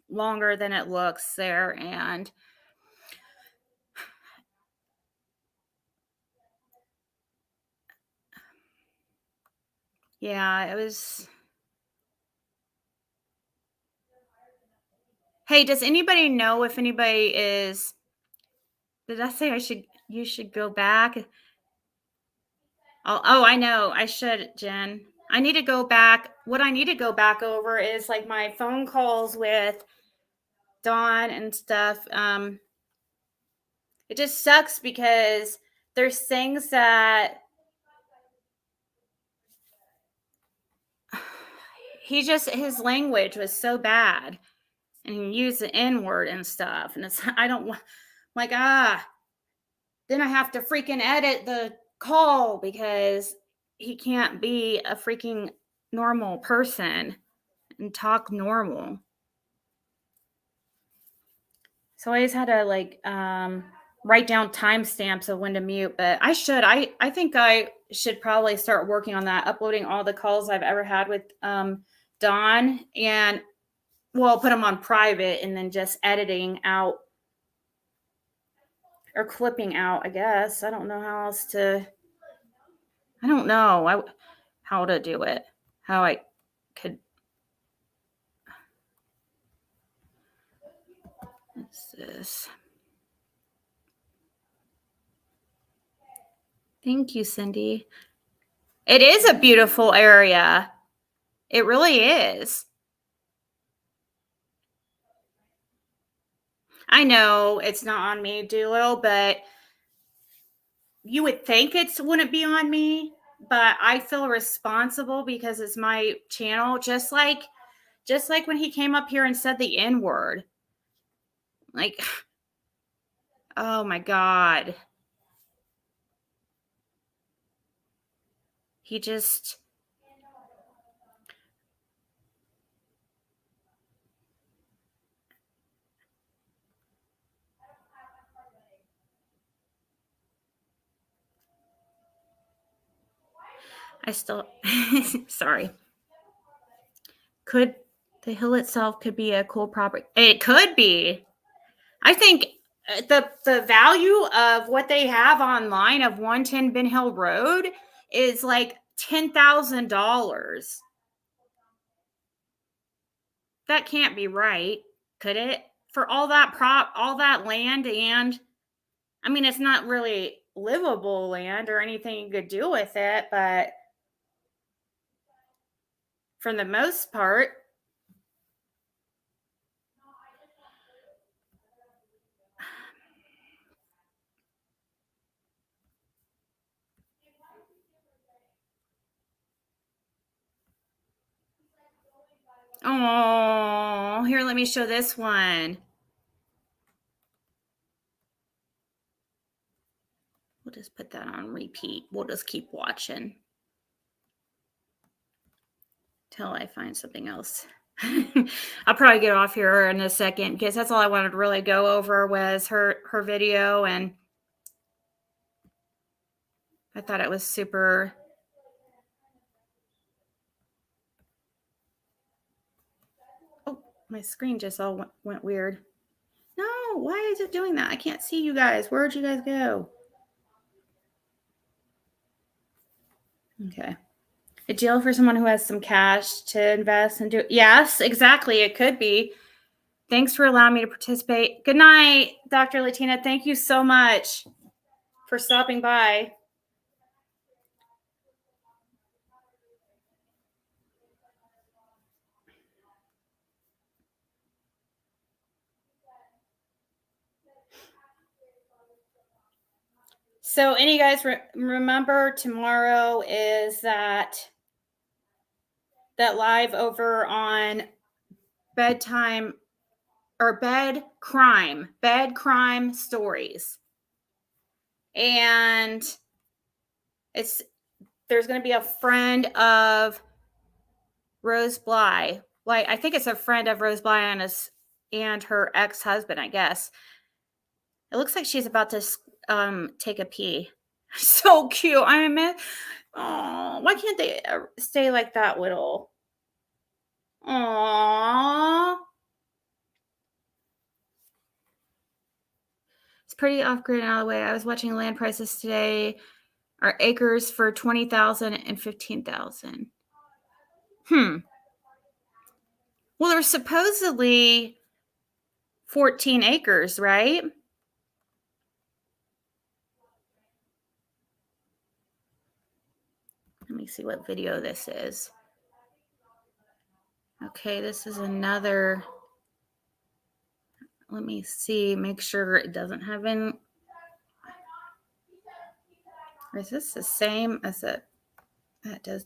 longer than it looks there. And yeah, it was. Hey, does anybody know if anybody is, did I say you should go back? Oh, I know. I should, Jen. I need to go back. What I need to go back over is like my phone calls with Dawn and stuff. It just sucks because there's things that his language was so bad, and he used the N-word and stuff. And I don't want, like, then I have to freaking edit the call because he can't be a freaking normal person and talk normal. So I just had to like write down timestamps of when to mute, but I think I should probably start working on that, uploading all the calls I've ever had with Dawn, and put them on private and then just editing out or clipping out, I guess. I don't know how else to, I don't know how to do it, how I could. What's this? Thank you, Cindy. It is a beautiful area. It really is. I know it's not on me, Doolittle, but you would think it wouldn't be on me, but I feel responsible because it's my channel. Just like when he came up here and said the N word. Like, oh my God. He just, I still, sorry. Could the hill itself could be a cool property? It could be. I think the value of what they have online of 110 Ben Hill Road is like $10,000. That can't be right, could it? For all that land, and I mean, it's not really livable land or anything you could do with it, but for the most part, oh, here, let me show this one. We'll just put that on repeat. We'll just keep watching till I find something else. I'll probably get off here in a second because that's all I wanted to really go over was her video, and I thought it was super. Oh, my screen just all went weird. No, why is it doing that? I can't see you guys. Where'd you guys go? Okay. A deal for someone who has some cash to invest and do. Yes, exactly. It could be. Thanks for allowing me to participate. Good night, Dr. Latina. Thank you so much for stopping by. So, any guys remember tomorrow is that live over on bedtime or bed crime stories, and there's going to be a friend of Rose Bly. Like, I think it's a friend of Rose Bly and her ex-husband, I guess. It looks like she's about to take a pee. So cute. I mean, oh, why can't they stay like that little? Aww. It's pretty off grid and out of the way. I was watching land prices today. Are acres for 20,000 and 15,000. Well, there's supposedly 14 acres, right? Let me see what video this is. Okay, this is another. Let me see, make sure it doesn't have any. Is this the same as that does?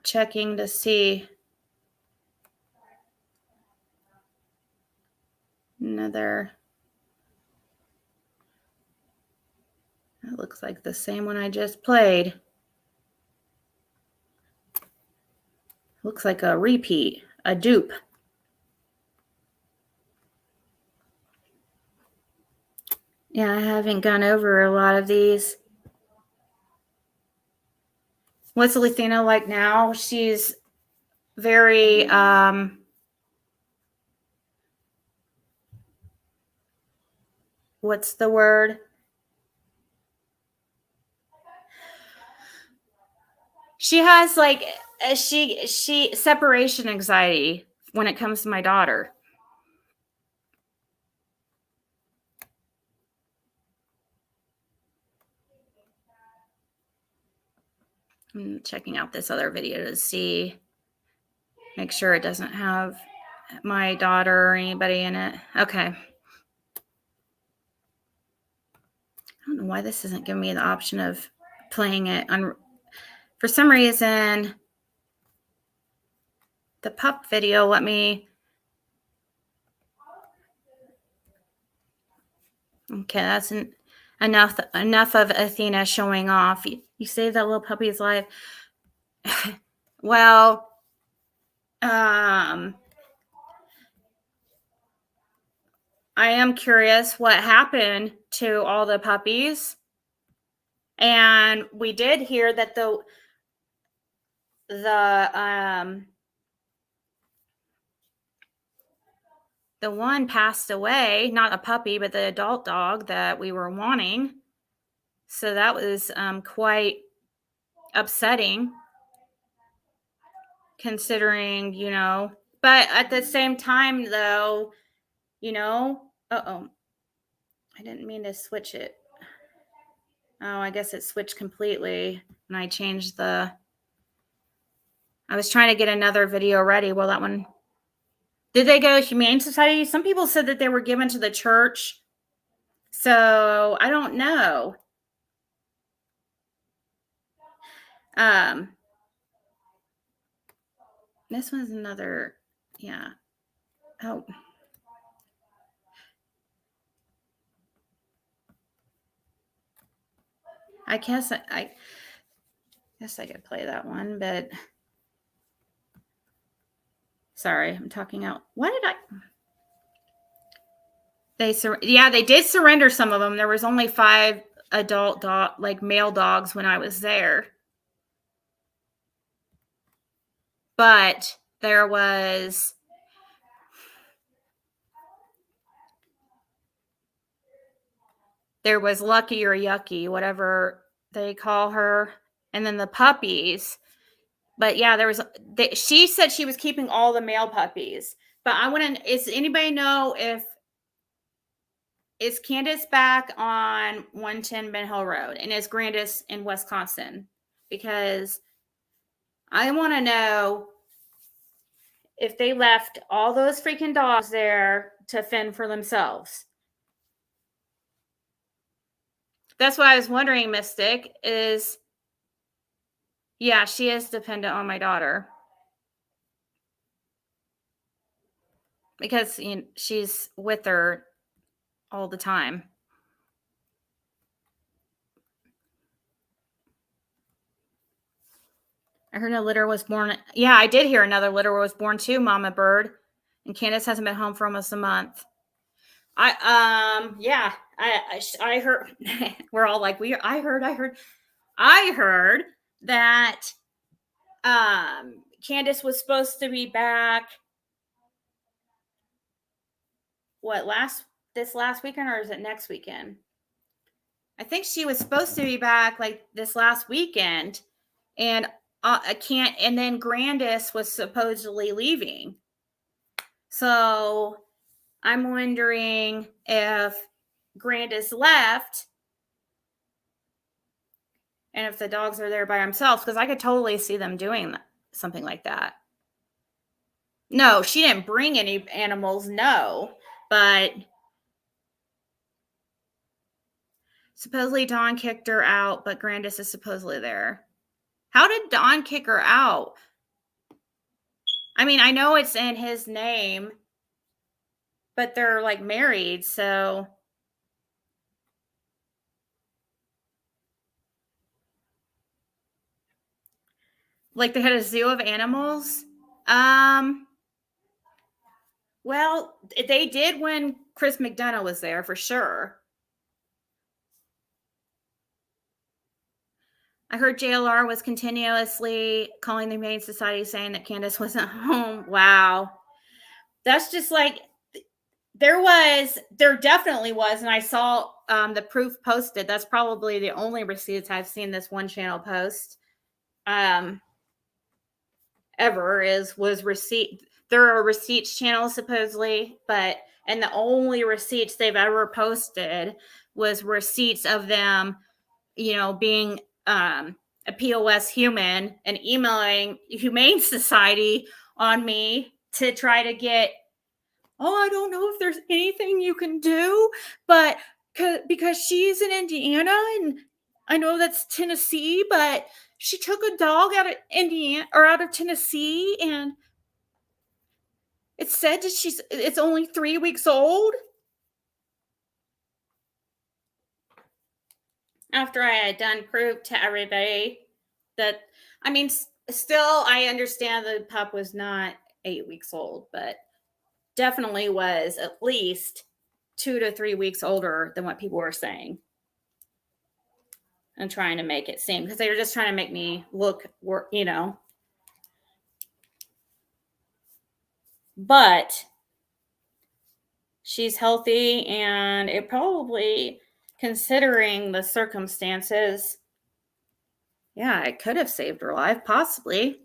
Checking to see. Another. That looks like the same one I just played. Looks like a repeat, a dupe. Yeah, I haven't gone over a lot of these. What's Latina like now? She's very what's the word? She has like she separation anxiety when it comes to my daughter. I'm checking out this other video to see, make sure it doesn't have my daughter or anybody in it. Okay. I don't know why this isn't giving me the option of playing it on. For some reason, the pup video let me. Okay, that's enough of Athena showing off. You say that little puppy's life. Well, I am curious what happened to all the puppies. And we did hear that the one passed away, not a puppy, but the adult dog that we were wanting. So that was quite upsetting, considering, you know, but at the same time, though, you know, I didn't mean to switch it. Oh, I guess it switched completely. And I changed I was trying to get another video ready. Well, that one. Did they go to Humane Society? Some people said that they were given to the church. So I don't know. This one's another, yeah. Oh. I guess I could play that one, but sorry, I'm talking out. What did I? They did surrender some of them. There was only 5 adult male dogs when I was there. But there was Lucky or Yucky, whatever they call her, and then the puppies. But yeah, she said she was keeping all the male puppies. But does anybody know is Candace back on 110 Ben Hill Road? And is Grandis in Wisconsin? Because I want to know if they left all those freaking dogs there to fend for themselves. That's what I was wondering, Mystic, is, yeah, she is dependent on my daughter. Because she's with her all the time. I heard a litter was born. Yeah, I did hear another litter was born too, Mama Bird. And Candace hasn't been home for almost a month. I heard. We're all like, I heard that Candace was supposed to be back. This last weekend, or is it next weekend? I think she was supposed to be back like this last weekend, and and then Grandis was supposedly leaving. So I'm wondering if Grandis left and if the dogs are there by themselves, because I could totally see them doing something like that. No, she didn't bring any animals, no, but supposedly Dawn kicked her out, but Grandis is supposedly there. How did Dawn kick her out? I mean, I know it's in his name, but they're like married, so. Like they had a zoo of animals? Well, they did when Chris McDonough was there, for sure. I heard JLR was continuously calling the Humane Society saying that Candace wasn't home. Wow. That's just like, there definitely was, and I saw the proof posted. That's probably the only receipts I've seen this one channel post ever was receipt. There are receipts channels supposedly, and the only receipts they've ever posted was receipts of them, being a POS human and emailing Humane Society on me to try to get, oh, I don't know if there's anything you can do, but because she's in Indiana and I know that's Tennessee, but she took a dog out of Indiana or out of Tennessee and it said that it's only 3 weeks old. After I had done proof to everybody that, I mean, still I understand the pup was not 8 weeks old, but definitely was at least 2 to 3 weeks older than what people were saying. And trying to make it seem, because they were just trying to make me look, you know. But she's healthy, and it probably, considering the circumstances, yeah, it could have saved her life, possibly.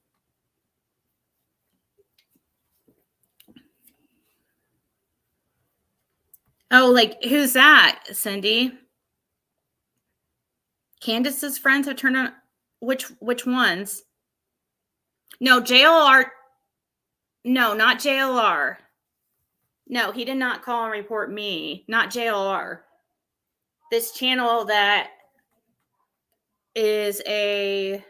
Oh, like, who's that, Cindy? Candace's friends have turned on, which ones? No, JLR. No, not JLR. No, he did not call and report me. Not JLR. This channel that is a...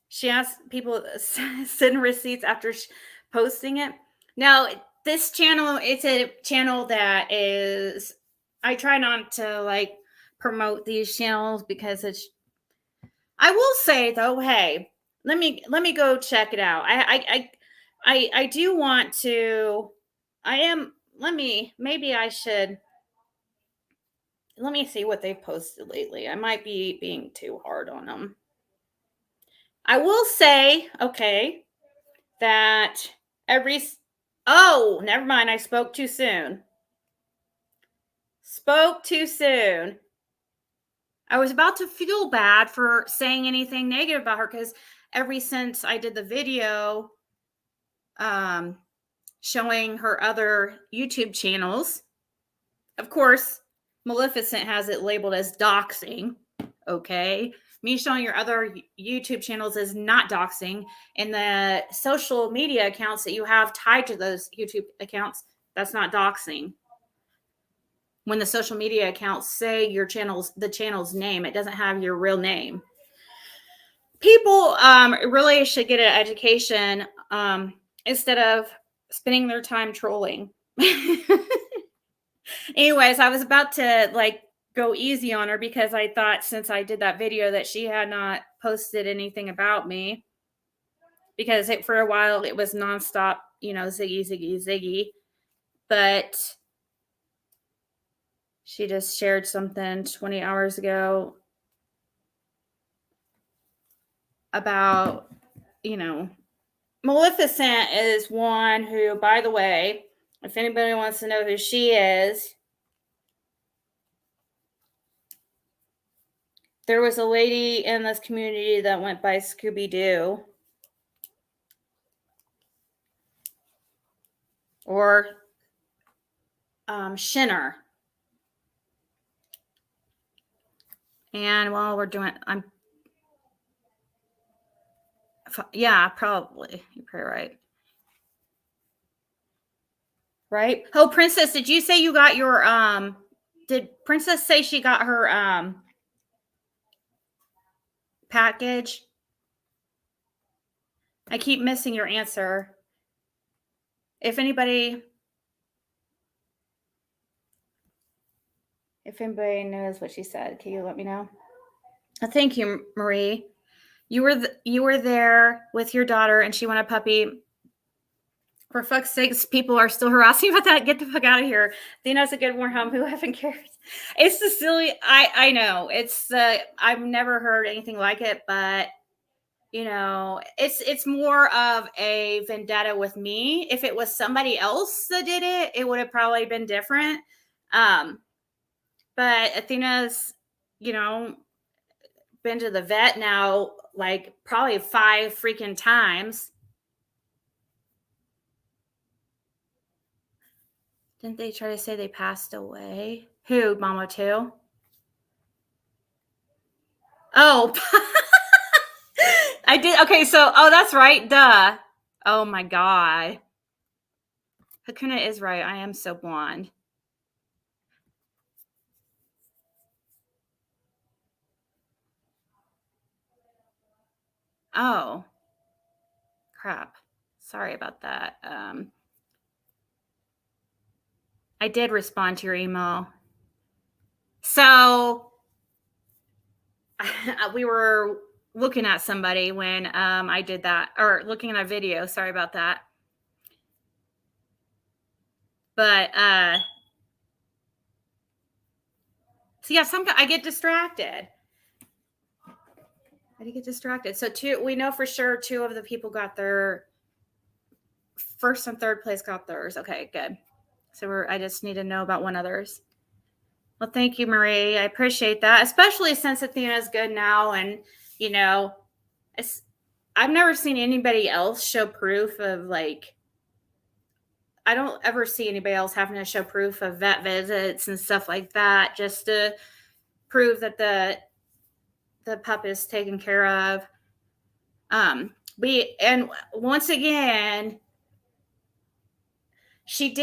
She asked people to send receipts after posting it. Now, this channel, it's a channel that is... I try not to, like, promote these channels because it's... I will say, though, hey, let me go check it out. I do want to... maybe I should... Let me see what they've posted lately. I might be being too hard on them. I will say, okay, that oh, never mind. I spoke too soon. Spoke too soon. I was about to feel bad for saying anything negative about her because ever since I did the video showing her other YouTube channels, of course, Maleficent has it labeled as doxing. Okay. Me showing your other YouTube channels is not doxing. And the social media accounts that you have tied to those YouTube accounts, that's not doxing. When the social media accounts say the channel's name, it doesn't have your real name. People really should get an education instead of spending their time trolling. Anyways, I was about to go easy on her because I thought since I did that video that she had not posted anything about me, because for a while it was nonstop, Ziggy, Ziggy, Ziggy. But she just shared something 20 hours ago about, Maleficent is one who, by the way, if anybody wants to know who she is, there was a lady in this community that went by Scooby-Doo. Or Shinner. And while we're doing, yeah, probably. You're probably right. Right? Oh, Princess, did you say you got your, did Princess say she got her, package? I keep missing your answer. If anybody knows what she said, can you let me know? Thank you, Marie. You were there with your daughter and she wanted a puppy. For fuck's sakes, people are still harassing about that. Get the fuck out of here. Dina's a good warm home. Who effing cares? It's the silly. I know. It's I've never heard anything like it, but it's more of a vendetta with me. If it was somebody else that did it, it would have probably been different. But Athena's, been to the vet now probably 5 freaking times. Didn't they try to say they passed away? Who, Mama 2? Oh, I did. Okay, so that's right. Duh. Oh my god. Hakuna is right. I am so blonde. Oh, crap. Sorry about that. I did respond to your email. So we were looking at somebody when I did that, or looking at a video. Sorry about that. But so yeah, I get distracted. I did get distracted. So we know for sure 2 of the people got their first and third place got theirs. Okay, good. So I just need to know about 1 others. Well, thank you, Marie. I appreciate that, especially since Athena's good now. And, you know, I've never seen anybody else show proof of, like, I don't ever see anybody else having to show proof of vet visits and stuff like that just to prove that the pup is taken care of. And once again, she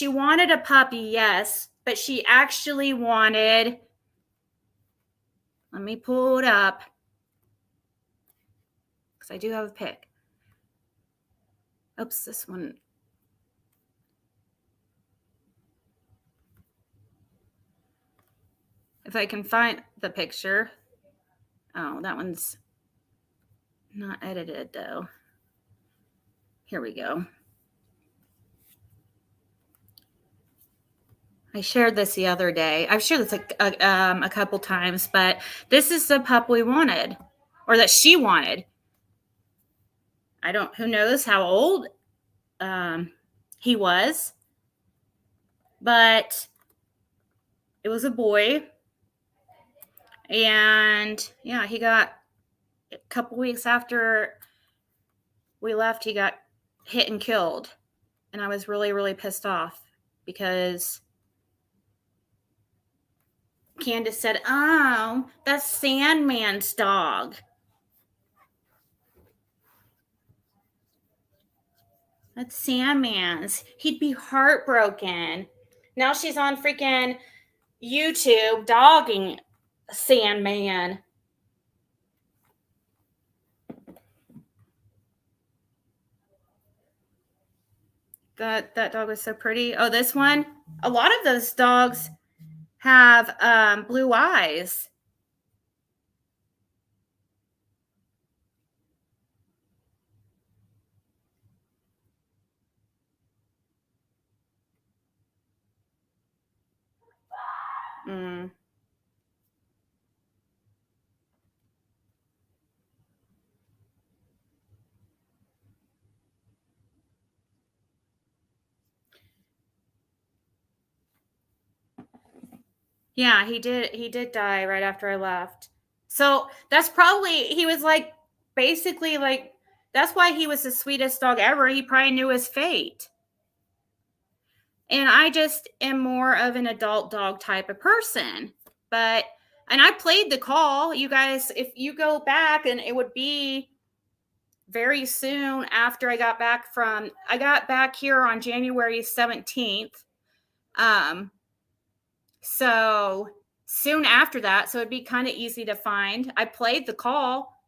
wanted a puppy, yes, but she actually wanted, let me pull it up because I do have a pic. Oops, this one. If I can find the picture. Oh, that one's not edited though. Here we go. I shared this the other day. I've shared this a couple times, but this is the pup we wanted, or that she wanted. Who knows how old he was, but it was a boy. And yeah, he got, a couple weeks after we left, he got hit and killed. And I was really, really pissed off because Candace said, "Oh, that's Sandman's dog." That's Sandman's. He'd be heartbroken. Now she's on freaking YouTube dogging Sandman. That dog was so pretty. Oh, this one. A lot of those dogs have blue eyes. Mm. Yeah, he did die right after I left. So that's probably, he was like, basically like, that's why he was the sweetest dog ever. He probably knew his fate. And I just am more of an adult dog type of person. And I played the call. You guys, if you go back, and it would be very soon after I got back here on January 17th. So soon after that, so it'd be kind of easy to find. I played the call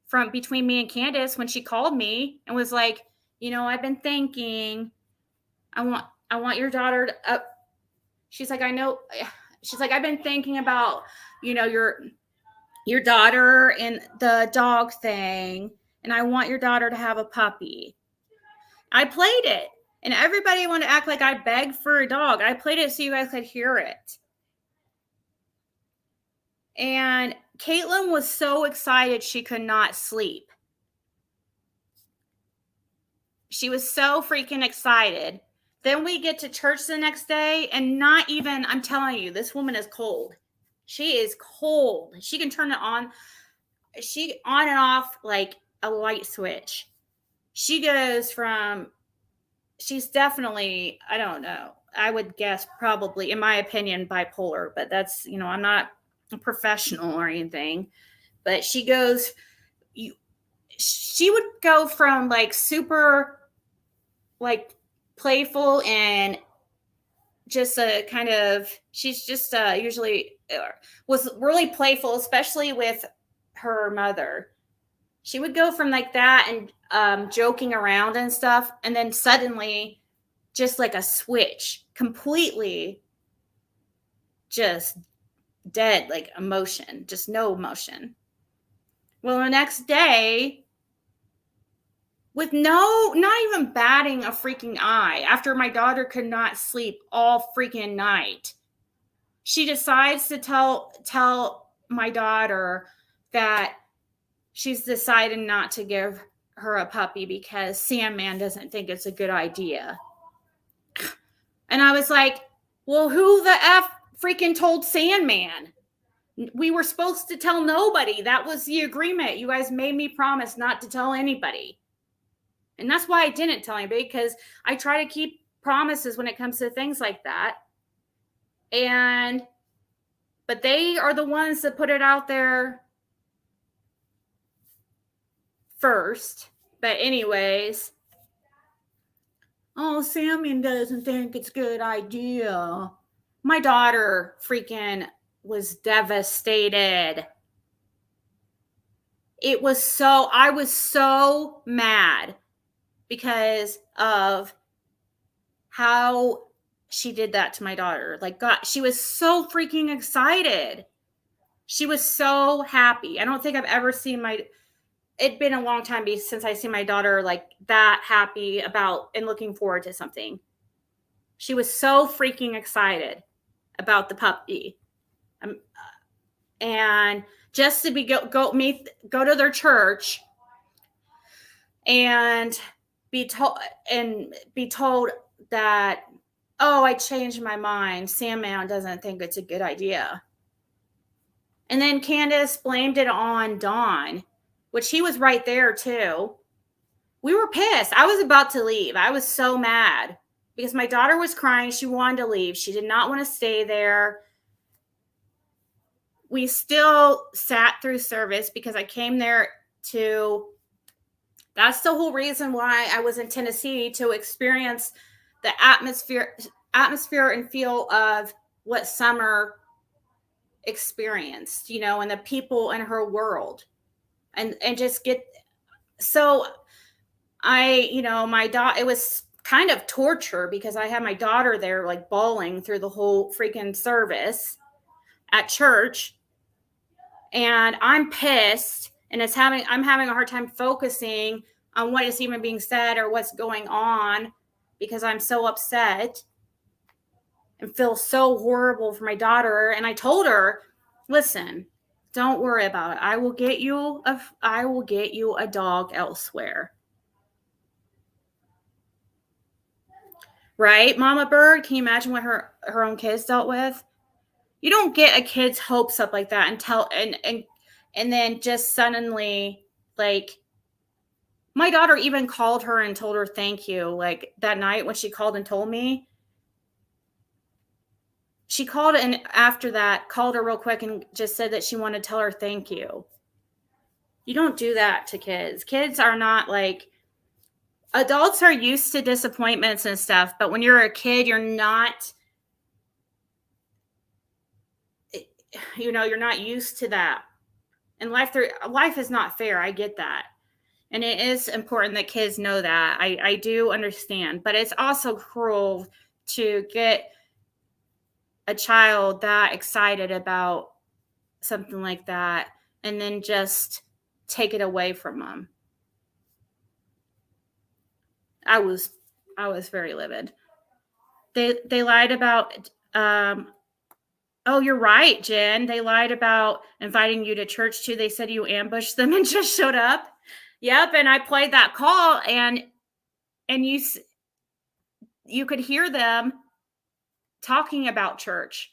from between me and Candace when she called me and was like, I've been thinking, I want your daughter to, she's like, I know. She's like, I've been thinking about, your daughter and the dog thing. And I want your daughter to have a puppy. I played it. And everybody wanted to act like I begged for a dog. I played it so you guys could hear it. And Caitlin was so excited she could not sleep. She was so freaking excited. Then we get to church the next day, and not even, I'm telling you, this woman is cold. She is cold. She can turn it on. She on and off like a light switch. She goes from, she's definitely, I don't know, I would guess probably, in my opinion, bipolar, but that's, I'm not professional or anything, but she goes, she would go from like super like playful and just a kind of, she's just usually was really playful, especially with her mother. She would go from like that and joking around and stuff, and then suddenly just like a switch, completely just dead, like emotion, just no emotion. Well, the next day, with not even batting a freaking eye, after my daughter could not sleep all freaking night, she decides to tell my daughter that she's decided not to give her a puppy because Sandman doesn't think it's a good idea. And I was like, well, who the F freaking told Sandman? We were supposed to tell nobody. That was the agreement. You guys made me promise not to tell anybody. And that's why I didn't tell anybody, because I try to keep promises when it comes to things like that. But they are the ones that put it out there first. But anyways, oh, Sandman doesn't think it's a good idea. My daughter freaking was devastated. I was so mad because of how she did that to my daughter. Like, God, she was so freaking excited. She was so happy. I don't think I've ever seen it'd been a long time since I seen my daughter like that happy about and looking forward to something. She was so freaking excited about the puppy. And just to go to their church and be told that, oh, I changed my mind. Sandman doesn't think it's a good idea. And then Candace blamed it on Dawn, which he was right there too. We were pissed. I was about to leave. I was so mad because my daughter was crying. She wanted to leave. She did not want to stay there. We still sat through service because I came there that's the whole reason why I was in Tennessee, to experience the atmosphere and feel of what Summer experienced, and the people in her world, and just get, so my daughter, it was kind of torture because I had my daughter there like bawling through the whole freaking service at church, and I'm pissed, and I'm having a hard time focusing on what is even being said or what's going on because I'm so upset and feel so horrible for my daughter. And I told her, listen, don't worry about it. I will get you a dog elsewhere. Right, Mama Bird? Can you imagine what her own kids dealt with? You don't get a kid's hopes up like that and then just suddenly, like, my daughter even called her and told her thank you. Like that night when she called and told me, she called, and after that called her real quick and just said that she wanted to tell her thank you. You don't do that to kids. Kids are not like, adults are used to disappointments and stuff, but when you're a kid, you're not, you're not used to that. And life is not fair. I get that. And it is important that kids know that. I do understand. But it's also cruel to get a child that excited about something like that and then just take it away from them. I was very livid. They lied about oh, you're right, Jen. They lied about inviting you to church too. They said you ambushed them and just showed up. Yep, and I played that call, and you could hear them talking about church.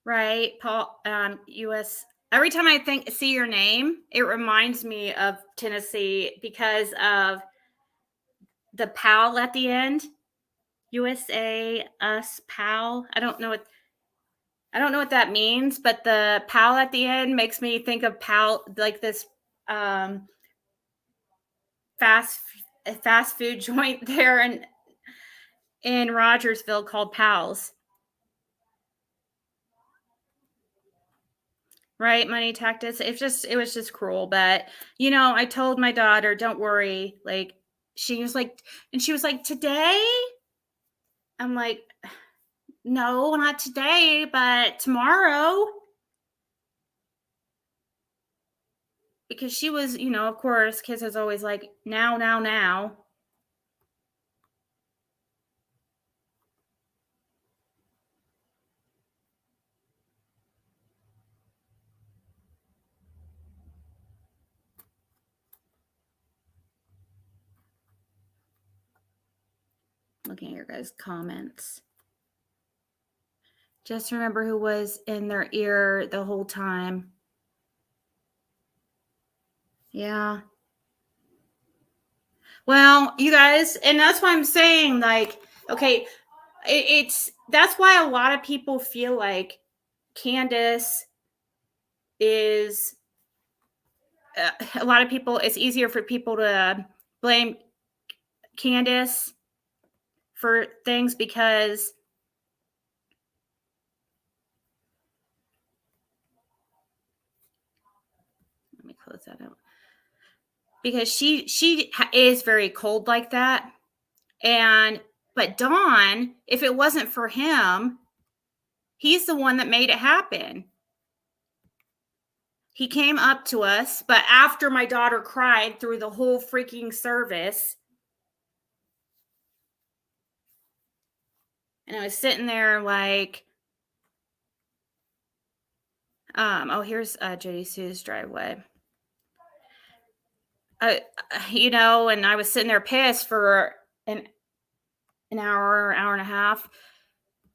right? Paul, U.S. Every time I see your name, it reminds me of Tennessee because of the PAL at the end. USA, us, PAL. I don't know what that means, but the PAL at the end makes me think of PAL, like this fast food joint there in Rogersville called Pal's. Right, Money Tactics. It was just cruel, but I told my daughter, "Don't worry." Like she was like "Today?" I'm like, "No, not today, but tomorrow." Because she was, of course, kids is always like, "Now, now, now." Looking at your guys' comments. Just remember who was in their ear the whole time. Yeah. Well, you guys, and that's why I'm saying, like, okay, that's why a lot of people feel like Candace is a lot of people. It's easier for people to blame Candace for things because let me close that out. Because she is very cold like that. But Don, if it wasn't for him, he's the one that made it happen. He came up to us, but after my daughter cried through the whole freaking service, and I was sitting there like, here's Jody Sue's driveway. And I was sitting there pissed for an hour and a half.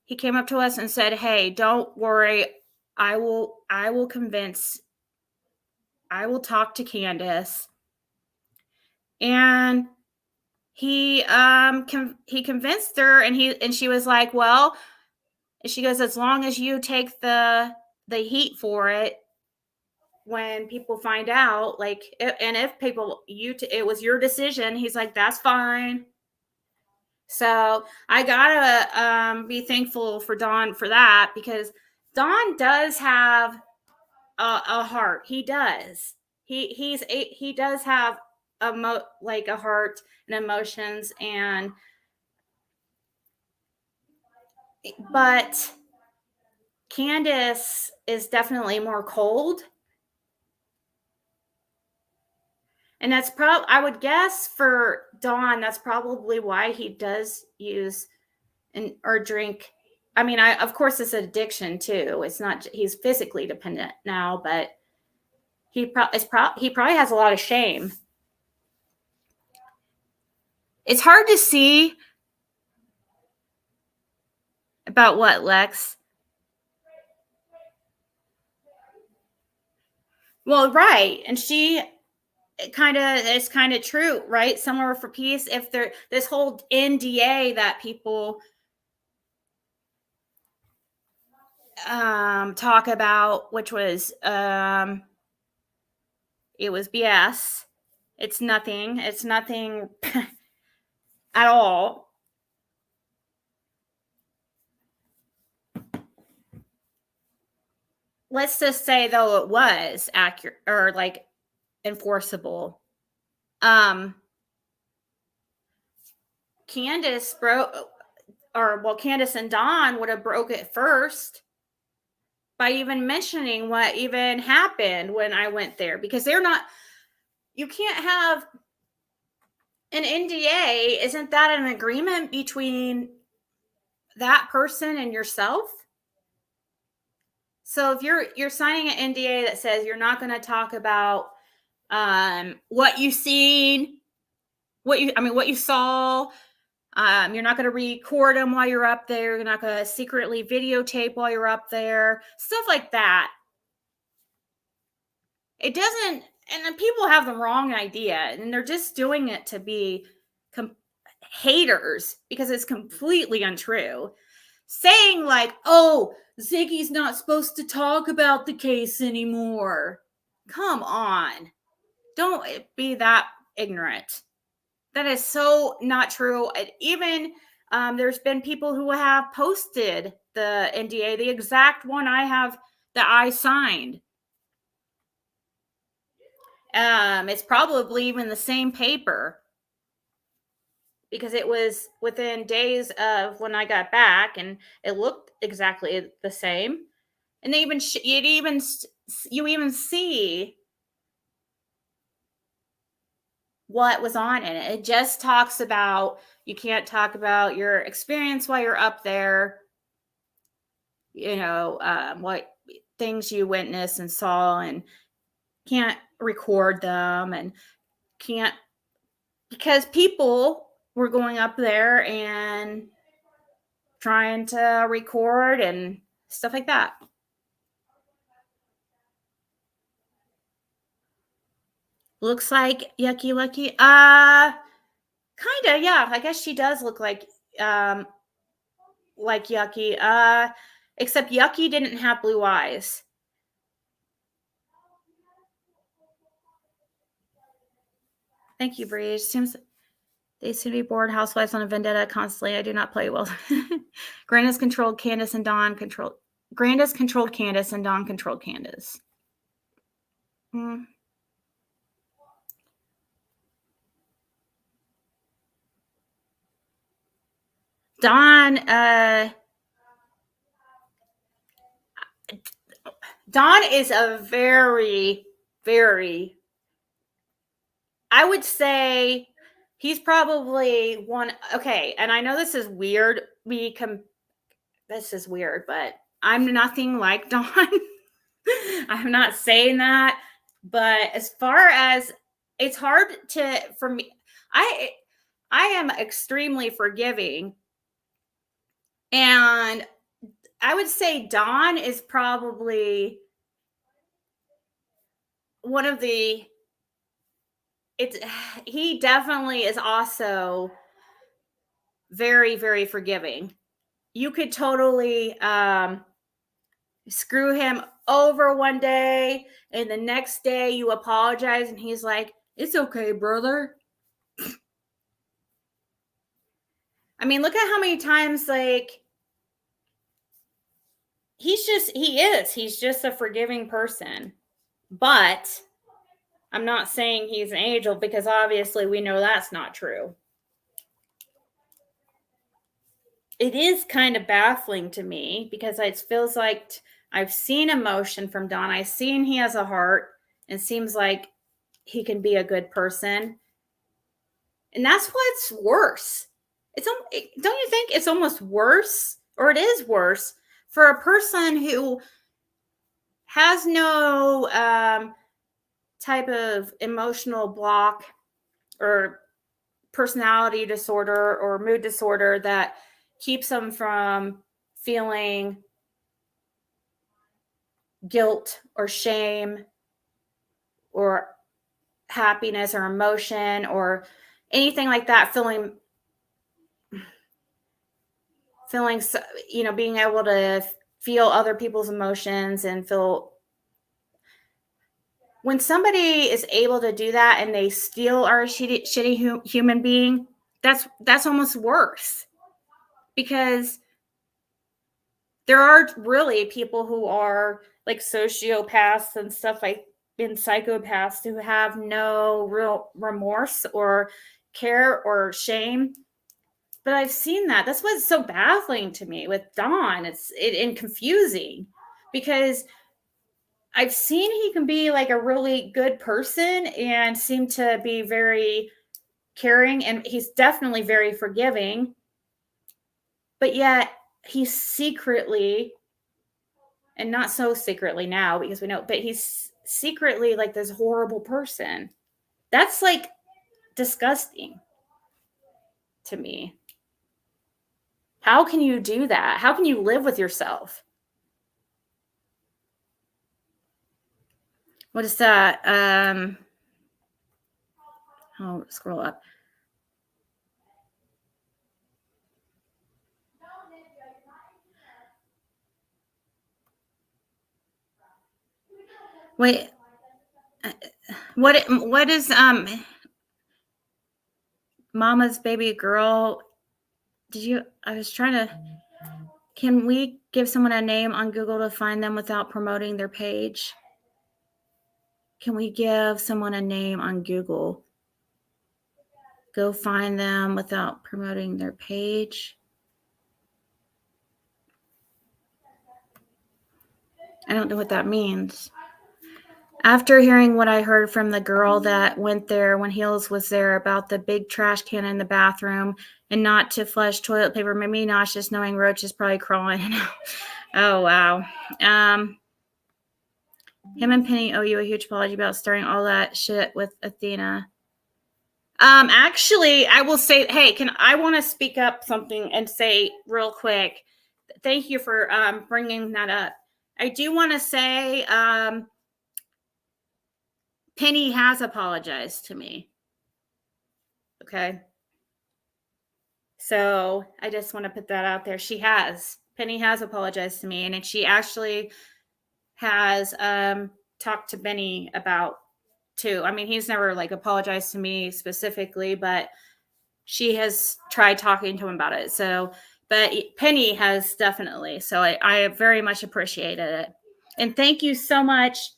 He came up to us and said, "Hey, don't worry. I will talk to Candace." And he convinced her, and she was like, "Well," she goes, "as long as you take the heat for it when people find out, like, and if people it was your decision." He's like, "That's fine." So I gotta be thankful for Don for that, because Don does have a heart. He does. He does have a heart and emotions, but Candace is definitely more cold. And that's I would guess for Don, that's probably why he does use or drink. I mean, of course it's an addiction too. It's not, he's physically dependent now, but he probably has a lot of shame. It's hard to see about what, Lex? Well, right. And it's kind of true, right? Somewhere for Peace. If this whole NDA that people talk about, which was it was BS. It's nothing at all. Let's just say, though, it was accurate or like enforceable. Candace Candace and Don would have broke it first by even mentioning what even happened when I went there, because you can't have an NDA. Isn't that an agreement between that person and yourself? So if you're signing an NDA that says you're not going to talk about what you've seen, what you saw, You're not going to record them while you're up there. You're not going to secretly videotape while you're up there. Stuff like that. It doesn't, and then people have the wrong idea, and they're just doing it to be haters because it's completely untrue. Saying like, oh, Ziggy's not supposed to talk about the case anymore. Come on. Don't be that ignorant. That is so not true. And even there's been people who have posted the NDA, the exact one I have that I signed. It's probably even the same paper because it was within days of when I got back, and it looked exactly the same. And they even you even see what was on it. It just talks about you can't talk about your experience while you're up there. You know, what things you witnessed and saw, and can't record them, and can't, because people were going up there and trying to record and stuff like that. Looks like Yucky Lucky. Kinda, yeah. I guess she does look like Yucky. Except Yucky didn't have blue eyes. Thank you, Breeze. Seems they seem to be bored. Housewives on a vendetta constantly. I do not play well. Grandis controlled Candace and Dawn controlled. Grandis controlled Candace and Dawn controlled Candace. Dawn is a very, very, I would say he's probably one. Okay. And I know this is weird. This is weird, but I'm nothing like Dawn. I'm not saying that, but as far as it's hard for me, I am extremely forgiving. And I would say Dawn is probably one of the, he definitely is also very, very forgiving. You could totally screw him over one day, and the next day you apologize, and he's like, it's okay, brother. I mean, look at how many times, like, he's just a forgiving person. But I'm not saying he's an angel, because obviously we know that's not true. It is kind of baffling to me because it feels like I've seen emotion from Don. I've seen he has a heart and seems like he can be a good person. And that's what's worse. Don't you think it's almost worse, or it is worse, for a person who has no type of emotional block or personality disorder or mood disorder that keeps them from feeling guilt or shame or happiness or emotion or anything like that, feeling, being able to feel other people's emotions and feel. When somebody is able to do that and they still are a shitty human being, that's almost worse, because there are really people who are like sociopaths and stuff, like, and psychopaths, who have no real remorse or care or shame. But I've seen that. That's what's so baffling to me with Don. It's confusing, because I've seen he can be like a really good person and seem to be very caring, and he's definitely very forgiving. But yet he's secretly, and not so secretly now because we know, but he's secretly like this horrible person. That's like disgusting to me. How can you do that? How can you live with yourself? What is that? Oh, scroll up. Wait. What is Mama's baby girl? I was trying to, can we give someone a name on Google to find them without promoting their page? Can we give someone a name on Google? Go find them without promoting their page. I don't know what that means. After hearing what I heard from the girl that went there when Heels was there about the big trash can in the bathroom and not to flush toilet paper, made me nauseous knowing Roach is probably crawling. Oh, wow. Him and Penny owe you a huge apology about starting all that shit with Athena. Actually, I will say, hey, I want to speak up something and say real quick. Thank you for bringing that up. I do want to say Penny has apologized to me. Okay. So I just want to put that out there. Penny has apologized to me, and she actually has talked to Benny about too. I mean, he's never like apologized to me specifically, but she has tried talking to him about it. So, but Penny has definitely. So I very much appreciated it. And thank you so much.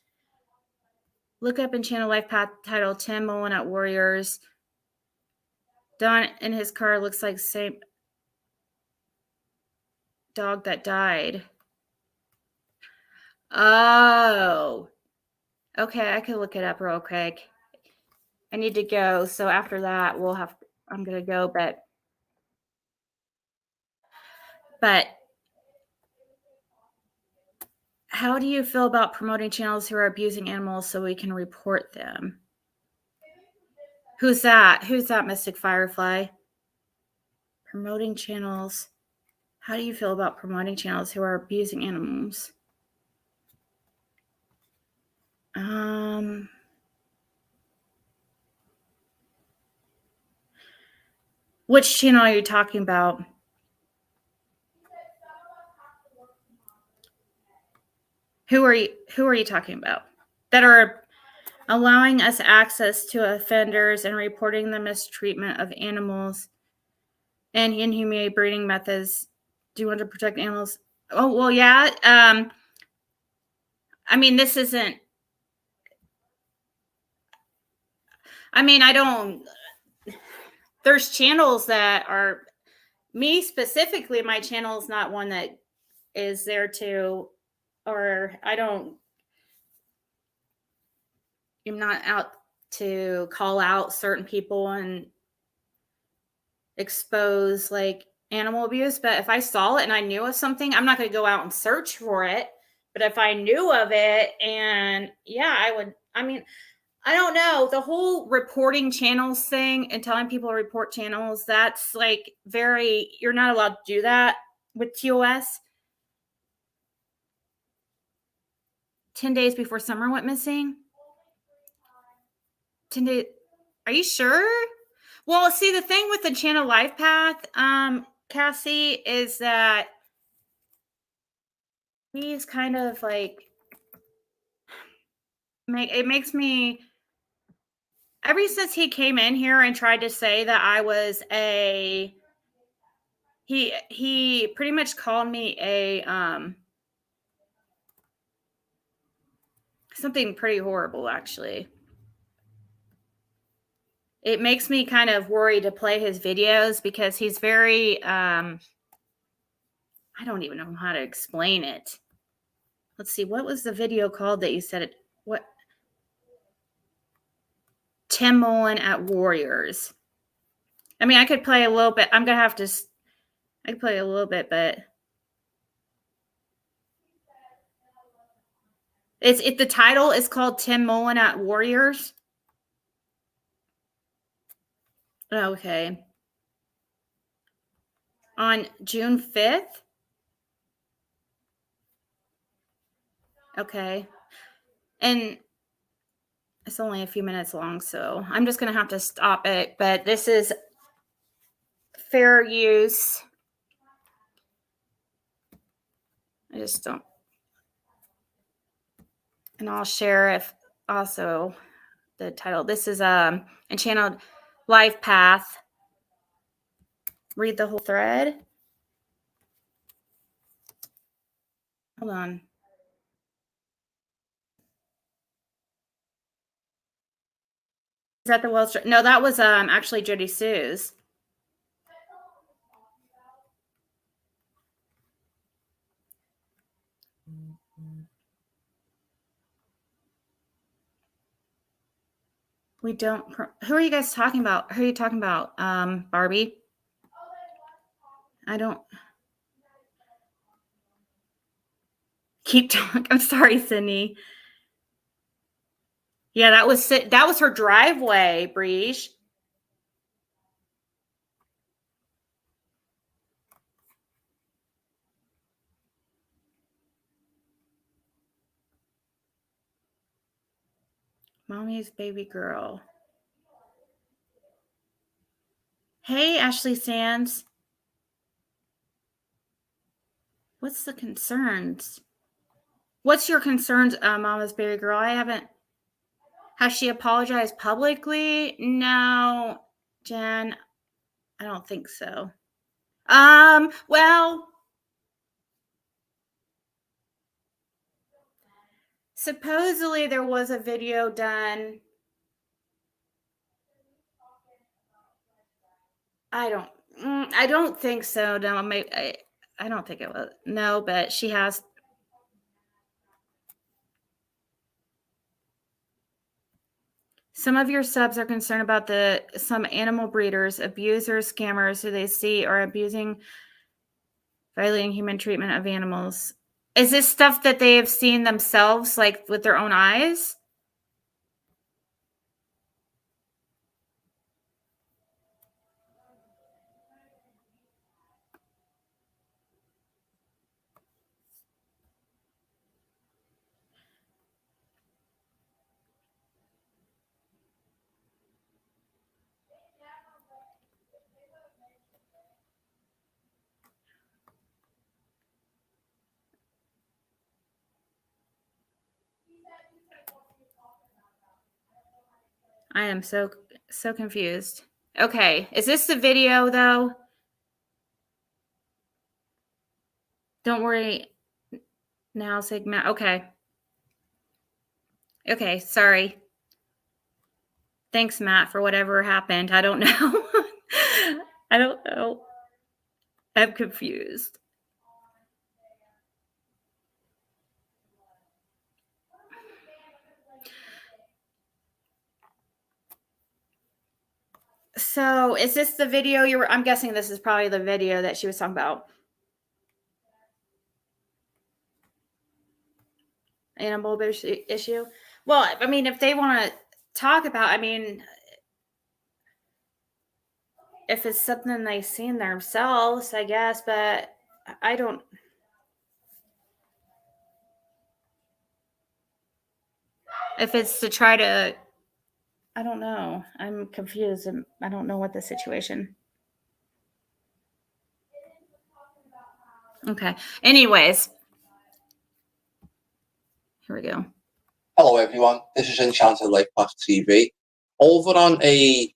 Look up in Channel Life Path title Tim Mullen at Warriors. Don in his car looks like same dog that died. Oh. Okay, I could look it up real quick. I need to go. So after that, I'm going to go, but how do you feel about promoting channels who are abusing animals so we can report them? Who's that? Who's that, Mystic Firefly? Promoting channels. How do you feel about promoting channels who are abusing animals? Which channel are you talking about? Who are you talking about? That are allowing us access to offenders and reporting the mistreatment of animals and inhumane breeding methods. Do you want to protect animals? Oh, well, yeah. I mean, this isn't. I mean, there's channels that are, me specifically, my channel is not one that is there to, or I'm not out to call out certain people and expose like animal abuse. But if I saw it and I knew of something, I'm not going to go out and search for it. But if I knew of it, and yeah, I would. I mean, I don't know. The whole reporting channels thing and telling people to report channels, that's like you're not allowed to do that with TOS. 10 days before Summer went missing. 10 days. Are you sure? Well, see, the thing with the Channel Life Path, Cassie, is that he's kind of like, it makes me, ever since he came in here and tried to say that I was he pretty much called me something pretty horrible, actually. It makes me kind of worried to play his videos because he's very, I don't even know how to explain it. Let's see. What was the video called that you said it? What? Tim Mullen at Warriors. I mean, I could play a little bit. I could play a little bit, but the title is called Tim Mullen at Warriors. Okay. on June 5th. Okay. And it's only a few minutes long, so I'm just going to have to stop it. But this is fair use. I just don't. And I'll share if also the title. This is Enchanted Life Path. Read the whole thread. Hold on. Is that the Wall Street? No, that was actually Jody Sue's. We don't. Who are you guys talking about? Who are you talking about? Barbie? I don't. Keep talking. I'm sorry, Sydney. Yeah, that was her driveway, Breege. Mommy's baby girl. Hey, Ashley Sands. What's the concerns? What's your concerns, Mama's baby girl? I haven't. Has she apologized publicly? No, Jen. I don't think so. Well, supposedly there was a video done. I don't think so. No, I don't think it was. No, but she has. Some of your subs are concerned about some animal breeders, abusers, scammers who they see are abusing, violating human treatment of animals. Is this stuff that they have seen themselves, like with their own eyes? I am so confused. Okay, is this the video though? Don't worry. Now, Sigma. Okay. Okay, sorry. Thanks, Matt, for whatever happened. I don't know. I don't know. I'm confused. So is this the video I'm guessing this is probably the video that she was talking about. Animal issue. Well, I mean, if they want to talk about, I mean, if it's something they've seen themselves, I guess, but I don't. If it's to try to, I don't know. I'm confused. I don't know what the situation. Okay. Anyways. Here we go. Hello everyone, this is Enchanted Life Path TV. Over on a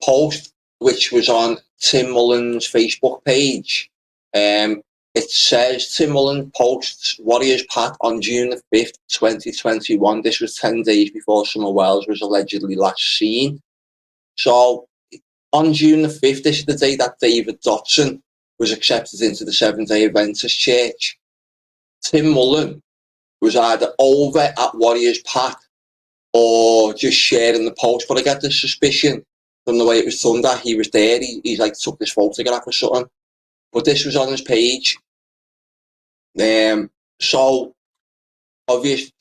post which was on Tim Mullen's Facebook page, it says Tim Mullen posts Warriors Path on June the 5th, 2021. This was 10 days before Summer Wells was allegedly last seen. So on June the 5th, this is the day that David Dotson was accepted into the Seventh-day Adventist Church. Tim Mullen was either over at Warriors Path or just sharing the post, but I get the suspicion from the way it was done that he was there. He like took this photograph or something, but this was on his page. So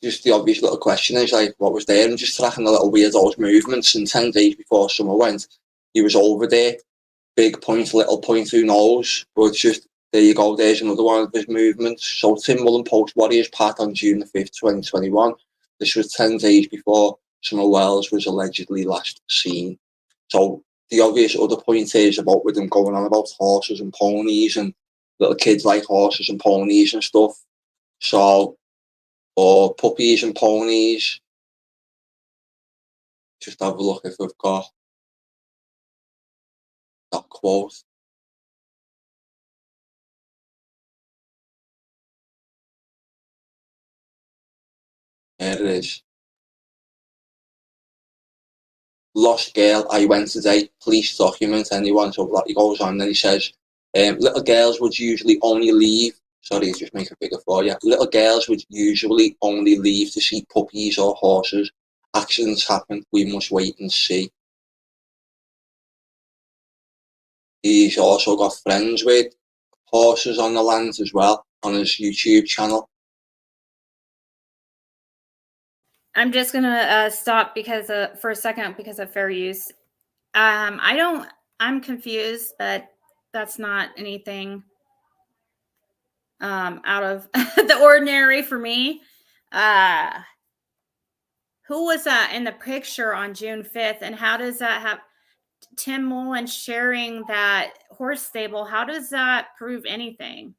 just the obvious little question is like, what was there? And just tracking the little weirdos movements. And 10 days before summer went, he was over there. big point, little point, who knows? But it's just, there you go, there's another one of his movements. So Tim Mullen post Warriors Pat on June the 5th, 2021. This was 10 days before Summer Wells was allegedly last seen. So the obvious other point is about with them going on about horses and ponies, and little kids like horses and ponies and stuff. So, or puppies and ponies. Just have a look if we've got that quote. There it is. Lost girl, I went today. Police document anyone. So that he goes on and then he says, little girls would usually only leave. Sorry, just make a bigger for you. Little girls would usually only leave to see puppies or horses. Accidents happen. We must wait and see. He's also got friends with horses on the land as well on his YouTube channel. I'm just gonna stop because for a second because of fair use. I'm confused, but that's not anything out of the ordinary for me. Who was that in the picture on June 5th, and how does that have Tim Mullen sharing that horse stable? How does that prove anything?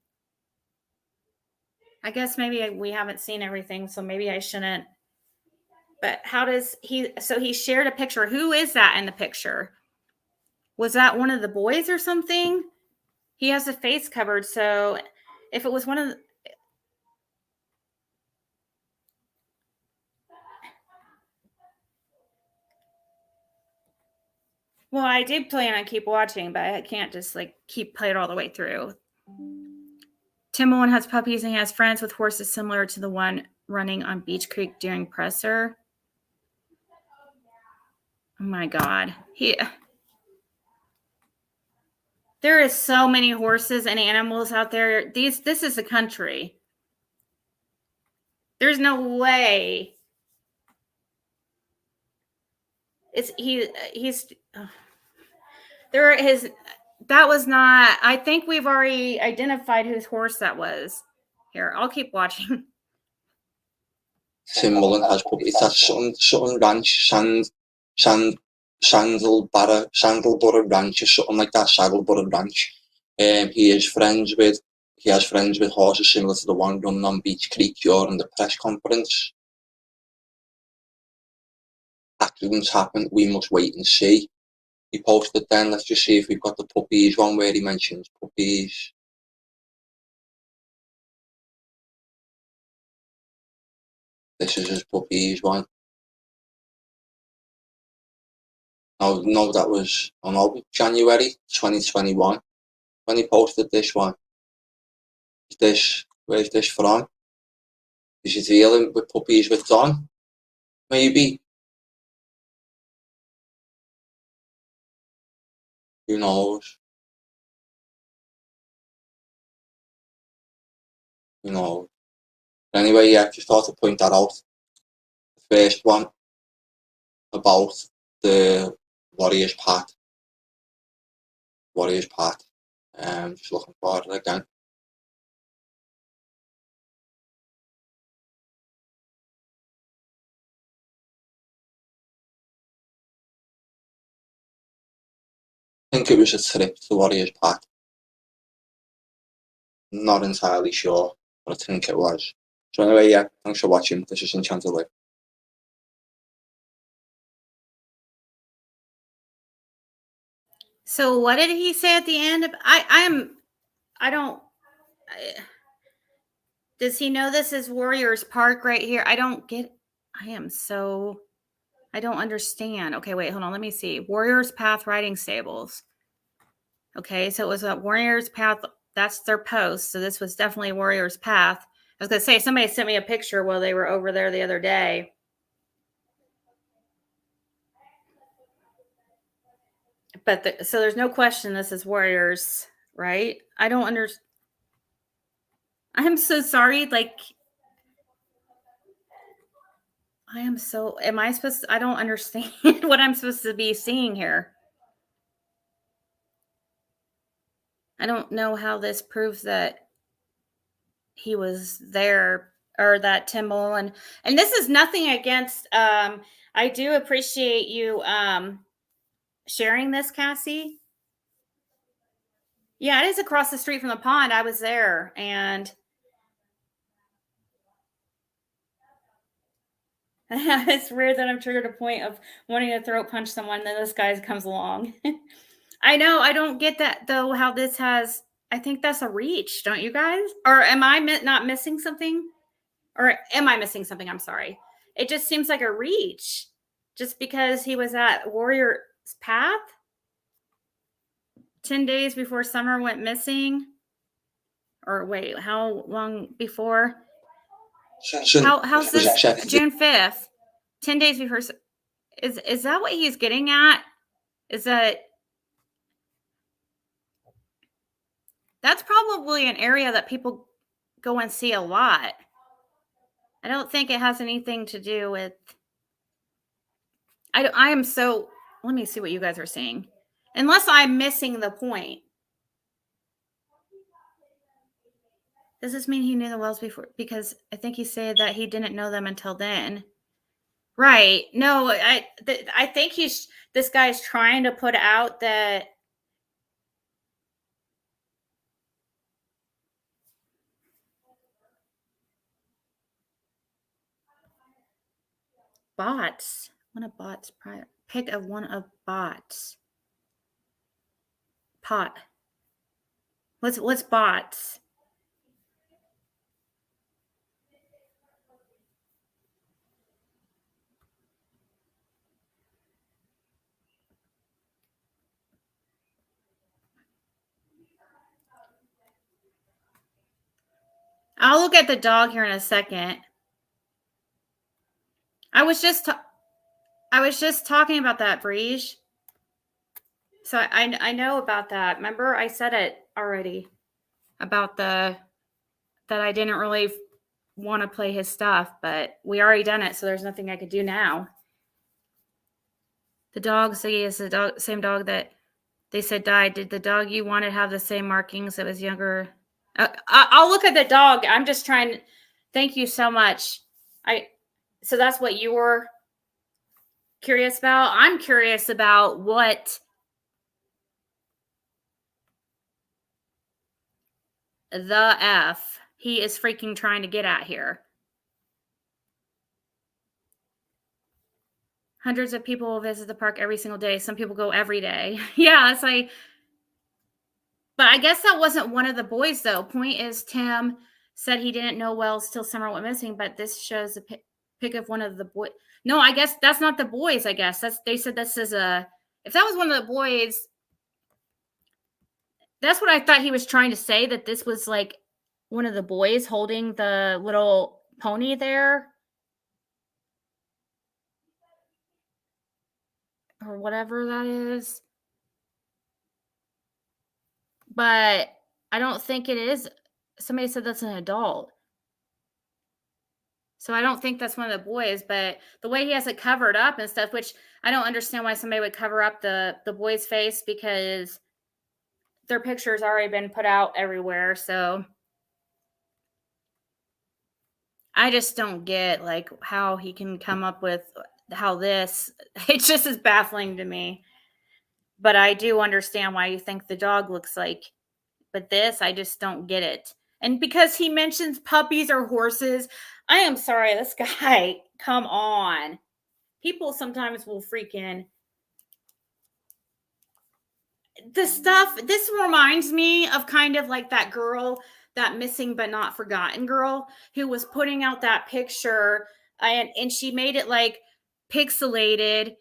I guess maybe we haven't seen everything, so maybe I shouldn't. But how does he? So he shared a picture. Who is that in the picture? Was that one of the boys or something? He has a face covered, so if it was one of the, well, I did plan on keep watching, but I can't just like keep playing all the way through. Tim Mullen has puppies and he has friends with horses similar to the one running on Beach Creek during presser. Oh my God. There is so many horses and animals out there. This is a country. There's no way. That was not, I think we've already identified whose horse that was. Here, I'll keep watching. Tim Mullen has puppies. It's at Sutton Ranch, Sandalborough Ranch or something like that, Saddleborough Ranch. He has friends with horses similar to the one running on Beach Creek during the press conference. Accidents happen, we must wait and see. He posted then, let's just see if we've got the puppies one where he mentions puppies. This is his puppies one. No, that was January 2021 when he posted this one. Where's this from? Is he dealing with puppies with Don? Maybe. Who knows? Who knows? Anyway, yeah, just thought to point that out. The first one about the Warriors Pat. Just looking for it again. I think it was a trip to Warriors Pat. Not entirely sure, but I think it was. So anyway, yeah, thanks for watching. This is Enchanted Life. So what did he say at the end? Does he know this is Warriors Park right here? I don't understand. Okay, wait, hold on. Let me see. Warriors Path Riding Stables. Okay, so it was a Warriors Path. That's their post. So this was definitely Warriors Path. I was going to say, somebody sent me a picture while they were over there the other day. But so there's no question this is Warriors, right? I don't understand. I'm so sorry. I don't understand what I'm supposed to be seeing here. I don't know how this proves that he was there, or that Tim Mullen. And this is nothing against, I do appreciate you sharing this, Cassie. Yeah, it is across the street from the pond. I was there, and it's weird that I'm triggered a point of wanting to throat punch someone, then this guy comes along. I know, I don't get that though, how this has, I think that's a reach, don't you guys? Or am I not missing something? Or am I missing something? I'm sorry. It just seems like a reach, just because he was at Warrior's Path 10 days before Summer went missing. Or wait, how long before? How's this? June 5th, 10 days before. Is that what he's getting at? Is that's probably an area that people go and see a lot. I don't think it has anything to do with, I am so, let me see what you guys are saying. Unless I'm missing the point. Does this mean he knew the Wells before? Because I think he said that he didn't know them until then. Right. No, I think this guy's trying to put out that bots. One of bots. Pick of one of bots. Pot. What's bots? I'll look at the dog here in a second. I was just talking about that, Breege. So I know about that. Remember, I said it already about that I didn't really want to play his stuff, but we already done it, so there's nothing I could do now. The dog, Ziggy, is the same dog that they said died. Did the dog you wanted have the same markings that was younger? I'll look at the dog. I'm just trying. Thank you so much. So that's what you were curious about. I'm curious about what the F he is freaking trying to get at here. Hundreds of people will visit the park every single day. Some people go every day. Yeah, it's like, but I guess that wasn't one of the boys, though. Point is, Tim said he didn't know Wells till Summer went missing, but this shows a pic of one of the boys. No, I guess that's not the boys. I guess they said this is if that was one of the boys, that's what I thought he was trying to say, that this was like one of the boys holding the little pony there. Or whatever that is. But I don't think it is. Somebody said that's an adult. So I don't think that's one of the boys, but the way he has it covered up and stuff, which I don't understand why somebody would cover up the boy's face, because their picture's already been put out everywhere. So I just don't get like how he can come up with how this, it just is baffling to me. But I do understand why you think the dog looks like, but this, I just don't get it. And because he mentions puppies or horses, I am sorry, this guy, come on. People sometimes will freaking, this stuff, this reminds me of kind of like that girl, that missing but not forgotten girl who was putting out that picture, and she made it like pixelated.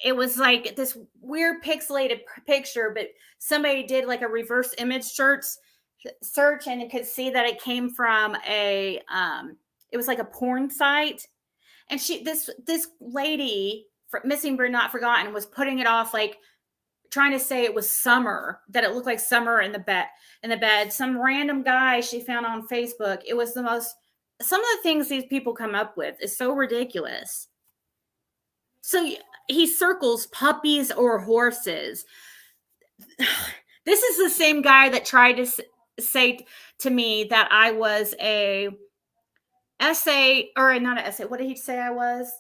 It was like this weird pixelated picture, but somebody did like a reverse image search and it could see that it came from it was like a porn site. And this lady, missing but not forgotten, was putting it off, like trying to say it was Summer, that it looked like Summer in the bed. Some random guy she found on Facebook. It was some of the things these people come up with is so ridiculous. So he circles puppies or horses. This is the same guy that tried to say to me that I was a essay, or not an essay. What did he say I was?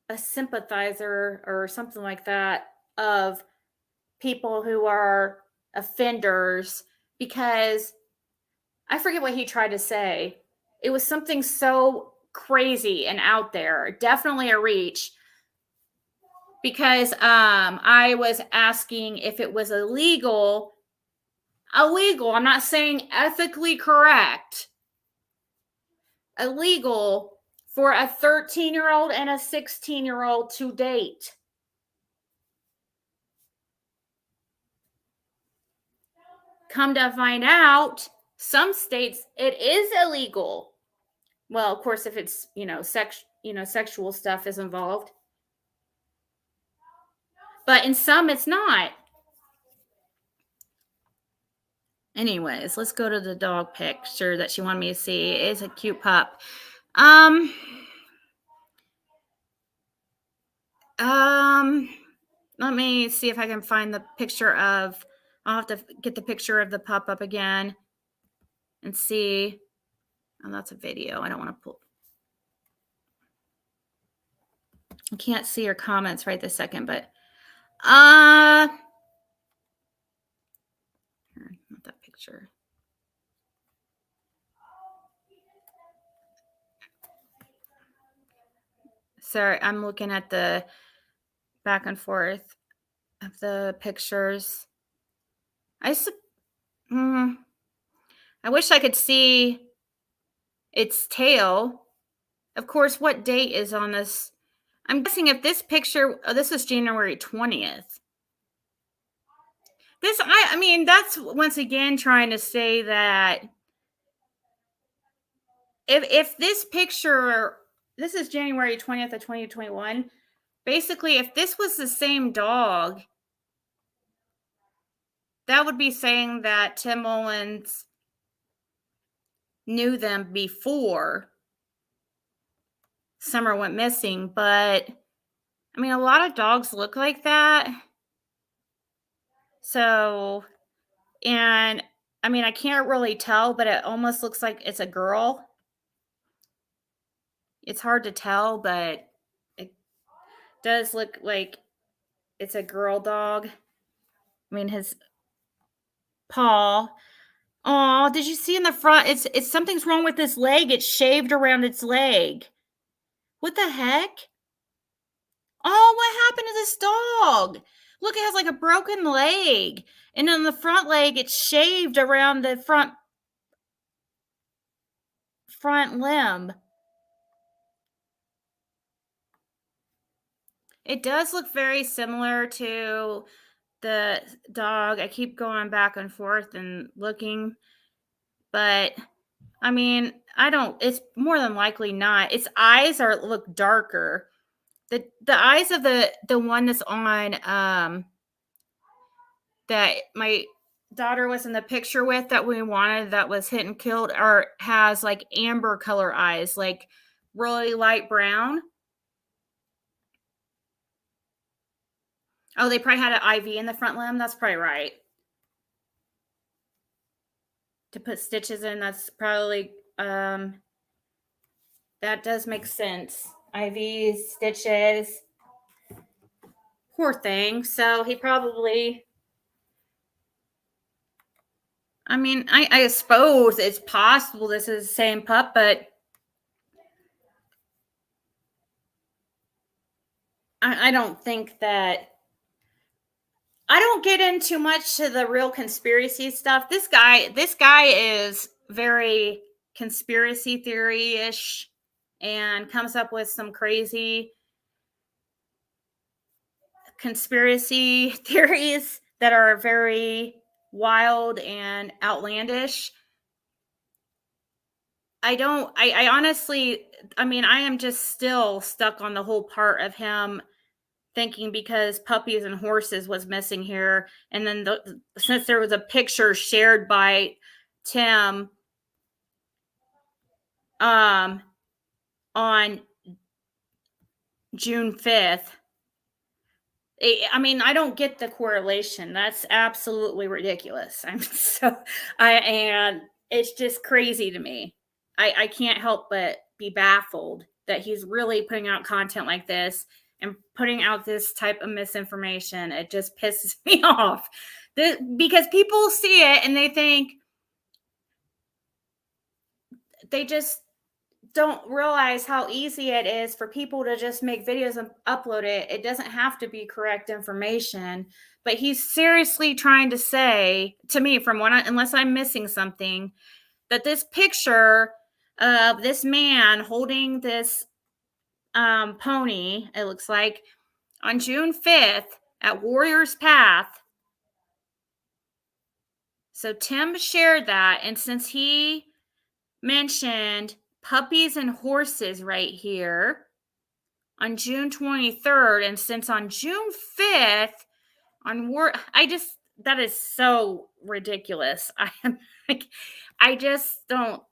A sympathizer or something like that of people who are offenders, because I forget what he tried to say. It was something so crazy and out there, definitely a reach, because I was asking if it was illegal. I'm not saying ethically correct. Illegal for a 13-year-old and a 16-year-old to date. Come to find out, some states it is illegal. Well, of course, if it's, sexual stuff is involved. But in some it's not. Anyways, let's go to the dog picture that she wanted me to see. It is a cute pup. Let me see if I can find the picture of, I'll have to get the picture of the pup up again and see. Oh, that's a video. I don't want to pull. I can't see your comments right this second, but not that picture. Sorry, I'm looking at the back and forth of the pictures. I wish I could see its tail. Of course, what date is on this? I'm guessing if this picture, this is January 20th. I mean, that's once again trying to say that if this picture, this is January 20th of 2021. Basically, if this was the same dog, that would be saying that Tim Mullins knew them before Summer went missing. But I mean, a lot of dogs look like that. So, and I mean, I can't really tell, but it almost looks like it's a girl. It's hard to tell, but it does look like it's a girl dog. I mean, his paw. Oh, did you see in the front? It's something's wrong with this leg. It's shaved around its leg. What the heck? Oh, what happened to this dog? Look, it has like a broken leg. And on the front leg, it's shaved around the front limb. It does look very similar to the dog. I keep going back and forth and looking, but I mean, it's more than likely not. Its eyes look darker. The eyes of the one that's on that my daughter was in the picture with that we wanted, that was hit and killed, has like amber color eyes, like really light brown. Oh, they probably had an IV in the front limb. That's probably right. To put stitches in, that's probably, that does make sense. IV stitches. Poor thing. So he probably, I mean, I suppose it's possible this is the same pup, but I don't think that, I don't get into much to the real conspiracy stuff. This guy is very conspiracy theory-ish and comes up with some crazy conspiracy theories that are very wild and outlandish. I honestly, I mean, I am just still stuck on the whole part of him thinking because puppies and horses was missing here. And then since there was a picture shared by Tim on June 5th, I mean, I don't get the correlation. That's absolutely ridiculous. And it's just crazy to me. I can't help but be baffled that he's really putting out content like this and putting out this type of misinformation. It just pisses me off. Because people see it and they think, they just don't realize how easy it is for people to just make videos and upload it. It doesn't have to be correct information, but he's seriously trying to say to me, unless I'm missing something, that this picture of this man holding this pony, it looks like, on June 5th at Warriors Path. So Tim shared that, and since he mentioned puppies and horses right here on June 23rd, and since on June 5th that is so ridiculous. I just don't.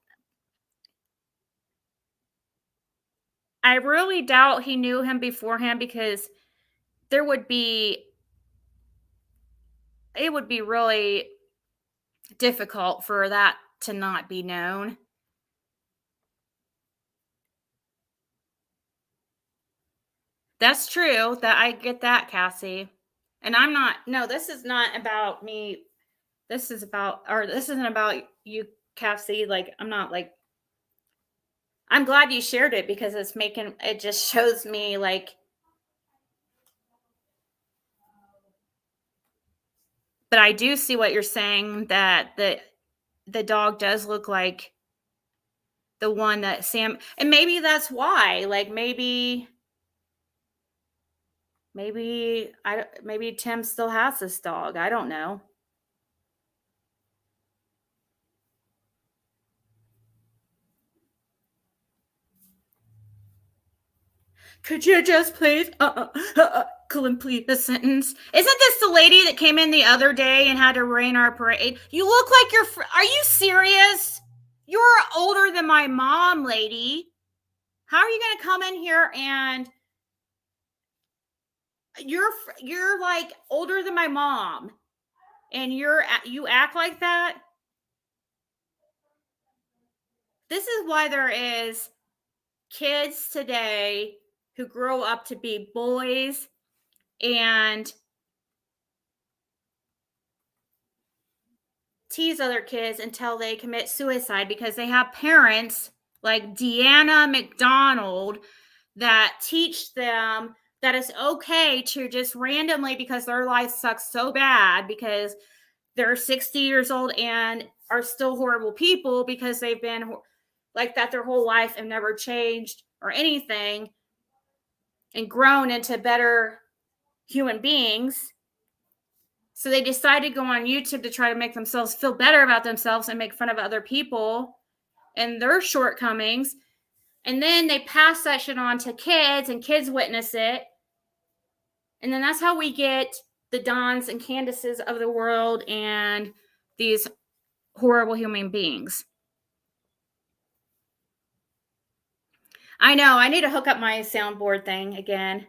I really doubt he knew him beforehand, because it would be really difficult for that to not be known. That's true. That I get that, Cassie. And this is not about me. This isn't about you, Cassie. Like, I'm glad you shared it, because it just shows me, like, but I do see what you're saying, that the dog does look like the one that Sam, and maybe that's why, like, maybe Tim still has this dog. I don't know. Could you just please complete the sentence? Isn't this the lady that came in the other day and had to rain our parade? You look like are you serious? You're older than my mom, lady. How are you going to come in here and you're like older than my mom, and you act like that? This is why there is kids today who grow up to be boys and tease other kids until they commit suicide, because they have parents like Deanna McDonald that teach them that it's okay to just randomly, because their life sucks so bad, because they're 60 years old and are still horrible people, because they've been like that their whole life and never changed or anything and grown into better human beings. So they decided to go on YouTube to try to make themselves feel better about themselves and make fun of other people and their shortcomings. And then they pass that shit on to kids, and kids witness it. And then that's how we get the Dons and Candaces of the world and these horrible human beings. I know. I need to hook up my soundboard thing again.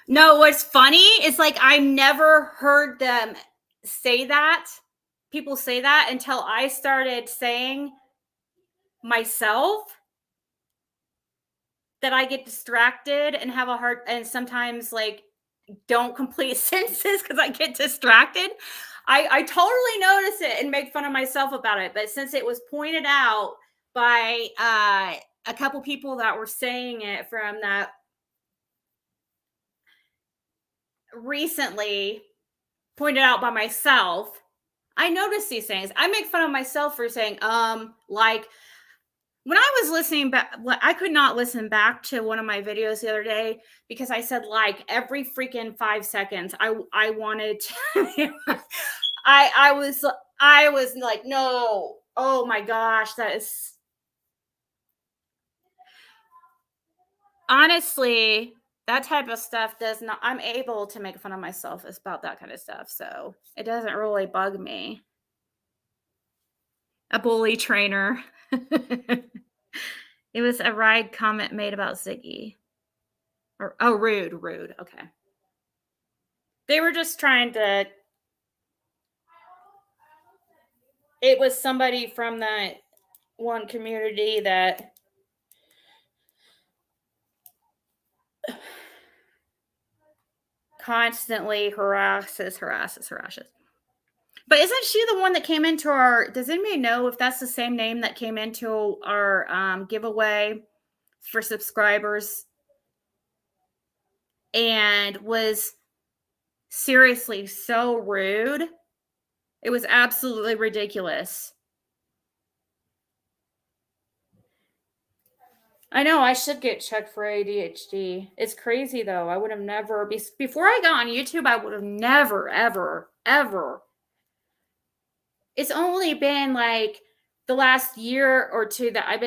No, what's funny is, like, I never heard them say that. People say that until I started saying myself that I get distracted and have a hard, and sometimes, like, don't complete sentences because I get distracted. I totally notice it and make fun of myself about it. But since it was pointed out by a couple people that were saying it from that recently, pointed out by myself, I notice these things. I make fun of myself for saying, like, when I was listening back, I could not listen back to one of my videos the other day because I said, like, every freaking 5 seconds. I wanted to, I was like, no, oh my gosh, that is, honestly, that type of stuff does not, I'm able to make fun of myself about that kind of stuff. So it doesn't really bug me. A bully trainer. It was a ride comment made about Ziggy. Or rude. Okay. They were just trying to. It was somebody from that one community that constantly harasses. But isn't she the one that came into our? Does anybody know if that's the same name that came into our giveaway for subscribers and was seriously so rude? It was absolutely ridiculous. I know I should get checked for ADHD. It's crazy though. I would have never, before I got on YouTube, I would have never, ever. It's only been like the last year or two that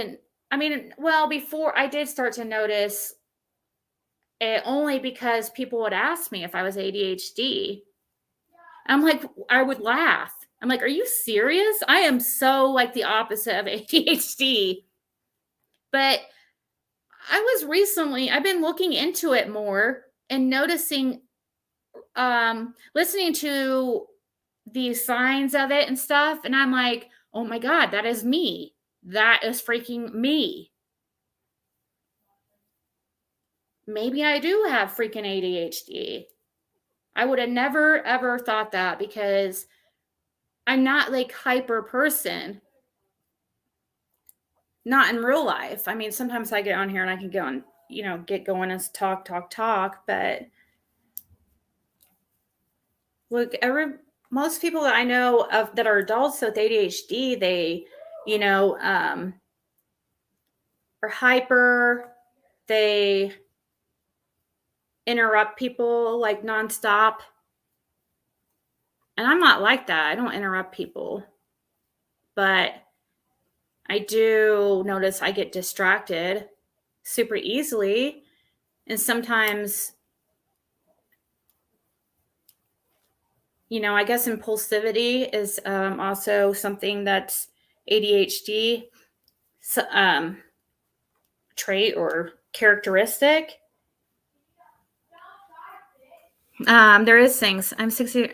before I did start to notice it only because people would ask me if I was ADHD. I'm like, I would laugh. I'm like, are you serious? I am so like the opposite of ADHD. But I've been looking into it more and noticing, listening to the signs of it and stuff. And I'm like, oh my God, that is me. That is freaking me. Maybe I do have freaking ADHD. I would have never, ever thought that because I'm not like hyper person. Not in real life. I mean, sometimes I get on here and I can get on, get going and talk. But look, most people that I know of that are adults with ADHD, they, are hyper. They interrupt people like nonstop. And I'm not like that. I don't interrupt people. But I do notice I get distracted super easily. And sometimes, I guess impulsivity is also something that's ADHD trait or characteristic. There is things. I'm 60.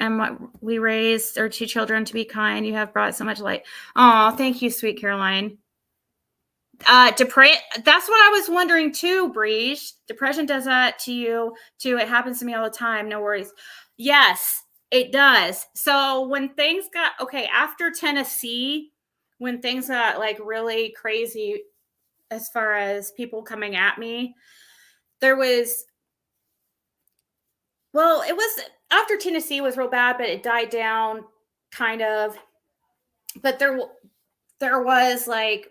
We raised our 2 children to be kind. You have brought so much light. Oh, thank you, sweet Caroline. That's what I was wondering too, Breege. Depression does that to you too. It happens to me all the time. No worries. Yes, it does. So when things got after Tennessee, when things got like really crazy as far as people coming at me, it was after Tennessee was real bad, but it died down kind of. But there was like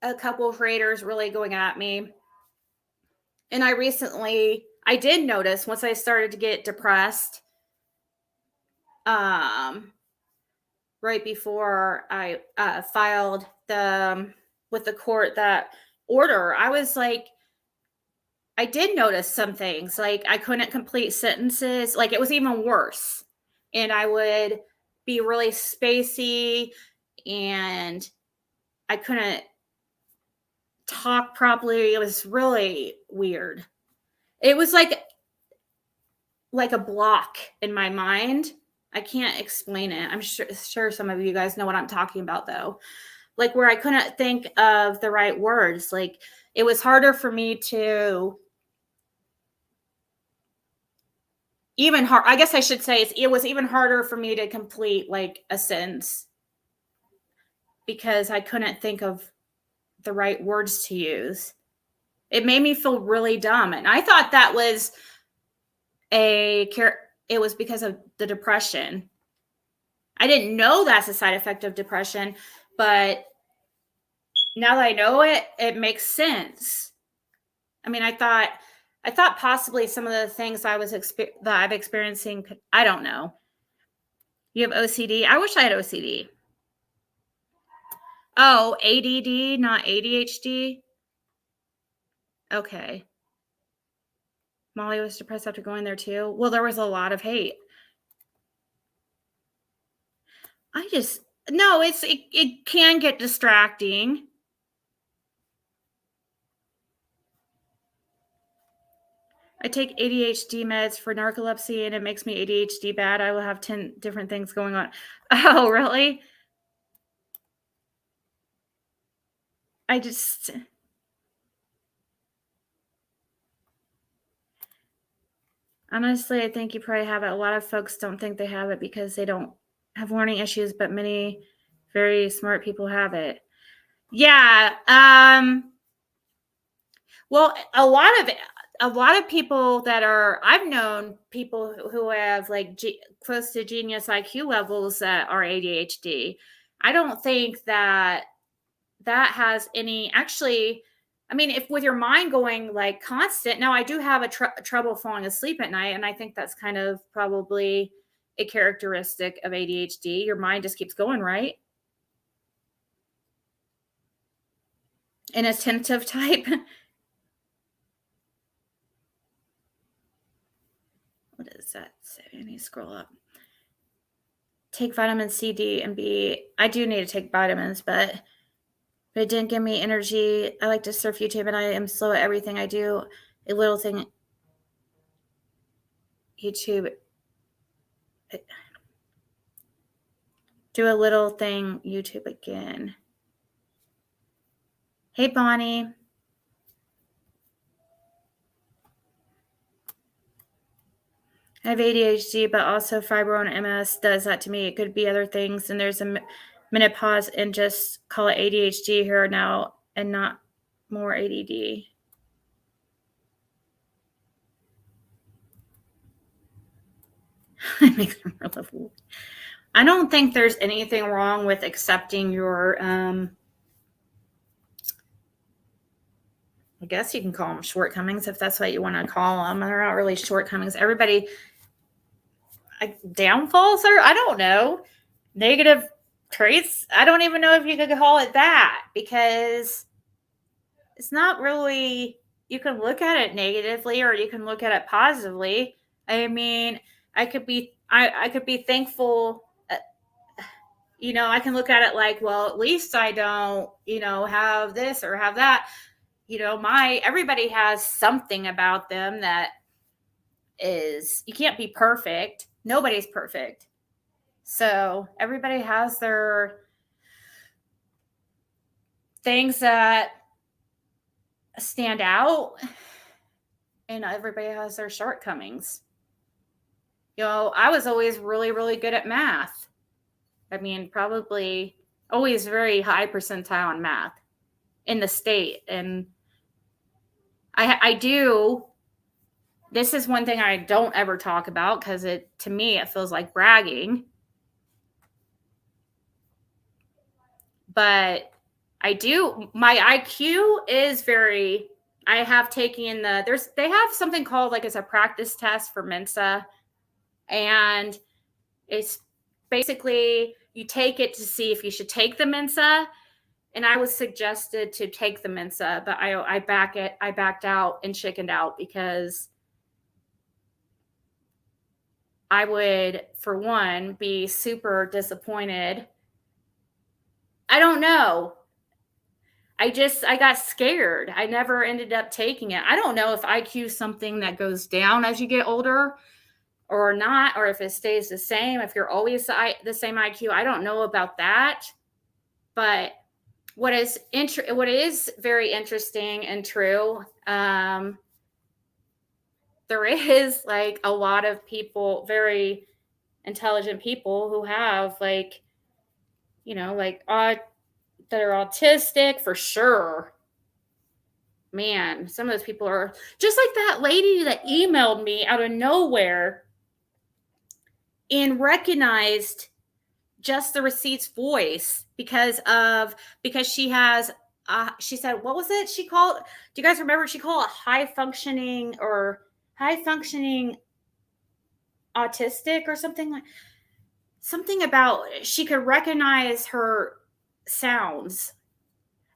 a couple of creators really going at me. And I did notice once I started to get depressed, right before I filed with the court that order, I was like, I did notice some things, like I couldn't complete sentences, like it was even worse. And I would be really spacey and I couldn't talk properly. It was really weird. It was like a block in my mind. I can't explain it. I'm sure some of you guys know what I'm talking about though. Like where I couldn't think of the right words. Like it was harder for me to I guess I should say it was even harder for me to complete like a sentence because I couldn't think of the right words to use. It made me feel really dumb. And I thought that was it was because of the depression. I didn't know that's a side effect of depression, but now that I know it, it makes sense. I mean, I thought possibly some of the things that I'm experiencing, I don't know. You have OCD? I wish I had OCD. Oh, ADD, not ADHD? Okay. Molly was depressed after going there too. Well, there was a lot of hate. It can get distracting. I take ADHD meds for narcolepsy and it makes me ADHD bad. I will have 10 different things going on. Oh, really? Honestly, I think you probably have it. A lot of folks don't think they have it because they don't have learning issues, but many very smart people have it. Yeah. Well, a lot of people that are, I've known people who have like close to genius IQ levels that are ADHD. I don't think that has any, actually, I mean, if with your mind going like constant, now I do have a trouble falling asleep at night. And I think that's kind of probably a characteristic of ADHD. Your mind just keeps going, right? An attentive type. What does that say? I need to scroll up. Take vitamin C, D, and B. I do need to take vitamins, but it didn't give me energy. I like to surf YouTube, and I am slow at everything I do. A little thing. YouTube. Do a little thing. YouTube again. Hey, Bonnie. I have ADHD, but also fibro and MS does that to me. It could be other things. And there's a minute pause and just call it ADHD here now and not more ADD. I don't think there's anything wrong with accepting your, I guess you can call them shortcomings if that's what you want to call them. They're not really shortcomings. Everybody, downfalls are, I don't know, negative traits. I don't even know if you could call it that because it's not really, you can look at it negatively or you can look at it positively. I mean, I could be thankful. I can look at it like, well, at least I don't, have this or have that. Everybody has something about them that is, you can't be perfect. Nobody's perfect. So everybody has their things that stand out and everybody has their shortcomings. I was always really, really good at math. I mean, probably always very high percentile in math in the state. And I do, this is one thing I don't ever talk about because to me, it feels like bragging. But I do, my IQ is very, I have taken they have something called like it's a practice test for Mensa. And it's basically, you take it to see if you should take the Mensa. And I was suggested to take the Mensa, but I backed out and chickened out because I would, for one, be super disappointed. I don't know. I got scared. I never ended up taking it. I don't know if IQ is something that goes down as you get older or not, or if it stays the same, if you're always the same IQ. I don't know about that. But what is very interesting and true, there is like a lot of people, very intelligent people who have like, that are autistic for sure. Man, some of those people are just like that lady that emailed me out of nowhere and recognized Just the Receipt's voice because she has, she said, what was it she called? Do you guys remember? She called it high functioning autistic or something about, she could recognize her sounds.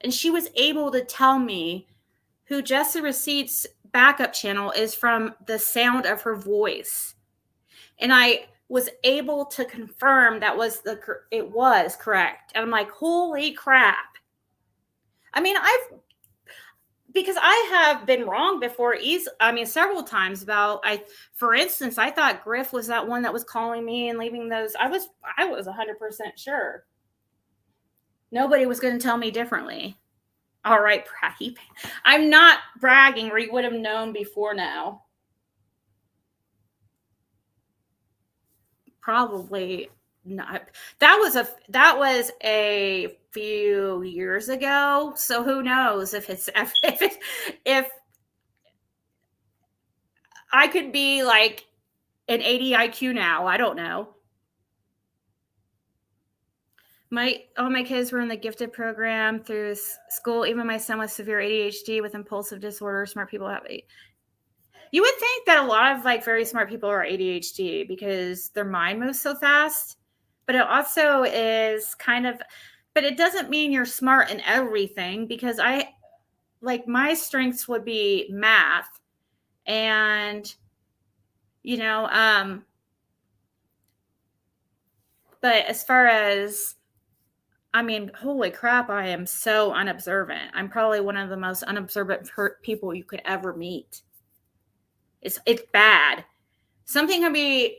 And she was able to tell me who Just the Receipt's backup channel is from the sound of her voice. And I was able to confirm it was correct. And I'm like, holy crap. I mean, because I have been wrong before. Several times about, for instance, I thought Griff was that one that was calling me and leaving those. I was 100% sure. Nobody was going to tell me differently. All right, braggy. I'm not bragging, or you would have known before now. Probably not. That was a few years ago. So who knows if I could be like an 80 IQ now. I don't know. All my kids were in the gifted program through school. Even my son with severe ADHD with impulsive disorder. Smart people have it. You would think that a lot of like very smart people are ADHD because their mind moves so fast, but it also is but it doesn't mean you're smart in everything, because my strengths would be math and, but as far as, holy crap, I am so unobservant. I'm probably one of the most unobservant people you could ever meet. It's bad. Something can be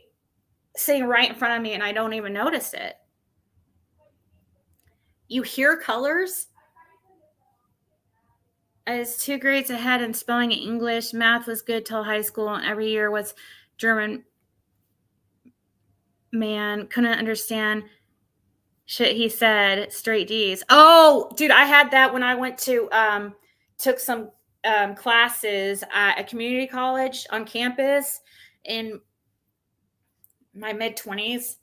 sitting right in front of me and I don't even notice it. You hear colors. I was 2 grades ahead in spelling and English. Math was good till high school, and every year was German. Man, couldn't understand shit he said. Straight D's. Oh, dude, I had that when I went to took some classes at a community college on campus in my mid-20s,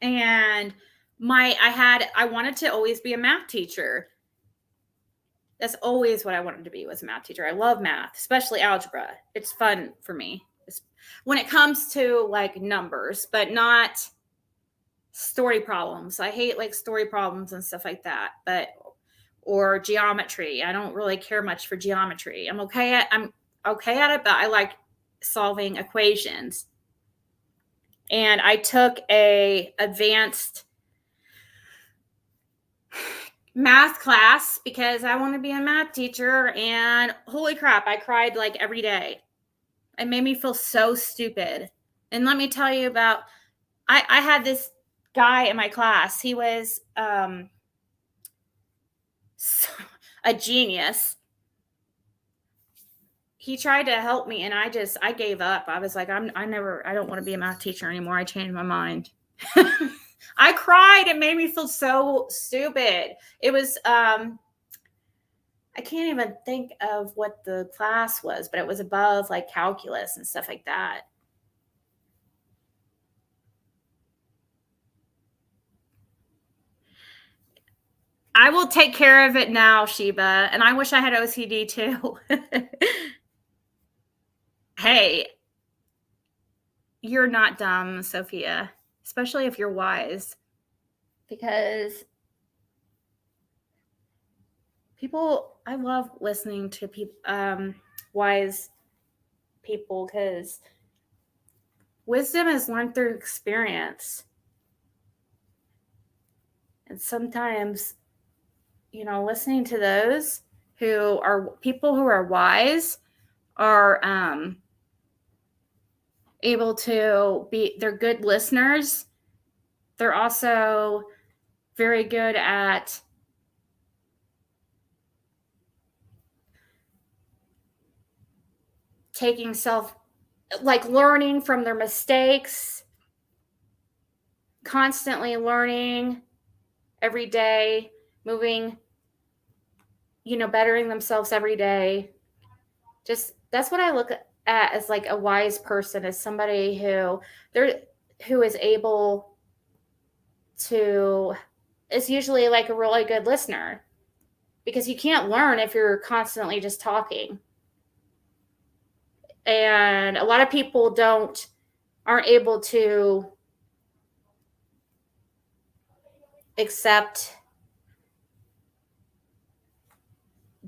and I wanted to always be a math teacher. That's always what I wanted to be, was a math teacher. I love math, especially algebra. It's fun for me when it comes to like numbers, but not story problems. I hate like story problems and stuff like that, or geometry. I don't really care much for geometry. I'm okay at it, but I like solving equations. And I took a advanced math class because I want to be a math teacher, and holy crap, I cried like every day. It made me feel so stupid. And let me tell you about, I had this guy in my class. He was a genius. He tried to help me and I gave up. I was like, I don't want to be a math teacher anymore. I changed my mind. I cried. It made me feel so stupid. It was, I can't even think of what the class was, but it was above like calculus and stuff like that. I will take care of it now, Sheba. And I wish I had OCD too. Hey, you're not dumb, Sophia, especially if you're wise, because I love listening to people, wise people, because wisdom is learned through experience. And sometimes, listening to those who are people who are wise are able to they're good listeners. They're also very good at learning from their mistakes, constantly learning every day, moving, bettering themselves every day. Just, that's what I look at as like a wise person, is somebody who is able to, is usually like a really good listener, because you can't learn if you're constantly just talking. And a lot of people aren't able to accept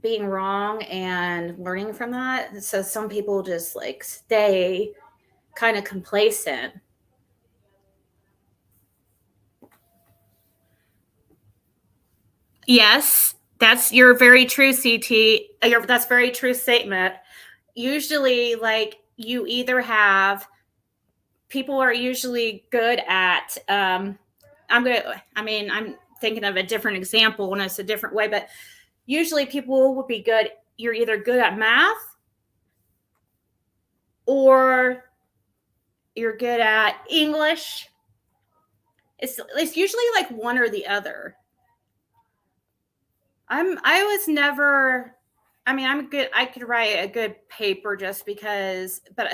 being wrong and learning from that. So some people just like stay kind of complacent. Yes, That's your very true CT. That's very true statement. Usually, like, you either have people are usually good at I'm thinking of a different example when it's a different way, but usually people would be good. You're either good at math or you're good at English. It's usually like one or the other. I was never, I'm good. I could write a good paper just because, but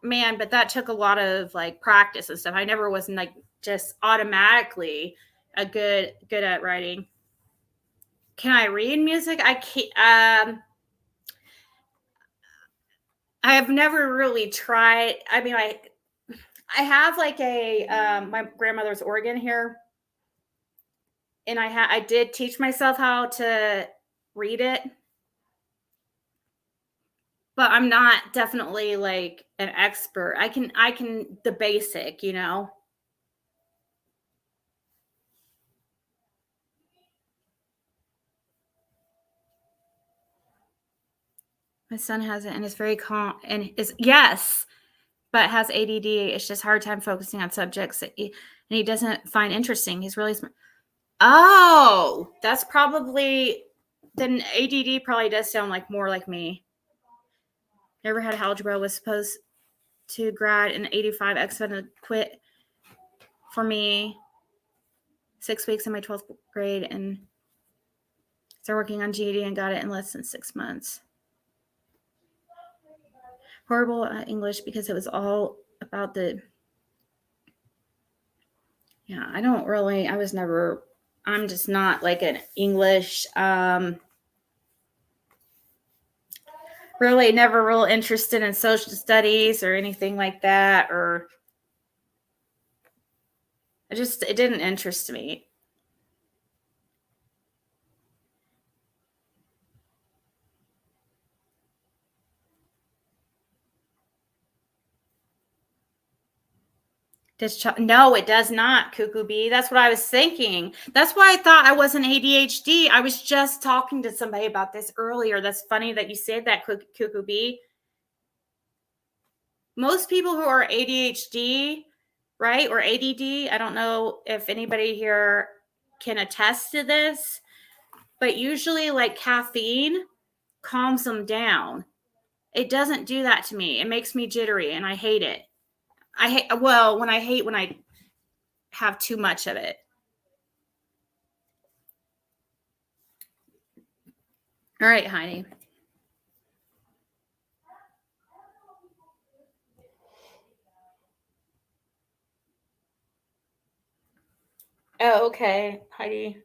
man, but that took a lot of like practice and stuff. I never was like just automatically a good at writing. Can I read music? I can't. I have never really tried. I have like a my grandmother's organ here, and I did teach myself how to read it, but I'm not definitely like an expert. I can the basic, you know. My son has it and is very calm and is yes, but has ADD. It's just hard time focusing on subjects that he doesn't find interesting. He's really smart. Oh, that's probably then ADD probably does sound like more like me. Never had algebra. Was supposed to grad in 85. Expected to quit for me 6 weeks in my 12th grade and started working on GED and got it in less than 6 months. Horrible at English because it was all about the. Yeah, I'm just not like an English, really never real interested in social studies or anything like that, or it didn't interest me. No, it does not, Cuckoo Bee. That's what I was thinking. That's why I thought I wasn't ADHD. I was just talking to somebody about this earlier. That's funny that you said that, Cuckoo Bee. Most people who are ADHD, right, or ADD, I don't know if anybody here can attest to this, but usually like caffeine calms them down. It doesn't do that to me. It makes me jittery and I hate it. When I have too much of it. All right, Heidi. Oh, okay, Heidi.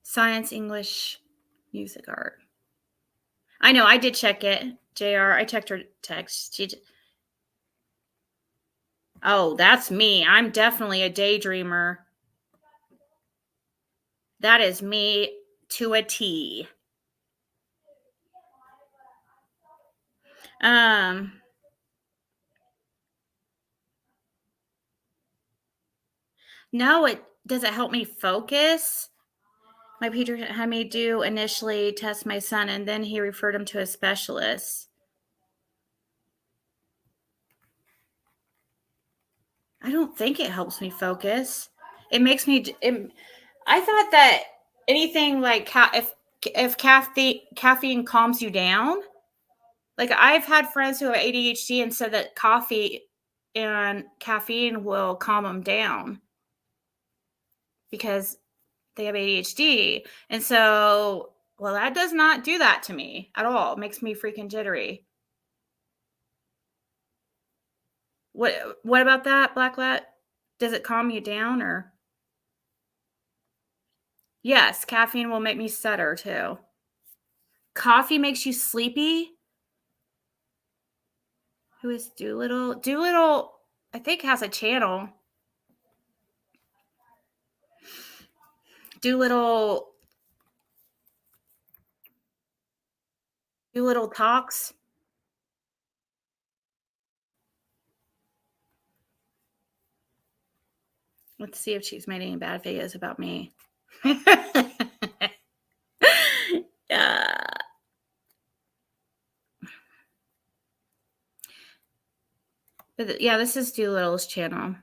Science, English, music, art. I know, I did check it. JR, I checked her text. Oh, that's me. I'm definitely a daydreamer. That is me to a T. No, does it help me focus? My pediatrician had me do initially test my son, and then he referred him to a specialist. I don't think it helps me focus. It makes me. I thought that anything like if caffeine calms you down, like I've had friends who have ADHD and said that coffee and caffeine will calm them down because they have ADHD. And so, well, that does not do that to me at all. It makes me freaking jittery. What about that, Blacklet? Does it calm you down or? Yes, caffeine will make me stutter too. Coffee makes you sleepy? Who is Doolittle? Doolittle, I think, has a channel. Doolittle Talks. Let's see if she's made any bad videos about me. But yeah, this is Doolittle's channel.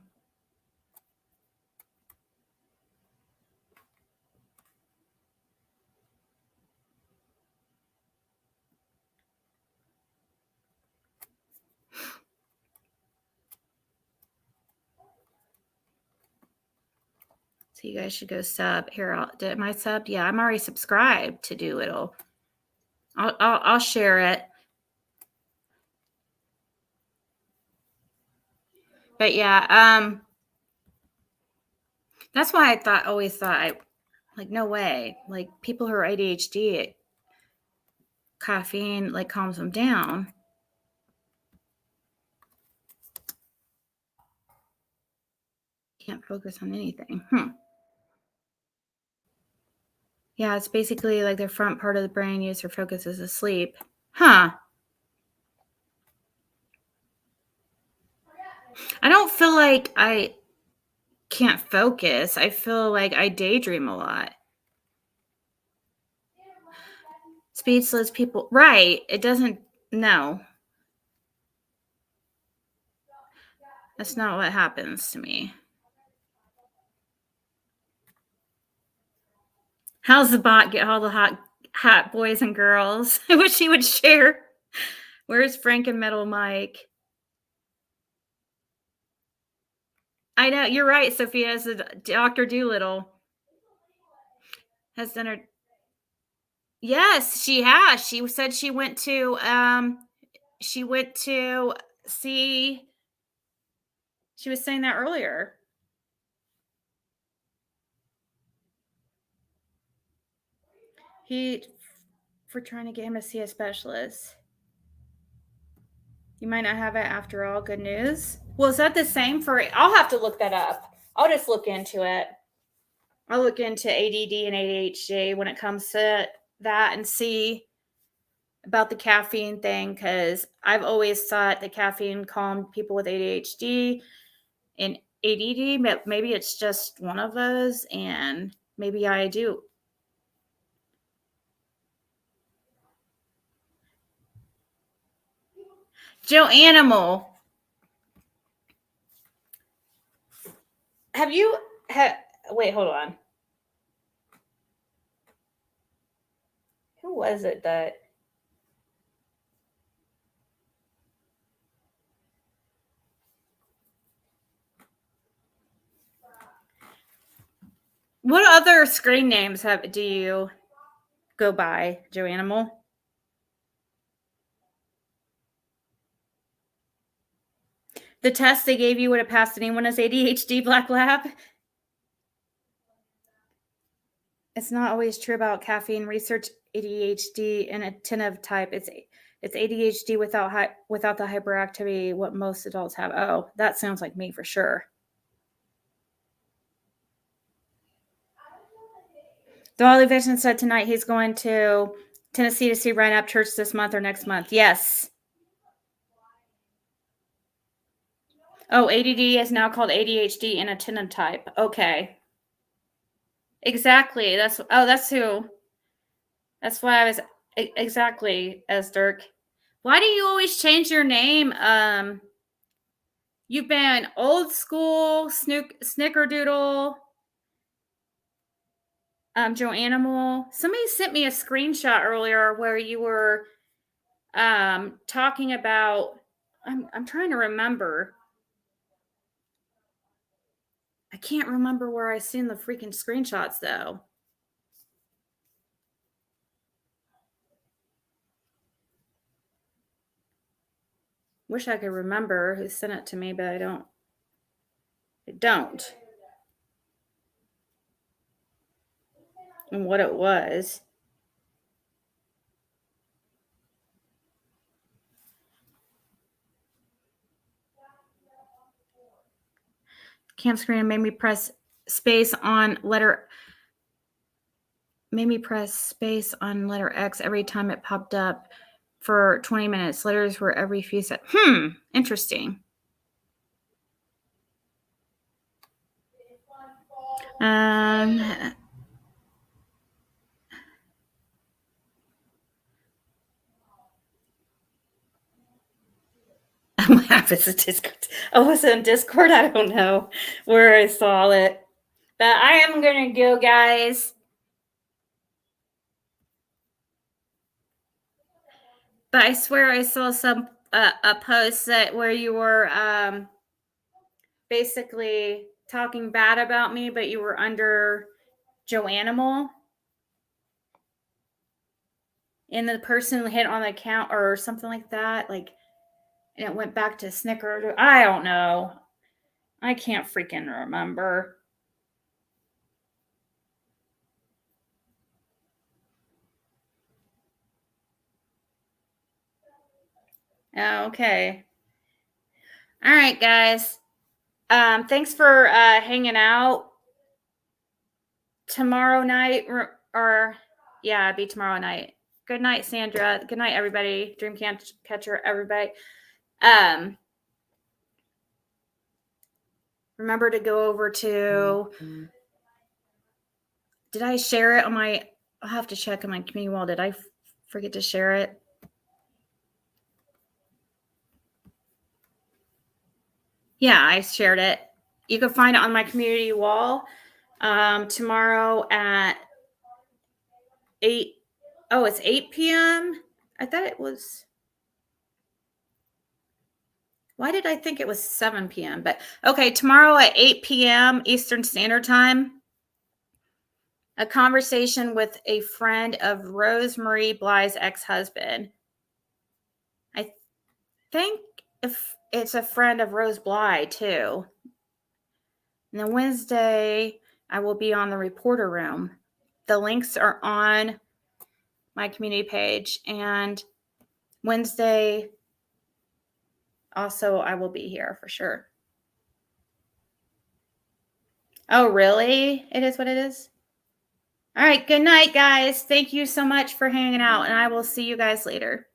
So you guys should go sub. Here, did my sub? Yeah, I'm already subscribed to Doolittle. I'll share it. But yeah, that's why I always thought, like, no way. Like, people who are ADHD, caffeine, like, calms them down. Can't focus on anything. Yeah, it's basically like their front part of the brain used for focus is asleep. Huh. I don't feel like I can't focus. I feel like I daydream a lot. Speechless people. Right. It doesn't. No. That's not what happens to me. How's the bot get all the hot boys and girls? I wish he would share. Where's Frank and Metal Mike? I know. You're right, Sophia. As Dr. Doolittle has done her. Yes, she has. She said she went to see. She was saying that earlier. For trying to get him to see a specialist. You might not have it after all. Good news. Well, is that the same for? I'll have to look that up. I'll just look into it. I'll look into ADD and ADHD when it comes to that and see about the caffeine thing, because I've always thought the caffeine calmed people with ADHD and ADD. But maybe it's just one of those, and maybe I do. Joe Animal. Wait, hold on. Who was it that? What other screen names do you go by, Joe Animal? The test they gave you would have passed anyone as ADHD Black Lab. It's not always true about caffeine. Research ADHD and attentive type. It's ADHD without the hyperactivity, what most adults have. Oh, that sounds like me for sure. Dolly Vision said tonight he's going to Tennessee to see Ryan Upchurch this month or next month. Yes. Oh, ADD is now called ADHD and attentive type. Okay. Exactly. That's who. That's why I was exactly as Dirk. Why do you always change your name? You've been old school, Snickerdoodle, Joe Animal. Somebody sent me a screenshot earlier where you were talking about. I'm trying to remember. I can't remember where I seen the freaking screenshots though. Wish I could remember who sent it to me, but I don't. And what it was. Camp screen made me press space on letter X every time it popped up for 20 minutes. Letters were every few seconds. Interesting. What happens to Discord? Oh, was it in Discord? I don't know where I saw it. But I am going to go, guys. But I swear I saw some a post that where you were basically talking bad about me, but you were under Joe Animal. And the person hit on the account or something like that. Like, and it went back to Snicker. I don't know. I can't freaking remember. Okay. All right, guys. Thanks for hanging out. Tomorrow night, or yeah, it'd be tomorrow night. Good night, Sandra. Good night, everybody. Dream catcher, everybody. Remember to go over to. Did I share it on my? I'll have to check on my community wall. Did I forget to share it? Yeah, I shared it. You can find it on my community wall tomorrow at 8. Oh, it's 8 p.m. I thought it was. Why did I think it was 7 p.m.? But okay, tomorrow at 8 p.m. Eastern Standard Time, a conversation with a friend of Rosemarie Bly's ex-husband. I think if it's a friend of Rose Bly too. And then Wednesday, I will be on the reporter room. The links are on my community page. And Wednesday, also, I will be here for sure. Oh, really? It is what it is? All right. Good night, guys. Thank you so much for hanging out, and I will see you guys later.